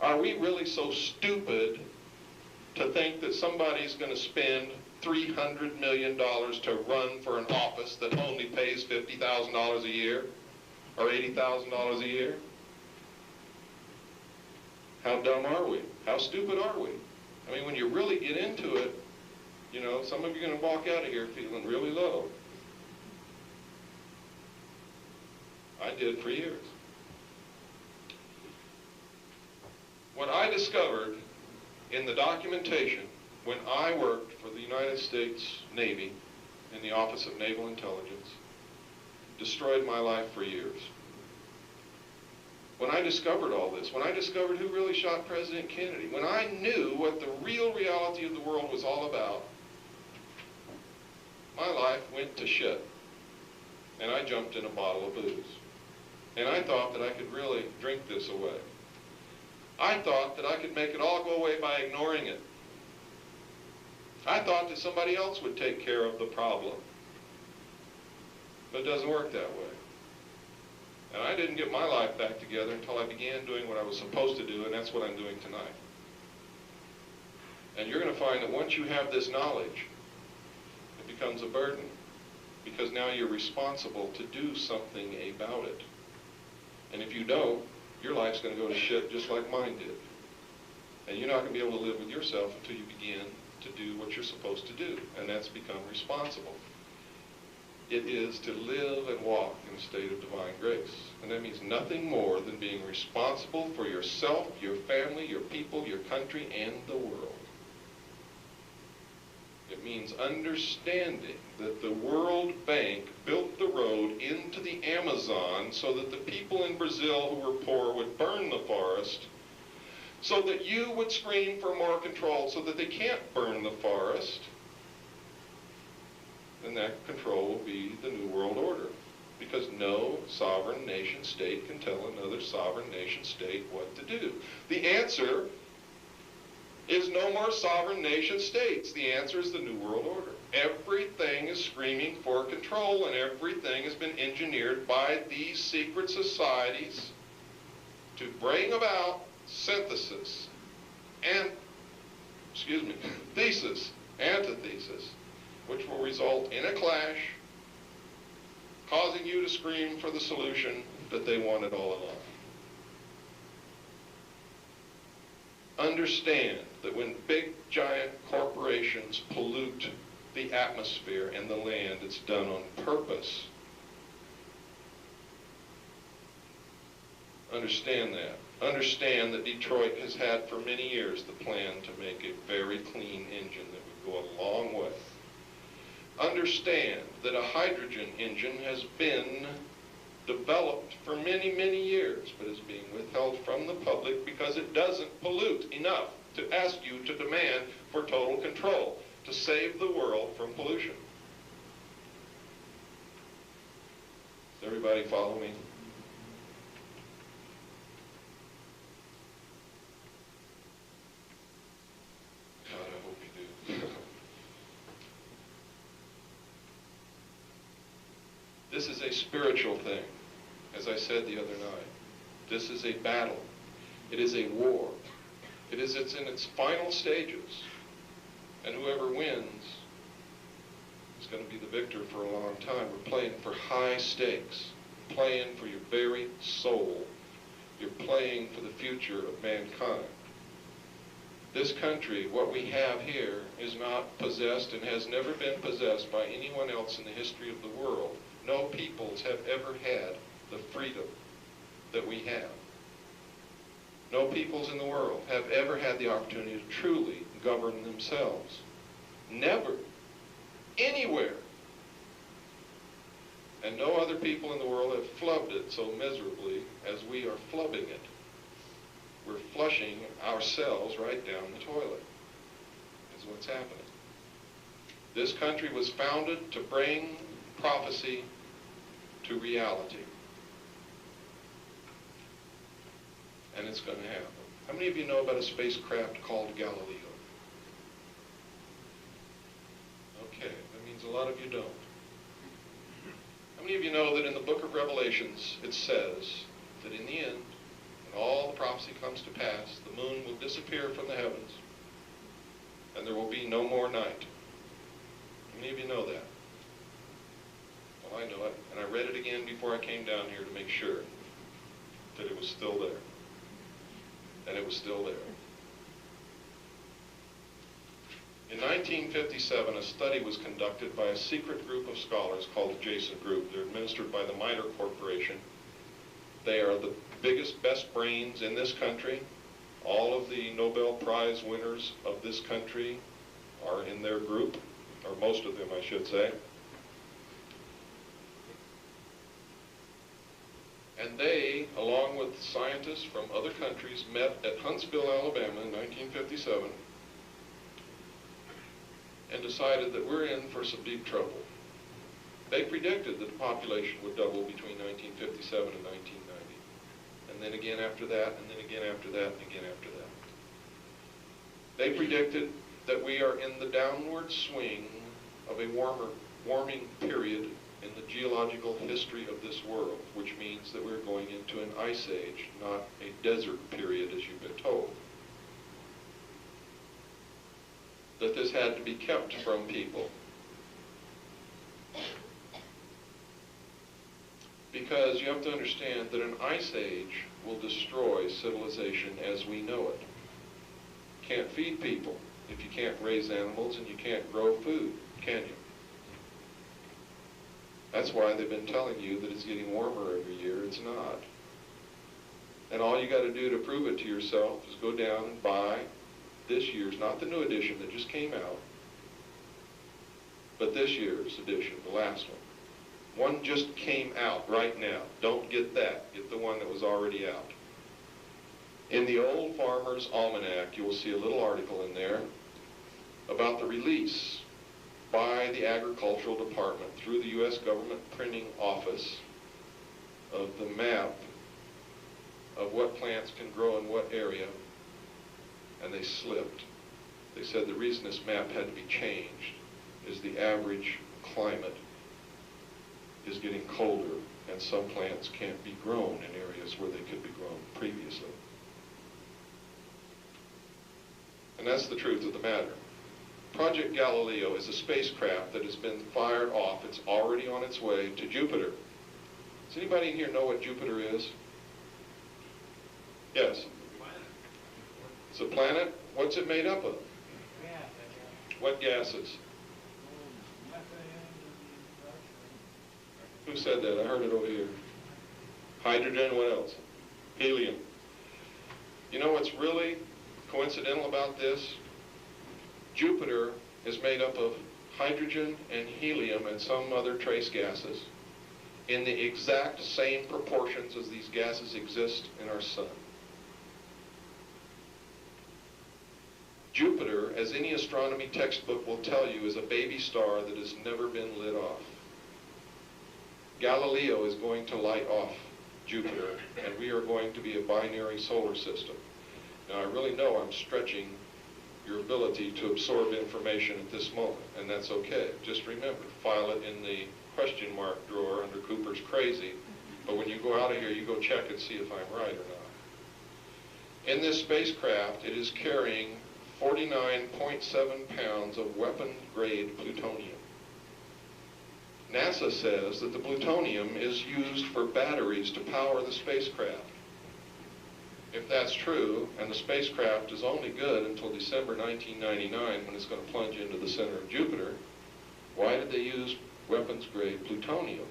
Are we really so stupid to think that somebody's going to spend $300 million to run for an office that only pays $50,000 a year or $80,000 a year? How dumb are we? How stupid are we? I mean, when you really get into it, you know, some of you are going to walk out of here feeling really low. I did for years. What I discovered in the documentation when I worked for the United States Navy in the Office of Naval Intelligence destroyed my life for years. When I discovered all this, when I discovered who really shot President Kennedy, when I knew what the real reality of the world was all about, my life went to shit. And I jumped in a bottle of booze. And I thought that I could really drink this away. I thought that I could make it all go away by ignoring it. I thought that somebody else would take care of the problem. But it doesn't work that way. And I didn't get my life back together until I began doing what I was supposed to do, and that's what I'm doing tonight. And you're going to find that once you have this knowledge, it becomes a burden, because now you're responsible to do something about it. And if you don't, your life's going to go to shit just like mine did. And you're not going to be able to live with yourself until you begin to do what you're supposed to do, and that's become responsible. It is to live and walk in a state of divine grace. And that means nothing more than being responsible for yourself, your family, your people, your country, and the world. It means understanding that the World Bank built the road into the Amazon so that the people in Brazil who were poor would burn the forest, so that you would scream for more control so that they can't burn the forest. And that control will be the New World Order, because no sovereign nation state can tell another sovereign nation state what to do. The answer is no more sovereign nation states. The answer is the New World Order. Everything is screaming for control, and everything has been engineered by these secret societies to bring about synthesis and, thesis, antithesis, which will result in a clash, causing you to scream for the solution that they wanted all along. Understand that when big, giant corporations pollute the atmosphere and the land, it's done on purpose. Understand that. Understand that Detroit has had for many years the plan to make a very clean engine that would go a long way. Understand that a hydrogen engine has been developed for many, many years, but is being withheld from the public because it doesn't pollute enough to ask you to demand for total control to save the world from pollution. Does everybody follow me? God, I hope you do. This is a spiritual thing, as I said the other night. This is a battle. It is a war. It's in its final stages. And whoever wins is going to be the victor for a long time. We're playing for high stakes. Playing for your very soul. You're playing for the future of mankind. This country, what we have here, is not possessed and has never been possessed by anyone else in the history of the world. No peoples have ever had the freedom that we have. No peoples in the world have ever had the opportunity to truly govern themselves. Never. Anywhere. And no other people in the world have flubbed it so miserably as we are flubbing it. We're flushing ourselves right down the toilet. That's what's happening. This country was founded to bring prophecy to reality. And it's going to happen. How many of you know about a spacecraft called Galileo? Okay, that means a lot of you don't. How many of you know that in the book of Revelations it says that in the end, when all the prophecy comes to pass, the moon will disappear from the heavens and there will be no more night? How many of you know that? Well, I know it, and I read it again before I came down here to make sure that it was still there. And it was still there. In 1957, a study was conducted by a secret group of scholars called the Jason Group. They're administered by the Miter Corporation. They are the biggest, best brains in this country, All of the Nobel Prize winners of this country are in their group, or most of them, I should say. And they, along with scientists from other countries, met at Huntsville, Alabama in 1957 and decided that we're in for some deep trouble. They predicted that the population would double between 1957 and 1990. And then again after that, and then again after that, and again after that. They predicted that we are in the downward swing of a warming period in the geological history of this world, which means that we're going into an ice age, not a desert period as you've been told. That this had to be kept from people. Because you have to understand that an ice age will destroy civilization as we know it. You can't feed people if you can't raise animals and you can't grow food, can you? That's why they've been telling you that it's getting warmer every year. It's not. And all you got to do to prove it to yourself is go down and buy this year's, not the new edition that just came out, but this year's edition, the last one. One just came out right now. Don't get that. Get the one that was already out. In the Old Farmer's Almanac, you will see a little article in there about the release by the Agricultural Department through the U.S. Government Printing Office of the map of what plants can grow in what area, and they slipped. They said the reason this map had to be changed is the average climate is getting colder, and some plants can't be grown in areas where they could be grown previously. And that's the truth of the matter. Project Galileo is a spacecraft that has been fired off. It's already on its way to Jupiter. Does anybody in here know what Jupiter is? Yes? It's a planet. What's it made up of? What gases? Who said that? I heard it over here. Hydrogen, what else? Helium. You know what's really coincidental about this? Jupiter is made up of hydrogen and helium and some other trace gases in the exact same proportions as these gases exist in our sun. Jupiter, as any astronomy textbook will tell you, is a baby star that has never been lit off. Galileo is going to light off Jupiter, and we are going to be a binary solar system. Now, I really know I'm stretching your ability to absorb information at this moment, and that's okay. Just remember, file it in the question mark drawer under Cooper's Crazy, but when you go out of here, you go check and see if I'm right or not. In this spacecraft, it is carrying 49.7 pounds of weapon-grade plutonium. NASA says that the plutonium is used for batteries to power the spacecraft. If that's true, and the spacecraft is only good until December 1999 when it's going to plunge into the center of Jupiter, why did they use weapons-grade plutonium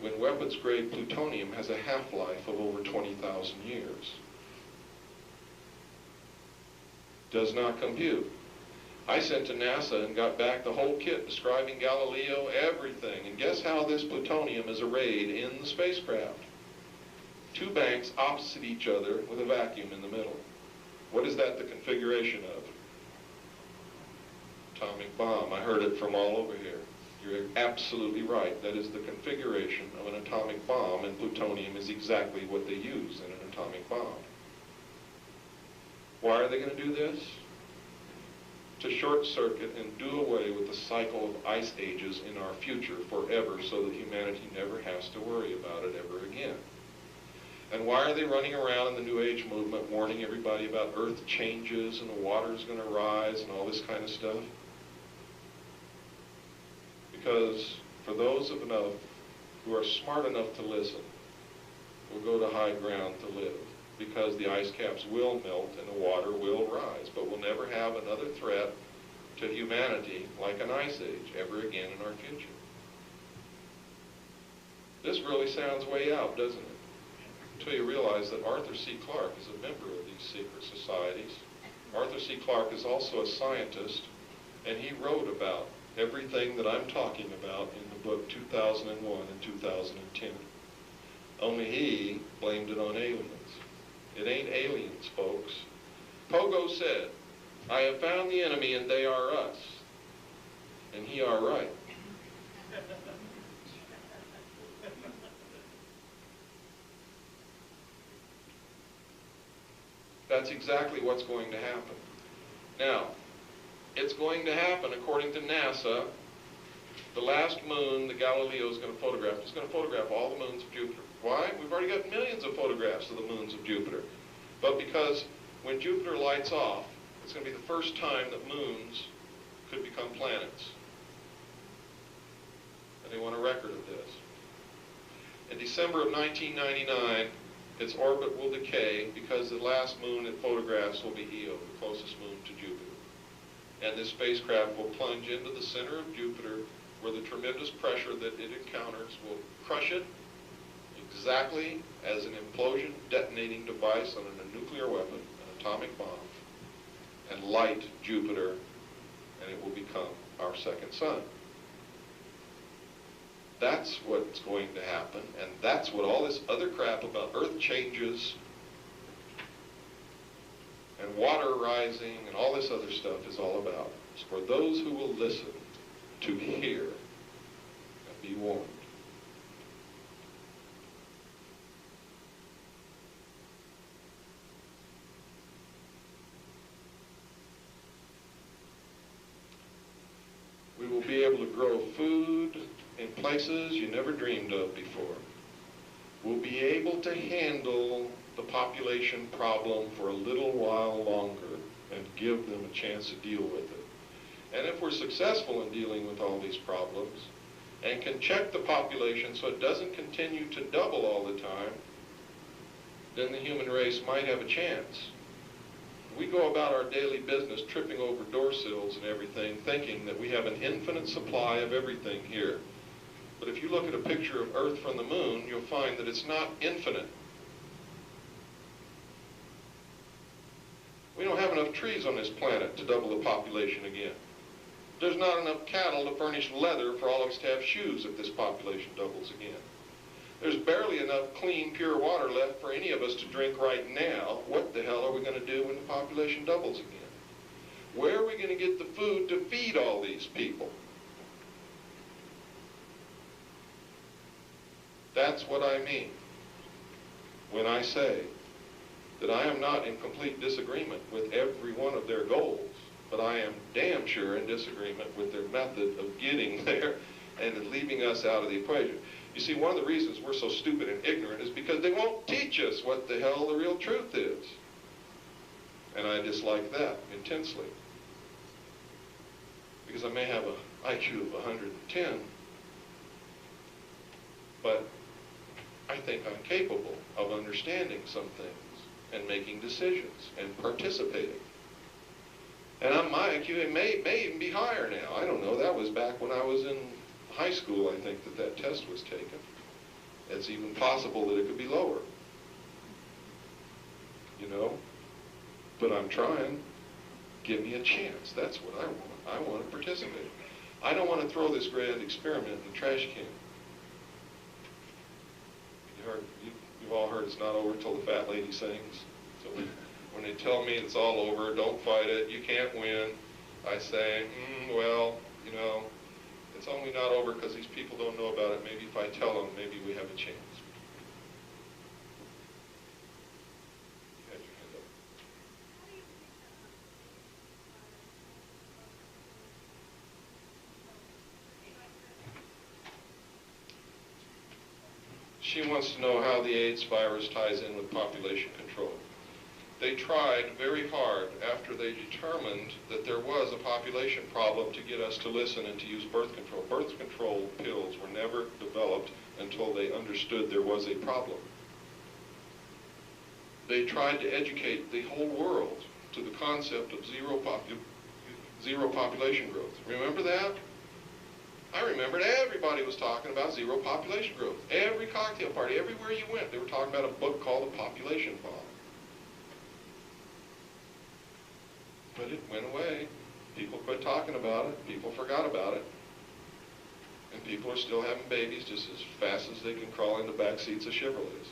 when weapons-grade plutonium has a half-life of over 20,000 years? Does not compute. I sent to NASA and got back the whole kit describing Galileo, everything. And guess how this plutonium is arrayed in the spacecraft? Two banks opposite each other with a vacuum in the middle. What is that the configuration of? Atomic bomb. I heard it from all over here. You're absolutely right. That is the configuration of an atomic bomb, and plutonium is exactly what they use in an atomic bomb. Why are they going to do this? To short circuit and do away with the cycle of ice ages in our future forever so that humanity never has to worry about it ever again. And why are they running around in the New Age movement warning everybody about earth changes and the water's going to rise and all this kind of stuff? Because for those of enough who are smart enough to listen will go to high ground to live, because the ice caps will melt and the water will rise, but we'll never have another threat to humanity like an ice age ever again in our future. This really sounds way out, doesn't it? until you realize that Arthur C. Clarke is a member of these secret societies. Arthur C. Clarke is also a scientist, and he wrote about everything that I'm talking about in the book 2001 and 2010. Only he blamed it on aliens. It ain't aliens, folks. Pogo said, "I have found the enemy and they are us." And he are right. That's exactly what's going to happen. Now, it's going to happen according to NASA. The last moon that Galileo is going to photograph, is going to photograph all the moons of Jupiter. Why? We've already got millions of photographs of the moons of Jupiter. But because when Jupiter lights off, it's going to be the first time that moons could become planets. And they want a record of this. In December of 1999, its orbit will decay because the last moon it photographs will be Io, the closest moon to Jupiter. And this spacecraft will plunge into the center of Jupiter, where the tremendous pressure that it encounters will crush it exactly as an implosion detonating device on a nuclear weapon, an atomic bomb, and light Jupiter, and it will become our second sun. That's what's going to happen, and that's what all this other crap about Earth changes and water rising and all this other stuff is all about. It's for those who will listen to hear and be warned. We will be able to grow food in places you never dreamed of before. We'll be able to handle the population problem for a little while longer and give them a chance to deal with it. And if we're successful in dealing with all these problems and can check the population so it doesn't continue to double all the time, then the human race might have a chance. We go about our daily business tripping over door sills and everything, thinking that we have an infinite supply of everything here. But if you look at a picture of Earth from the moon, you'll find that it's not infinite. We don't have enough trees on this planet to double the population again. There's not enough cattle to furnish leather for all of us to have shoes if this population doubles again. There's barely enough clean, pure water left for any of us to drink right now. What the hell are we going to do when the population doubles again? Where are we going to get the food to feed all these people? That's what I mean when I say that I am not in complete disagreement with every one of their goals, but I am damn sure in disagreement with their method of getting there and leaving us out of the equation. You see, one of the reasons we're so stupid and ignorant is because they won't teach us what the hell the real truth is. And I dislike that intensely. Because I may have an IQ of 110, but I think I'm capable of understanding some things and making decisions and participating. And my IQ may even be higher now. I don't know. That was back when I was in high school, I think, that test was taken. It's even possible that it could be lower. You know? But I'm trying. Give me a chance. That's what I want. I want to participate. I don't want to throw this grand experiment in the trash can. You've all heard it's not over until the fat lady sings. So when they tell me it's all over, don't fight it, you can't win, I say, well, you know, it's only not over because these people don't know about it. Maybe if I tell them, maybe we have a chance. You had your hand up. She wants to know how the AIDS virus ties in with population control. They tried very hard after they determined that there was a population problem to get us to listen and to use birth control. Birth control pills were never developed until they understood there was a problem. They tried to educate the whole world to the concept of zero population growth. Remember that? I remembered everybody was talking about zero population growth. Every cocktail party, everywhere you went, they were talking about a book called The Population Bomb. But it went away. People quit talking about it. People forgot about it. And people are still having babies just as fast as they can crawl into back seats of Chevrolets.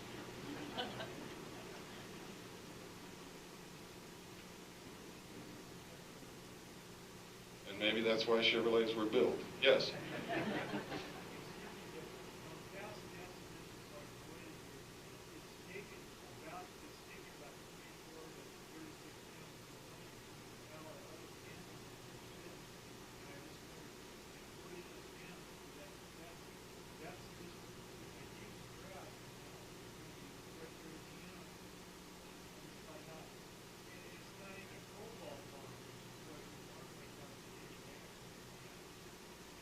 And maybe that's why Chevrolets were built. Yes?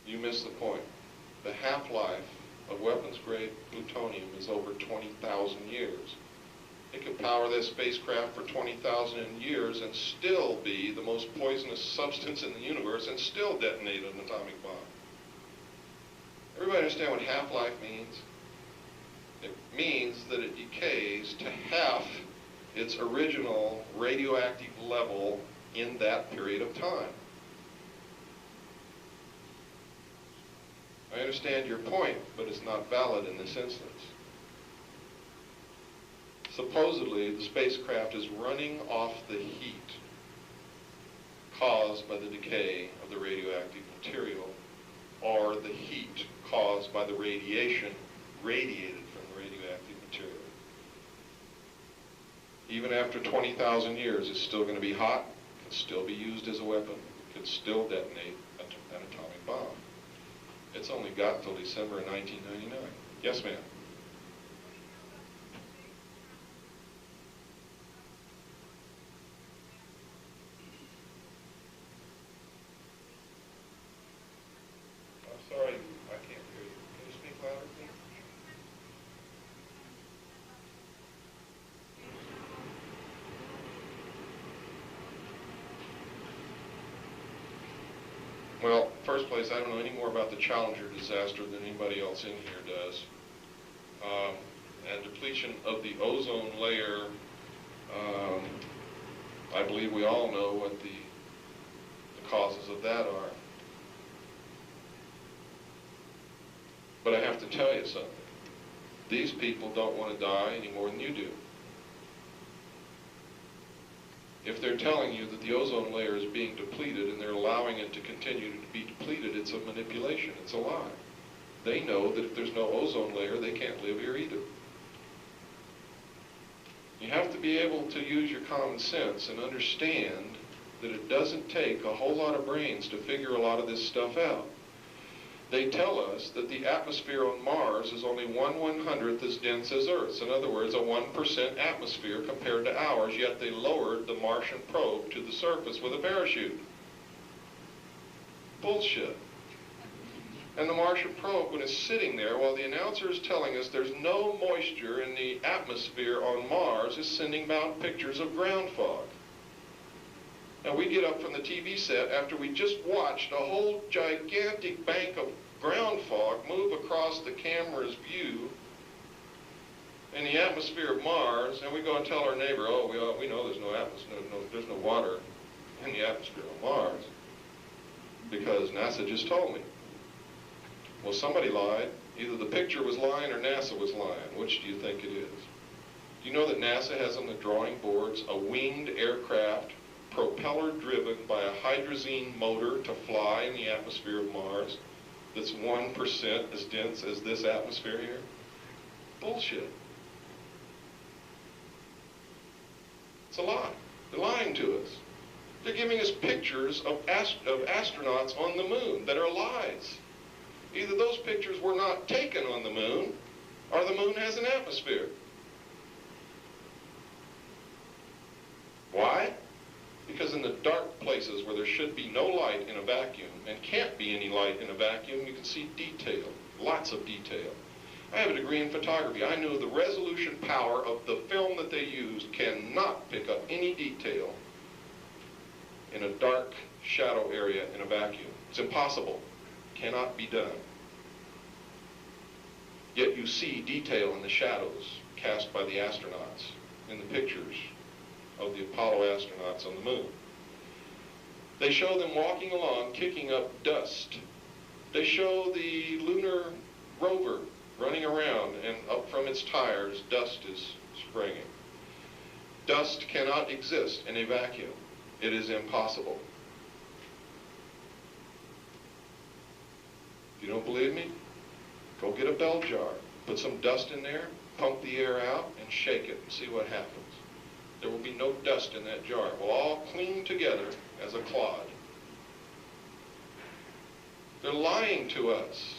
You missed the point. The half-life of weapons-grade plutonium is over 20,000 years. It could power this spacecraft for 20,000 years and still be the most poisonous substance in the universe and still detonate an atomic bomb. Everybody understand what half-life means? It means that it decays to half its original radioactive level in that period of time. I understand your point, but it's not valid in this instance. Supposedly, the spacecraft is running off the heat caused by the decay of the radioactive material, or the heat caused by the radiation radiated from the radioactive material. Even after 20,000 years, it's still going to be hot, can still be used as a weapon, can still detonate an atomic bomb. It's only got till December of 1999. Yes, ma'am. I'm sorry, I can't hear you. Can you speak louder, please? Well, first place, I don't know any more about the Challenger disaster than anybody else in here does. And depletion of the ozone layer, I believe we all know what the causes of that are. But I have to tell you something. These people don't want to die any more than you do. If they're telling you that the ozone layer is being depleted and they're allowing it to continue to be depleted, it's a manipulation, it's a lie. They know that if there's no ozone layer, they can't live here either. You have to be able to use your common sense and understand that it doesn't take a whole lot of brains to figure a lot of this stuff out. They tell us that the atmosphere on Mars is only 1/100th as dense as Earth's. In other words, a 1% atmosphere compared to ours, yet they lowered the Martian probe to the surface with a parachute. Bullshit. And the Martian probe, when it's sitting there, while the announcer is telling us there's no moisture in the atmosphere on Mars, is sending out pictures of ground fog. Now we get up from the TV set after we just watched a whole gigantic bank of ground fog move across the camera's view in the atmosphere of Mars, and we go and tell our neighbor, oh, we know there's no atmosphere, there's no water in the atmosphere of Mars, because NASA just told me. Well, somebody lied. Either the picture was lying or NASA was lying. Which do you think it is? Do you know that NASA has on the drawing boards a winged aircraft, propeller driven by a hydrazine motor to fly in the atmosphere of Mars that's 1% as dense as this atmosphere here? Bullshit. It's a lie. They're lying to us. They're giving us pictures of astronauts on the moon that are lies. Either those pictures were not taken on the moon, or the moon has an atmosphere. Why? Because in the dark places where there should be no light in a vacuum, and can't be any light in a vacuum, you can see detail, lots of detail. I have a degree in photography. I know the resolution power of the film that they used cannot pick up any detail in a dark shadow area in a vacuum. It's impossible. cannot be done. Yet you see detail in the shadows cast by the astronauts in the pictures of the Apollo astronauts on the moon. They show them walking along, kicking up dust. They show the lunar rover running around, and up from its tires, dust is springing. Dust cannot exist in a vacuum. It is impossible. If you don't believe me, go get a bell jar, put some dust in there, pump the air out, and shake it and see what happens. There will be no dust in that jar. It will all cling together as a clod. They're lying to us.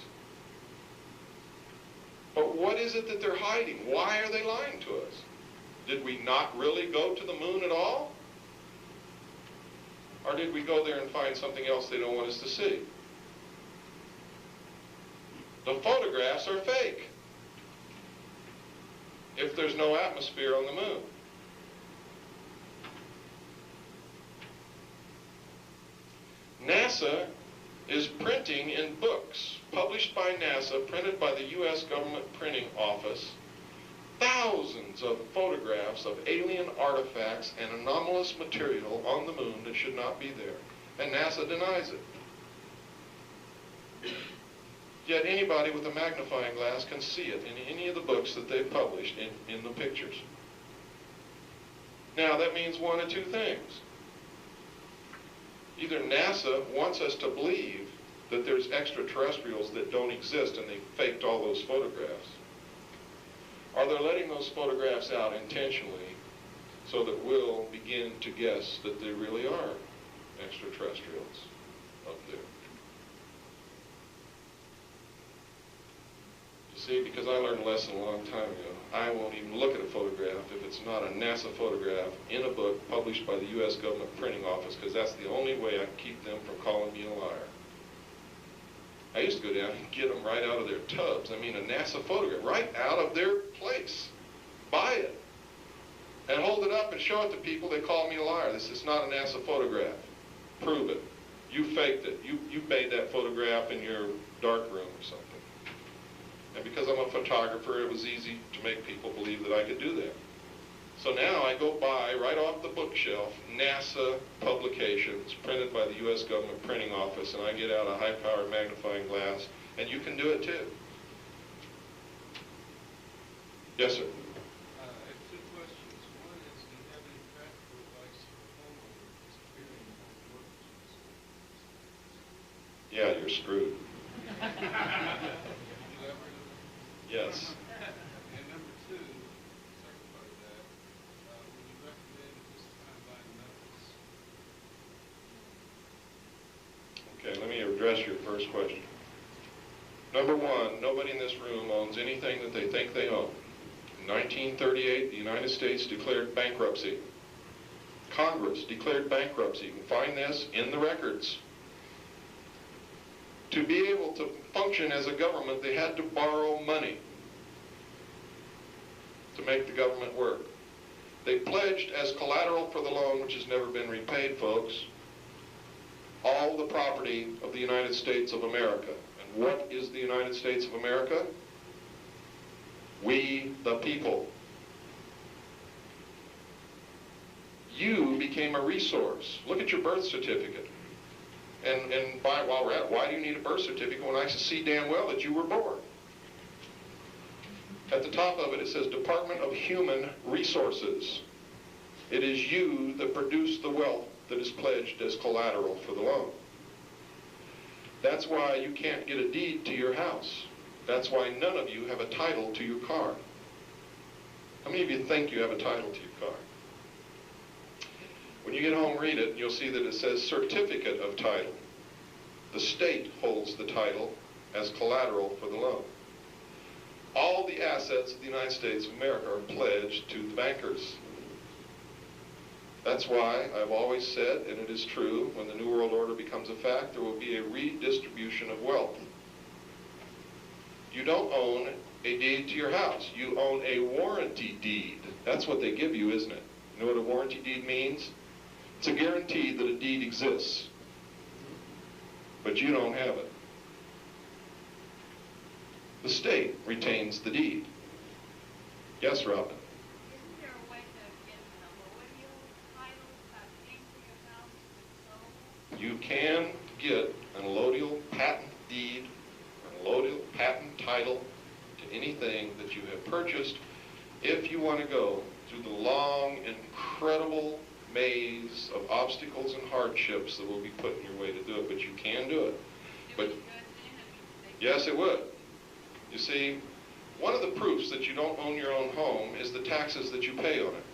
But what is it that they're hiding? Why are they lying to us? Did we not really go to the moon at all? Or did we go there and find something else they don't want us to see? The photographs are fake if there's no atmosphere on the moon. NASA is printing in books published by NASA, printed by the U.S. government printing office, thousands of photographs of alien artifacts and anomalous material on the moon that should not be there. And NASA denies it. Yet anybody with a magnifying glass can see it in any of the books that they've published in the pictures. Now that means one of two things. Either NASA wants us to believe that there's extraterrestrials that don't exist and they faked all those photographs, or they're letting those photographs out intentionally so that we'll begin to guess that there really are extraterrestrials up there. You see, because I learned a lesson a long time ago, I won't even look at a photograph if it's not a NASA photograph in a book published by the U.S. government printing office, because that's the only way I can keep them from calling me a liar. I used to go down and get them right out of their tubs. I mean, a NASA photograph, right out of their place. Buy it. And hold it up and show it to people. They call me a liar. This is not a NASA photograph. Prove it. You faked it. You made that photograph in your dark room or something. And because I'm a photographer, it was easy to make people believe that I could do that. So now I go buy, right off the bookshelf, NASA publications printed by the U.S. government printing office, and I get out a high-powered magnifying glass, and you can do it too. Yes, sir? I have two questions. One is, do you have any practical advice for homeowners disappearing home workers? Yeah, you're screwed. Have you ever? Yes. And number two, second part of that, would you recommend at this time buying metals? Okay, let me address your first question. Number one, nobody in this room owns anything that they think they own. In 1938, the United States declared bankruptcy. Congress declared bankruptcy. You can find this in the records. To be able to function as a government, they had to borrow money to make the government work. They pledged as collateral for the loan, which has never been repaid, folks, all the property of the United States of America. And what is the United States of America? We, the people. You became a resource. Look at your birth certificate. And while we're at it, why do you need a birth certificate when I see damn well that you were born? At the top of it, it says Department of Human Resources. It is you that produce the wealth that is pledged as collateral for the loan. That's why you can't get a deed to your house. That's why none of you have a title to your car. How many of you think you have a title to your car? When you get home, read it, and you'll see that it says Certificate of Title. The state holds the title as collateral for the loan. All the assets of the United States of America are pledged to the bankers. That's why I've always said, and it is true, when the New World Order becomes a fact, there will be a redistribution of wealth. You don't own a deed to your house. You own a warranty deed. That's what they give you, isn't it? You know what a warranty deed means? It's a guarantee that a deed exists, but you don't have it. The state retains the deed. Yes, Robin? Isn't there a way to get an allodial title without paying for your house if it's sold? You can get an allodial patent deed, an allodial patent title to anything that you have purchased if you want to go through the long, incredible maze of obstacles and hardships that will be put in your way to do it, but you can do it. But yes, it would. You see, one of the proofs that you don't own your own home is the taxes that you pay on it.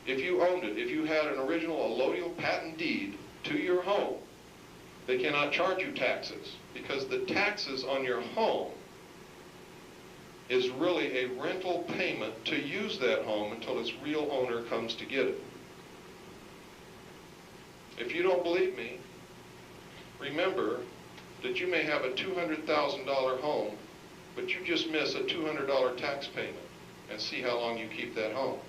If you owned it, if you had an original allodial patent deed to your home, they cannot charge you taxes, because the taxes on your home is really a rental payment to use that home until its real owner comes to get it. If you don't believe me, remember that you may have a $200,000 home, but you just miss a $200 tax payment, and see how long you keep that home.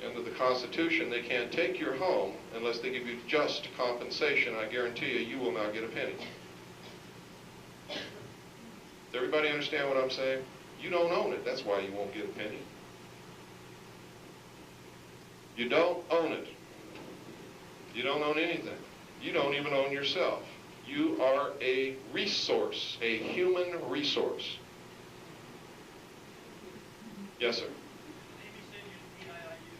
Under the Constitution, they can't take your home unless they give you just compensation. I guarantee you, you will not get a penny. Does everybody understand what I'm saying? You don't own it. That's why you won't get a penny. You don't own it. You don't own anything. You don't even own yourself. You are a resource, a human resource. Yes, sir. Maybe said you PIIU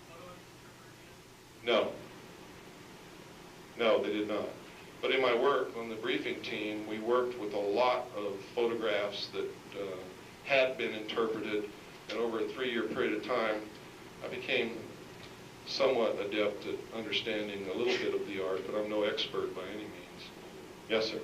photo interpreter again? No. No, they did not. But in my work on the briefing team, we worked with a lot of photographs that had been interpreted, and over a 3-year period of time, I became somewhat adept at understanding a little bit of the art, but I'm no expert by any means. Yes, sir.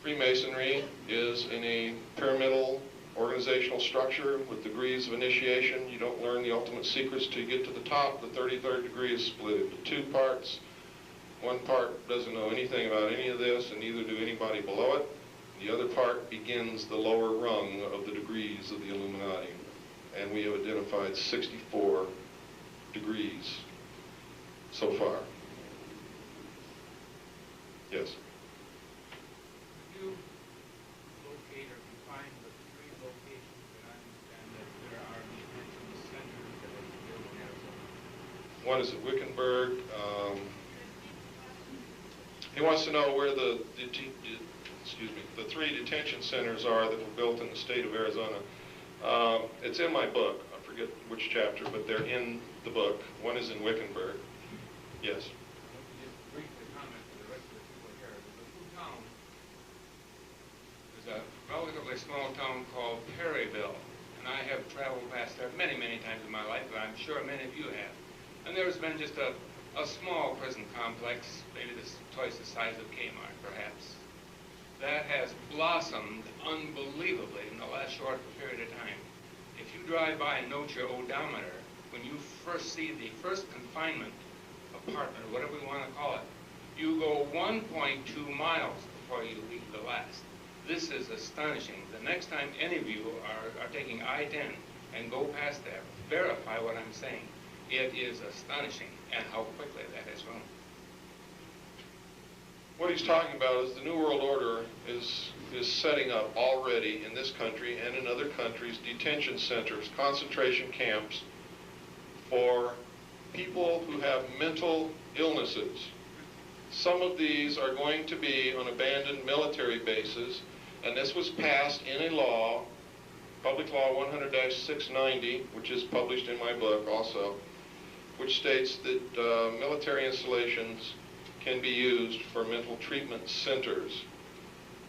Freemasonry is in a pyramidal organizational structure with degrees of initiation. You don't learn the ultimate secrets till you get to the top. The 33rd degree is split into 2 parts. One part doesn't know anything about any of this, and neither do anybody below it. The other part begins the lower rung of the degrees of the Illuminati. And we have identified 64 degrees so far. Yes? Could you locate or define the 3 locations that I understand that there are detention centers that are built in Arizona? One is at Wickenburg. He wants to know where the 3 detention centers are that were built in the state of Arizona. It's in my book. I forget which chapter, but they're in the book. One is in Wickenburg. Yes? Just briefly comment to the rest of the people here. There's a little town, there's a relatively small town called Perryville, and I have traveled past there many, many times in my life, and I'm sure many of you have. And there's been just a small prison complex, maybe twice the size of Kmart, perhaps, that has blossomed unbelievably in the last short period of time. If you drive by and note your odometer, when you first see the first confinement apartment, whatever we want to call it, you go 1.2 miles before you leave the last. This is astonishing. The next time any of you are taking I-10 and go past there, verify what I'm saying. It is astonishing, and how quickly that has grown. What he's talking about is the New World Order is setting up already in this country and in other countries detention centers, concentration camps for people who have mental illnesses. Some of these are going to be on abandoned military bases, and this was passed in a law, Public Law 100-690, which is published in my book also, which states that military installations can be used for mental treatment centers.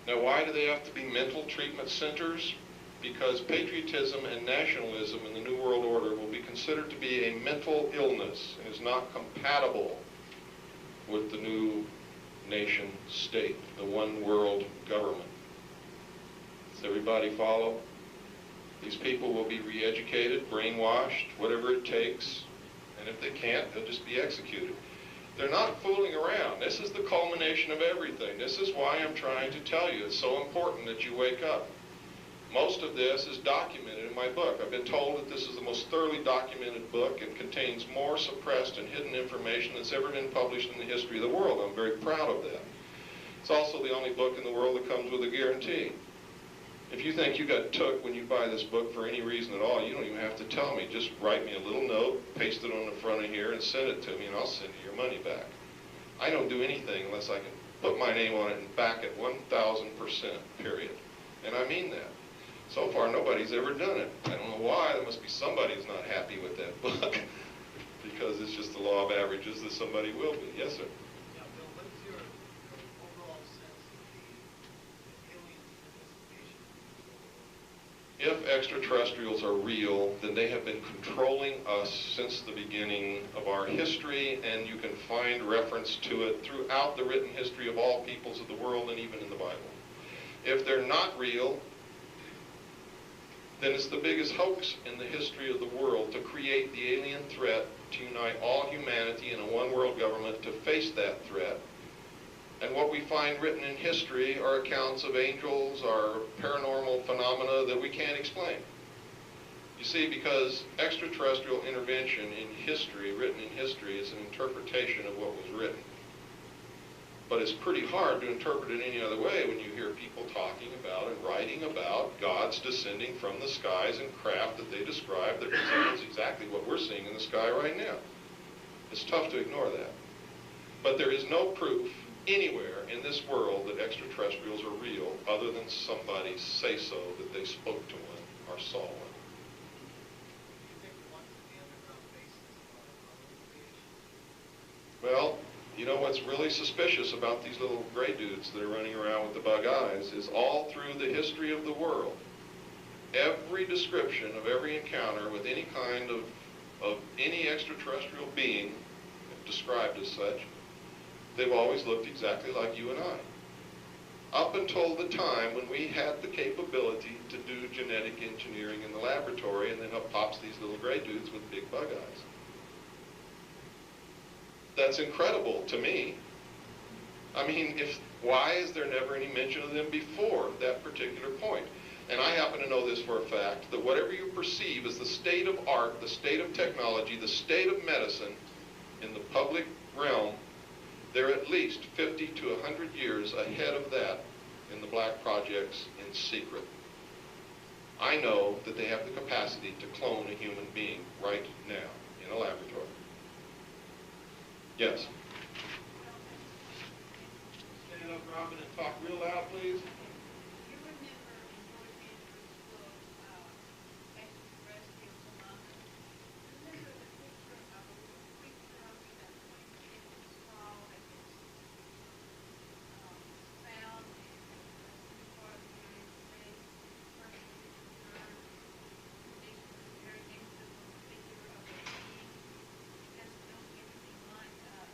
Now, why do they have to be mental treatment centers? Because patriotism and nationalism in the New World Order will be considered to be a mental illness and is not compatible with the new nation state, the one world government. Does everybody follow? These people will be re-educated, brainwashed, whatever it takes, and if they can't, they'll just be executed. They're not fooling around. This is the culmination of everything. This is why I'm trying to tell you it's so important that you wake up. Most of this is documented in my book. I've been told that this is the most thoroughly documented book and contains more suppressed and hidden information that's ever been published in the history of the world. I'm very proud of that. It's also the only book in the world that comes with a guarantee. If you think you got took when you buy this book for any reason at all, you don't even have to tell me. Just write me a little note, paste it on the front of here, and send it to me, and I'll send you your money back. I don't do anything unless I can put my name on it and back it 1,000%, period. And I mean that. So far, nobody's ever done it. I don't know why. There must be somebody who's not happy with that book, because it's just the law of averages that somebody will be. Yes, sir? Yeah, Bill, what is your overall sense of the alien participation? If extraterrestrials are real, then they have been controlling us since the beginning of our history, and you can find reference to it throughout the written history of all peoples of the world and even in the Bible. If they're not real, then it's the biggest hoax in the history of the world to create the alien threat, to unite all humanity in a one-world government to face that threat. And what we find written in history are accounts of angels or paranormal phenomena that we can't explain. You see, because extraterrestrial intervention in history, written in history, is an interpretation of what was written. But it's pretty hard to interpret it any other way when you hear people talking about and writing about gods descending from the skies and craft that they describe that resembles exactly what we're seeing in the sky right now. It's tough to ignore that. But there is no proof anywhere in this world that extraterrestrials are real other than somebody say so that they spoke to one or saw one. Do you think the ones at the underground bases are creation? Well, you know what's really suspicious about these little gray dudes that are running around with the bug eyes is all through the history of the world, every description of every encounter with any kind of any extraterrestrial being, if described as such, they've always looked exactly like you and I. Up until the time when we had the capability to do genetic engineering in the laboratory, and then up pops these little gray dudes with big bug eyes. That's incredible to me. I mean, why is there never any mention of them before that particular point? And I happen to know this for a fact, that whatever you perceive as the state of art, the state of technology, the state of medicine in the public realm, they're at least 50 to 100 years ahead of that in the black projects in secret. I know that they have the capacity to clone a human being right now in a laboratory. Yes? Stand up, Robin, and talk real loud, please. You remember in George Andrews' book, Extraterrestrial Phenomena, remember the picture of a little creature up in that point, it was small, and it's found in the part of the United States, person concerned, condition was very dangerous, a figure of a being, just don't anything like us.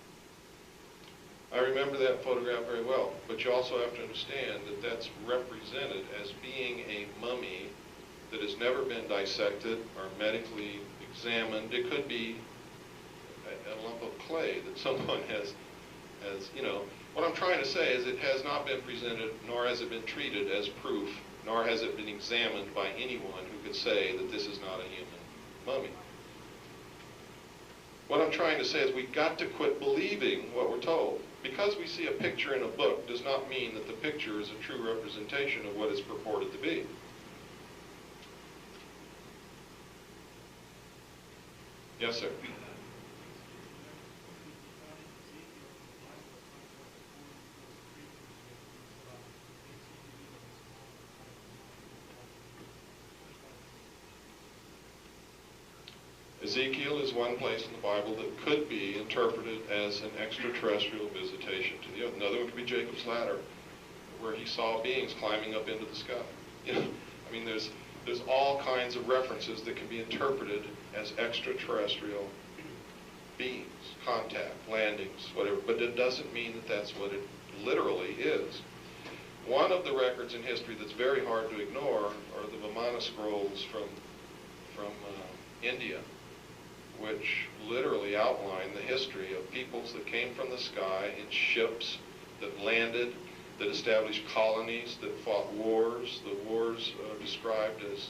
I remember that photograph very well, but you also have to understand that that's represented as being a mummy that has never been dissected or medically examined. It could be a lump of clay that someone has, you know. What I'm trying to say is it has not been presented, nor has it been treated as proof, nor has it been examined by anyone who could say that this is not a human mummy. What I'm trying to say is we've got to quit believing what we're told. Because we see a picture in a book does not mean that the picture is a true representation of what it's purported to be. Yes, sir. Ezekiel is one place in the Bible that could be interpreted as an extraterrestrial visitation to the earth. Another one could be Jacob's ladder, where he saw beings climbing up into the sky. You know, I mean, there's all kinds of references that can be interpreted as extraterrestrial beings, contact, landings, whatever. But it doesn't mean that that's what it literally is. One of the records in history that's very hard to ignore are the Vimana scrolls from India, which literally outline the history of peoples that came from the sky in ships, that landed, that established colonies, that fought wars. The wars are described as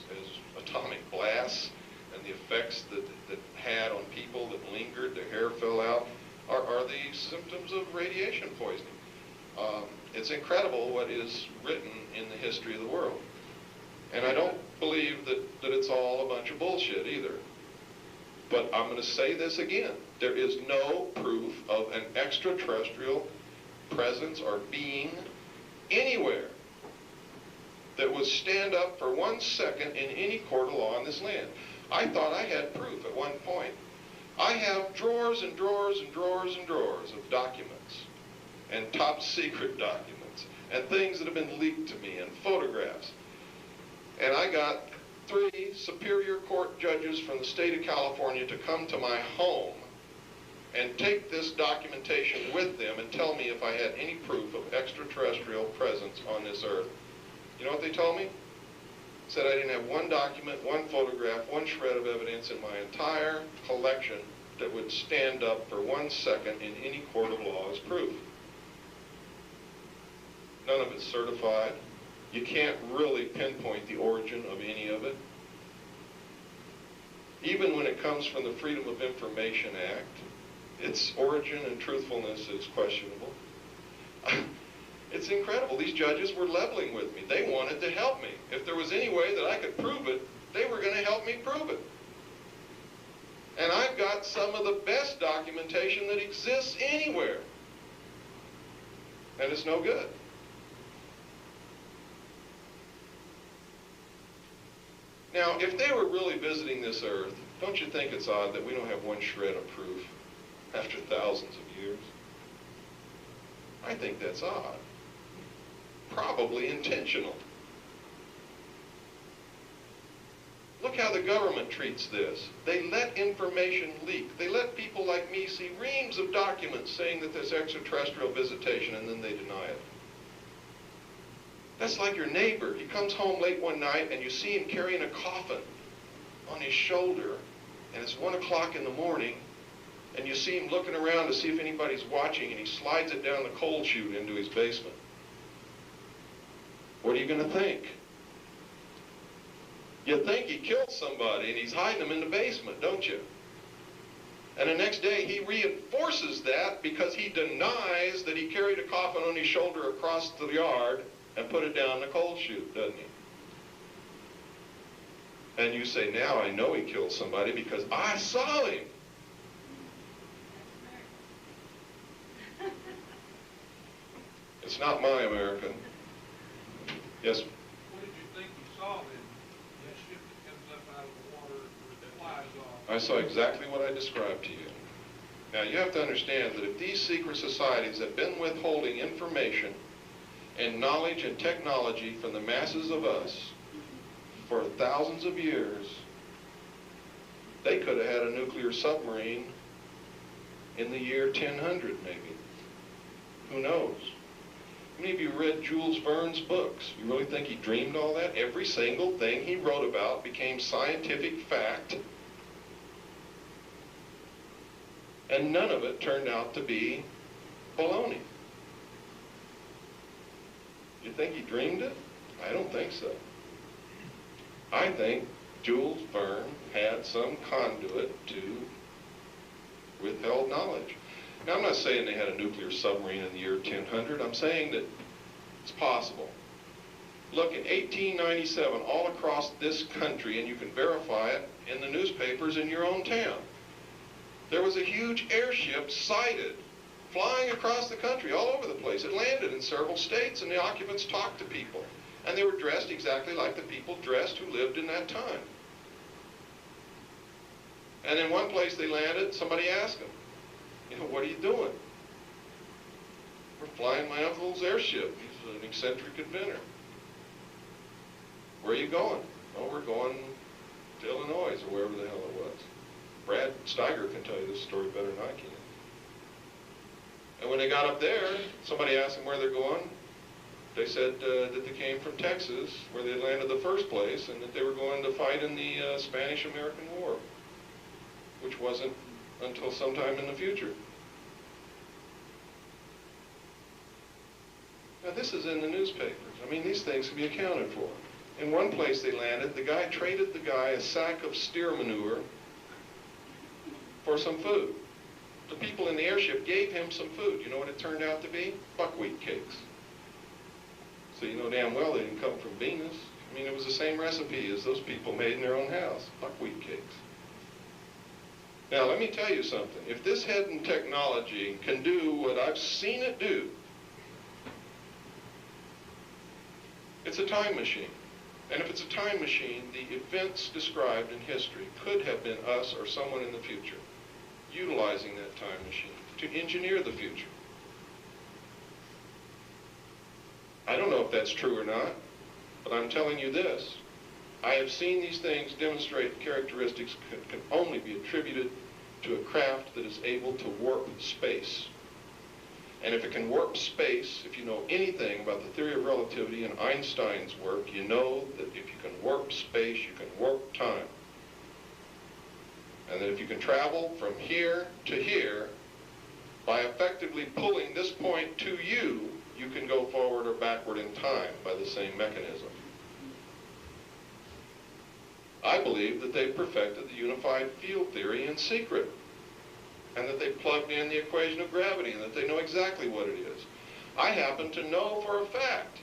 atomic blasts, and the effects that had on people that lingered, their hair fell out, are the symptoms of radiation poisoning. It's incredible what is written in the history of the world. And I don't believe that it's all a bunch of bullshit either. But I'm going to say this again. There is no proof of an extraterrestrial presence or being anywhere that would stand up for 1 second in any court of law in this land. I thought I had proof at one point. I have drawers and drawers and drawers and drawers of documents, and top secret documents, and things that have been leaked to me, and photographs. And I got 3 Superior Court judges from the state of California to come to my home and take this documentation with them and tell me if I had any proof of extraterrestrial presence on this earth. You know what they told me? Said I didn't have one document, one photograph, one shred of evidence in my entire collection that would stand up for 1 second in any court of law as proof. None of it's certified. You can't really pinpoint the origin of any of it. Even when it comes from the Freedom of Information Act, its origin and truthfulness is questionable. It's incredible. These judges were leveling with me. They wanted to help me. If there was any way that I could prove it, they were going to help me prove it. And I've got some of the best documentation that exists anywhere. And it's no good. Now, if they were really visiting this earth, don't you think it's odd that we don't have one shred of proof after thousands of years? I think that's odd. Probably intentional. Look how the government treats this. They let information leak. They let people like me see reams of documents saying that there's extraterrestrial visitation, and then they deny it. That's like your neighbor. He comes home late one night and you see him carrying a coffin on his shoulder, and it's 1 o'clock in the morning, and you see him looking around to see if anybody's watching, and he slides it down the coal chute into his basement. What are you going to think? You think he killed somebody and he's hiding them in the basement, don't you? And the next day he reinforces that because he denies that he carried a coffin on his shoulder across the yard and put it down the coal chute, doesn't he? And you say, now I know he killed somebody because I saw him. It's not my America. Yes? What did you think you saw then? That ship that comes up out of the water that flies off? I saw exactly what I described to you. Now you have to understand that if these secret societies have been withholding information and knowledge and technology from the masses of us for thousands of years, they could have had a nuclear submarine in the year 1000 maybe. Who knows? How many of you read Jules Verne's books? You really think he dreamed all that? Every single thing he wrote about became scientific fact, and none of it turned out to be baloney. You think he dreamed it? I don't think so. I think Jules Verne had some conduit to withheld knowledge. Now, I'm not saying they had a nuclear submarine in the year 1000. I'm saying that it's possible. Look, in 1897, all across this country, and you can verify it in the newspapers in your own town, there was a huge airship sighted flying across the country, all over the place. It landed in several states, and the occupants talked to people. And they were dressed exactly like the people dressed who lived in that time. And in one place they landed, somebody asked them, you know, what are you doing? We're flying my uncle's airship. He's an eccentric inventor. Where are you going? Oh, we're going to Illinois, or wherever the hell it was. Brad Steiger can tell you this story better than I can. And when they got up there, somebody asked them where they're going. They said that they came from Texas, where they landed the first place, and that they were going to fight in the Spanish-American War, which wasn't until sometime in the future. Now this is in the newspapers. I mean, these things can be accounted for. In one place they landed, the guy traded the guy a sack of steer manure for some food. The people in the airship gave him some food. You know what it turned out to be? Buckwheat cakes. So you know damn well they didn't come from Venus. I mean, it was the same recipe as those people made in their own house, buckwheat cakes. Now, let me tell you something. If this hidden technology can do what I've seen it do, it's a time machine. And if it's a time machine, the events described in history could have been us or someone in the future utilizing that time machine to engineer the future. I don't know if that's true or not, but I'm telling you this. I have seen these things demonstrate characteristics that can only be attributed to a craft that is able to warp space. And if it can warp space, if you know anything about the theory of relativity and Einstein's work, you know that if you can warp space, you can warp time. And that if you can travel from here to here, by effectively pulling this point to you, you can go forward or backward in time by the same mechanism. I believe that they've perfected the unified field theory in secret, and that they plugged in the equation of gravity, and that they know exactly what it is. I happen to know for a fact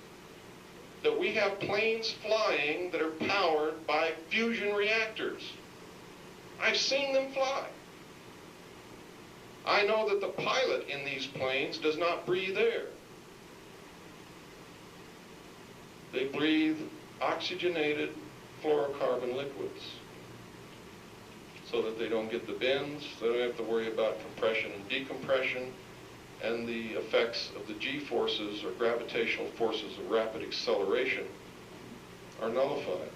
that we have planes flying that are powered by fusion reactors. I've seen them fly. I know that the pilot in these planes does not breathe air. They breathe oxygenated fluorocarbon liquids so that they don't get the bends, they don't have to worry about compression and decompression, and the effects of the g-forces or gravitational forces of rapid acceleration are nullified,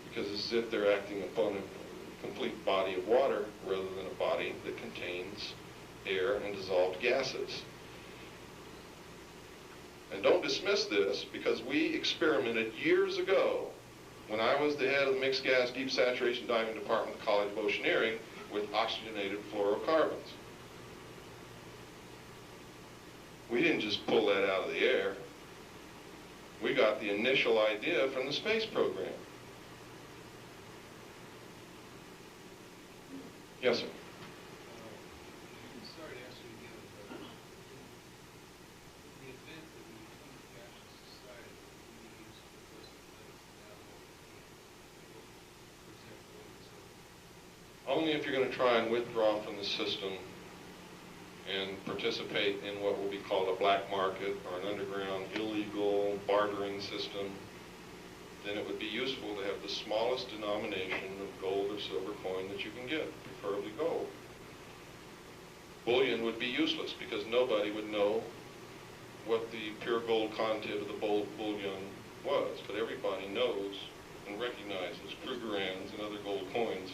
because it's as if they're acting upon a complete body of water rather than a body that contains air and dissolved gases. And don't dismiss this, because we experimented years ago when I was the head of the mixed gas deep saturation diving department of the College of Oceaneering with oxygenated fluorocarbons. We didn't just pull that out of the air. We got the initial idea from the space program. Yes, sir. Sorry to ask you again, but in the event that we become a cashless society, we use implicit limits now for example, Only if you're going to try and withdraw from the system and participate in what will be called a black market or an underground illegal bartering system, then it would be useful to have the smallest denomination of gold or silver coin that you can get, preferably gold. Bullion would be useless because nobody would know what the pure gold content of the bullion was, but everybody knows and recognizes Krugerrands and other gold coins.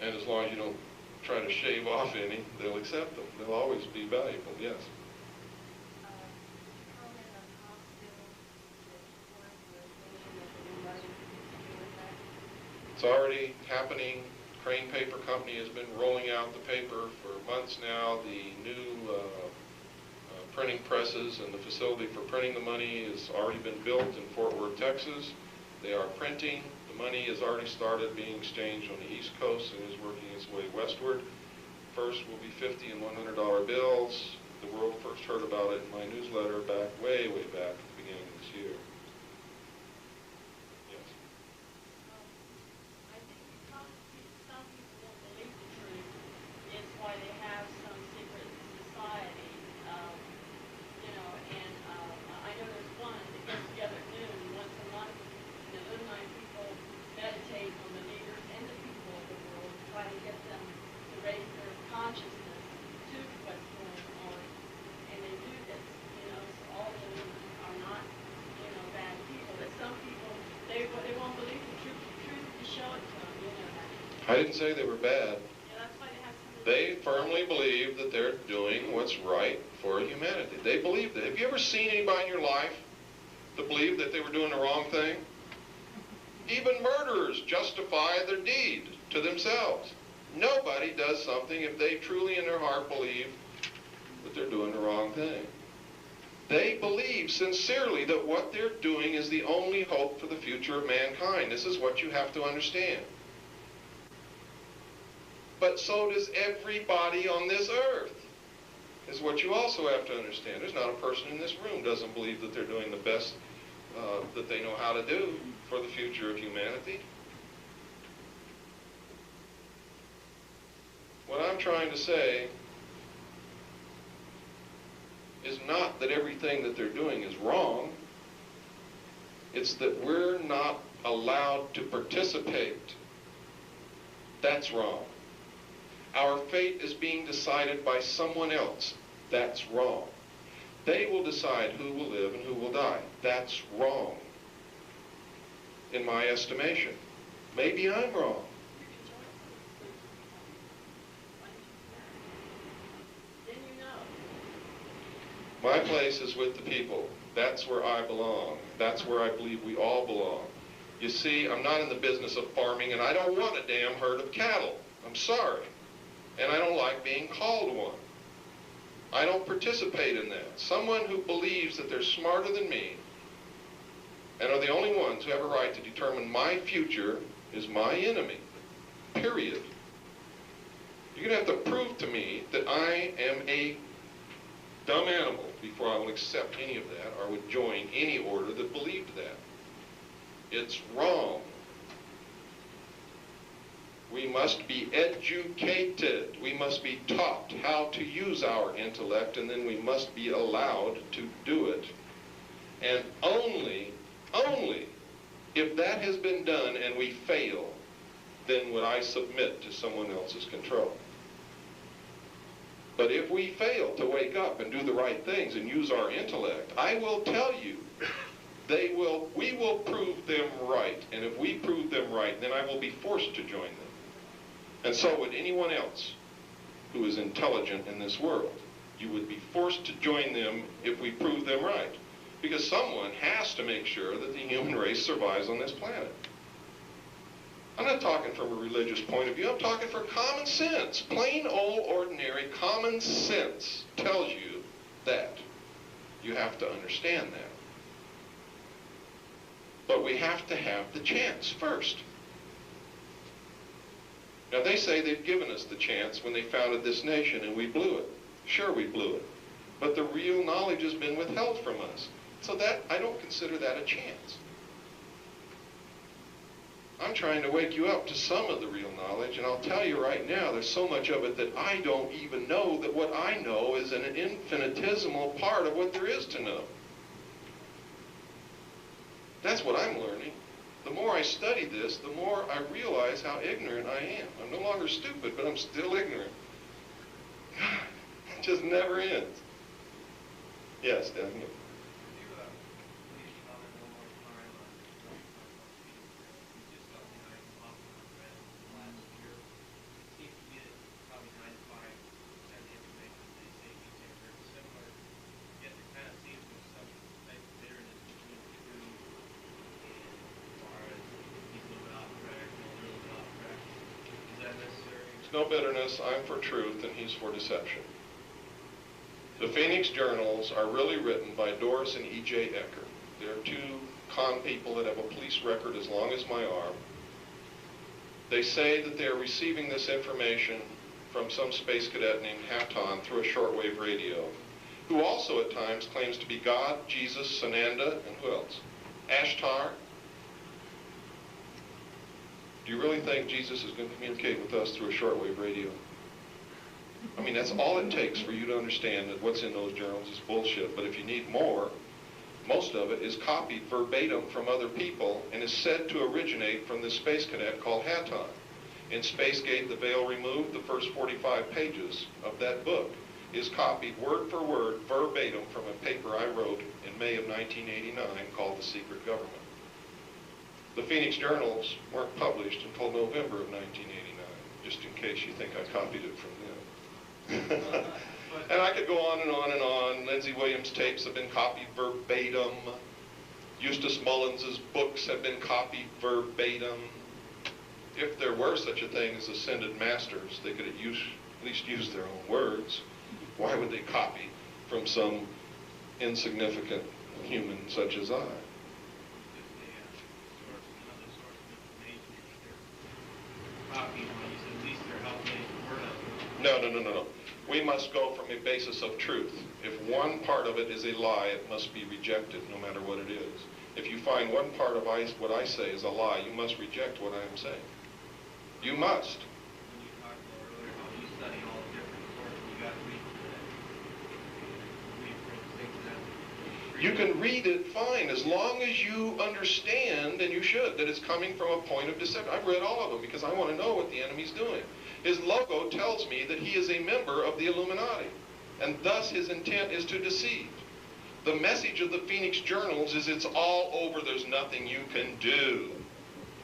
And as long as you don't try to shave off any, they'll accept them. They'll always be valuable, yes. It's already happening. Crane Paper Company has been rolling out the paper for months now. The new printing presses and the facility for printing the money has already been built in Fort Worth, Texas. They are printing. The money has already started being exchanged on the East Coast and is working its way westward. First will be $50 and $100 bills. The world first heard about it in my newsletter back, way back at the beginning of this year. Yes. I think because some people don't believe the truth is why they have some secret society, and I know there's one that gets together at noon once a month, and the Illuminati people meditate on the leaders and the people of the world, try to get them to raise their consciousness to what's going on, and they do this, so all of them are not, bad people, but some people, they won't believe the truth to show it to them, I didn't say they were bad. Yeah, that's why they have some. They firmly believe that they're doing what's right for humanity. They believe that. Have you ever seen anybody in your life that believed that they were doing the wrong thing? Even murderers justify their deed to themselves. Nobody does something if they truly in their heart believe that they're doing the wrong thing. They believe sincerely that what they're doing is the only hope for the future of mankind. This is what you have to understand. But so does everybody on this earth. is what you also have to understand. There's not a person in this room doesn't believe that they're doing the best that they know how to do for the future of humanity. What I'm trying to say is not that everything that they're doing is wrong. It's that we're not allowed to participate. That's wrong. Our fate is being decided by someone else. That's wrong. They will decide who will live and who will die. That's wrong, in my estimation. Maybe I'm wrong. Then you know. My place is with the people. That's where I belong. That's where I believe we all belong. You see, I'm not in the business of farming, and I don't want a damn herd of cattle. I'm sorry. And I don't like being called one. I don't participate in that. Someone who believes that they're smarter than me and are the only ones who have a right to determine my future is my enemy. Period. You're going to have to prove to me that I am a dumb animal before I will accept any of that or would join any order that believed that. It's wrong. We must be educated. We must be taught how to use our intellect, and then we must be allowed to do it. And only if that has been done and we fail, then would I submit to someone else's control. But if we fail to wake up and do the right things and use our intellect, I will tell you, we will prove them right. And if we prove them right, then I will be forced to join them. And so would anyone else who is intelligent in this world. You would be forced to join them if we prove them right. Because someone has to make sure that the human race survives on this planet. I'm not talking from a religious point of view. I'm talking for common sense. Plain old ordinary common sense tells you that. You have to understand that. But we have to have the chance first. Now they say they've given us the chance when they founded this nation and we blew it. Sure, we blew it. But the real knowledge has been withheld from us. So that, I don't consider that a chance. I'm trying to wake you up to some of the real knowledge, and I'll tell you right now, there's so much of it that I don't even know that what I know is an infinitesimal part of what there is to know. That's what I'm learning. The more I study this, the more I realize how ignorant I am. I'm no longer stupid, but I'm still ignorant. It just never ends. Yes, Daniel. No bitterness, I'm for truth, and he's for deception. The Phoenix Journals are really written by Doris and E.J. Ecker. They're two con people that have a police record as long as my arm. They say that they're receiving this information from some space cadet named Hatton through a shortwave radio, who also at times claims to be God, Jesus, Sananda, and who else? Ashtar. Do you really think Jesus is going to communicate with us through a shortwave radio? I mean, that's all it takes for you to understand that what's in those journals is bullshit. But if you need more, most of it is copied verbatim from other people and is said to originate from this space cadet called Hatton. In Spacegate, The Veil Removed, the first 45 pages of that book is copied word for word, verbatim, from a paper I wrote in May of 1989 called The Secret Government. The Phoenix Journals weren't published until November of 1989, just in case you think I copied it from them. And I could go on and on and on. Lindsey Williams' tapes have been copied verbatim. Eustace Mullins's books have been copied verbatim. If there were such a thing as ascended masters, they could at least use their own words. Why would they copy from some insignificant human such as I? No. We must go from a basis of truth. If one part of it is a lie, it must be rejected, no matter what it is. If you find one part of what I say is a lie, you must reject what I am saying. You must. When you talked about earlier how you study all the different sources, you got to read from things that. You can read it fine, as long as you understand, and you should, that it's coming from a point of deception. I've read all of them because I want to know what the enemy's doing. His logo tells me that he is a member of the Illuminati, and thus his intent is to deceive. The message of the Phoenix Journals is it's all over, there's nothing you can do.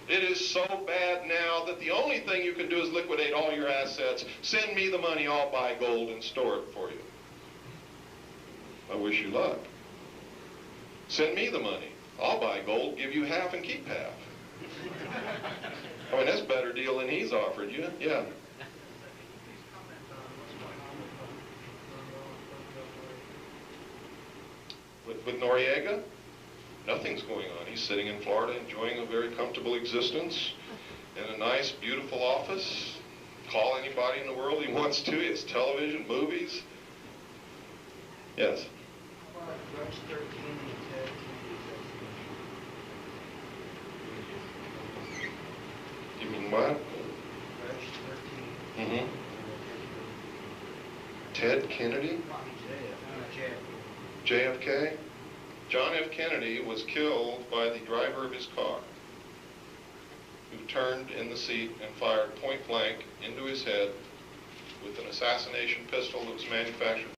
It is so bad now that the only thing you can do is liquidate all your assets, send me the money, I'll buy gold and store it for you. I wish you luck. Send me the money, I'll buy gold, give you half and keep half. I mean, that's a better deal than he's offered you, yeah. With Noriega, nothing's going on. He's sitting in Florida enjoying a very comfortable existence in a nice, beautiful office. Call anybody in the world he wants to. He has television, movies. Yes? How about Rush 13 and Ted You mean what? Rush 13. Mm-hmm. Ted Kennedy? JFK? John F. Kennedy was killed by the driver of his car, who turned in the seat and fired point blank into his head with an assassination pistol that was manufactured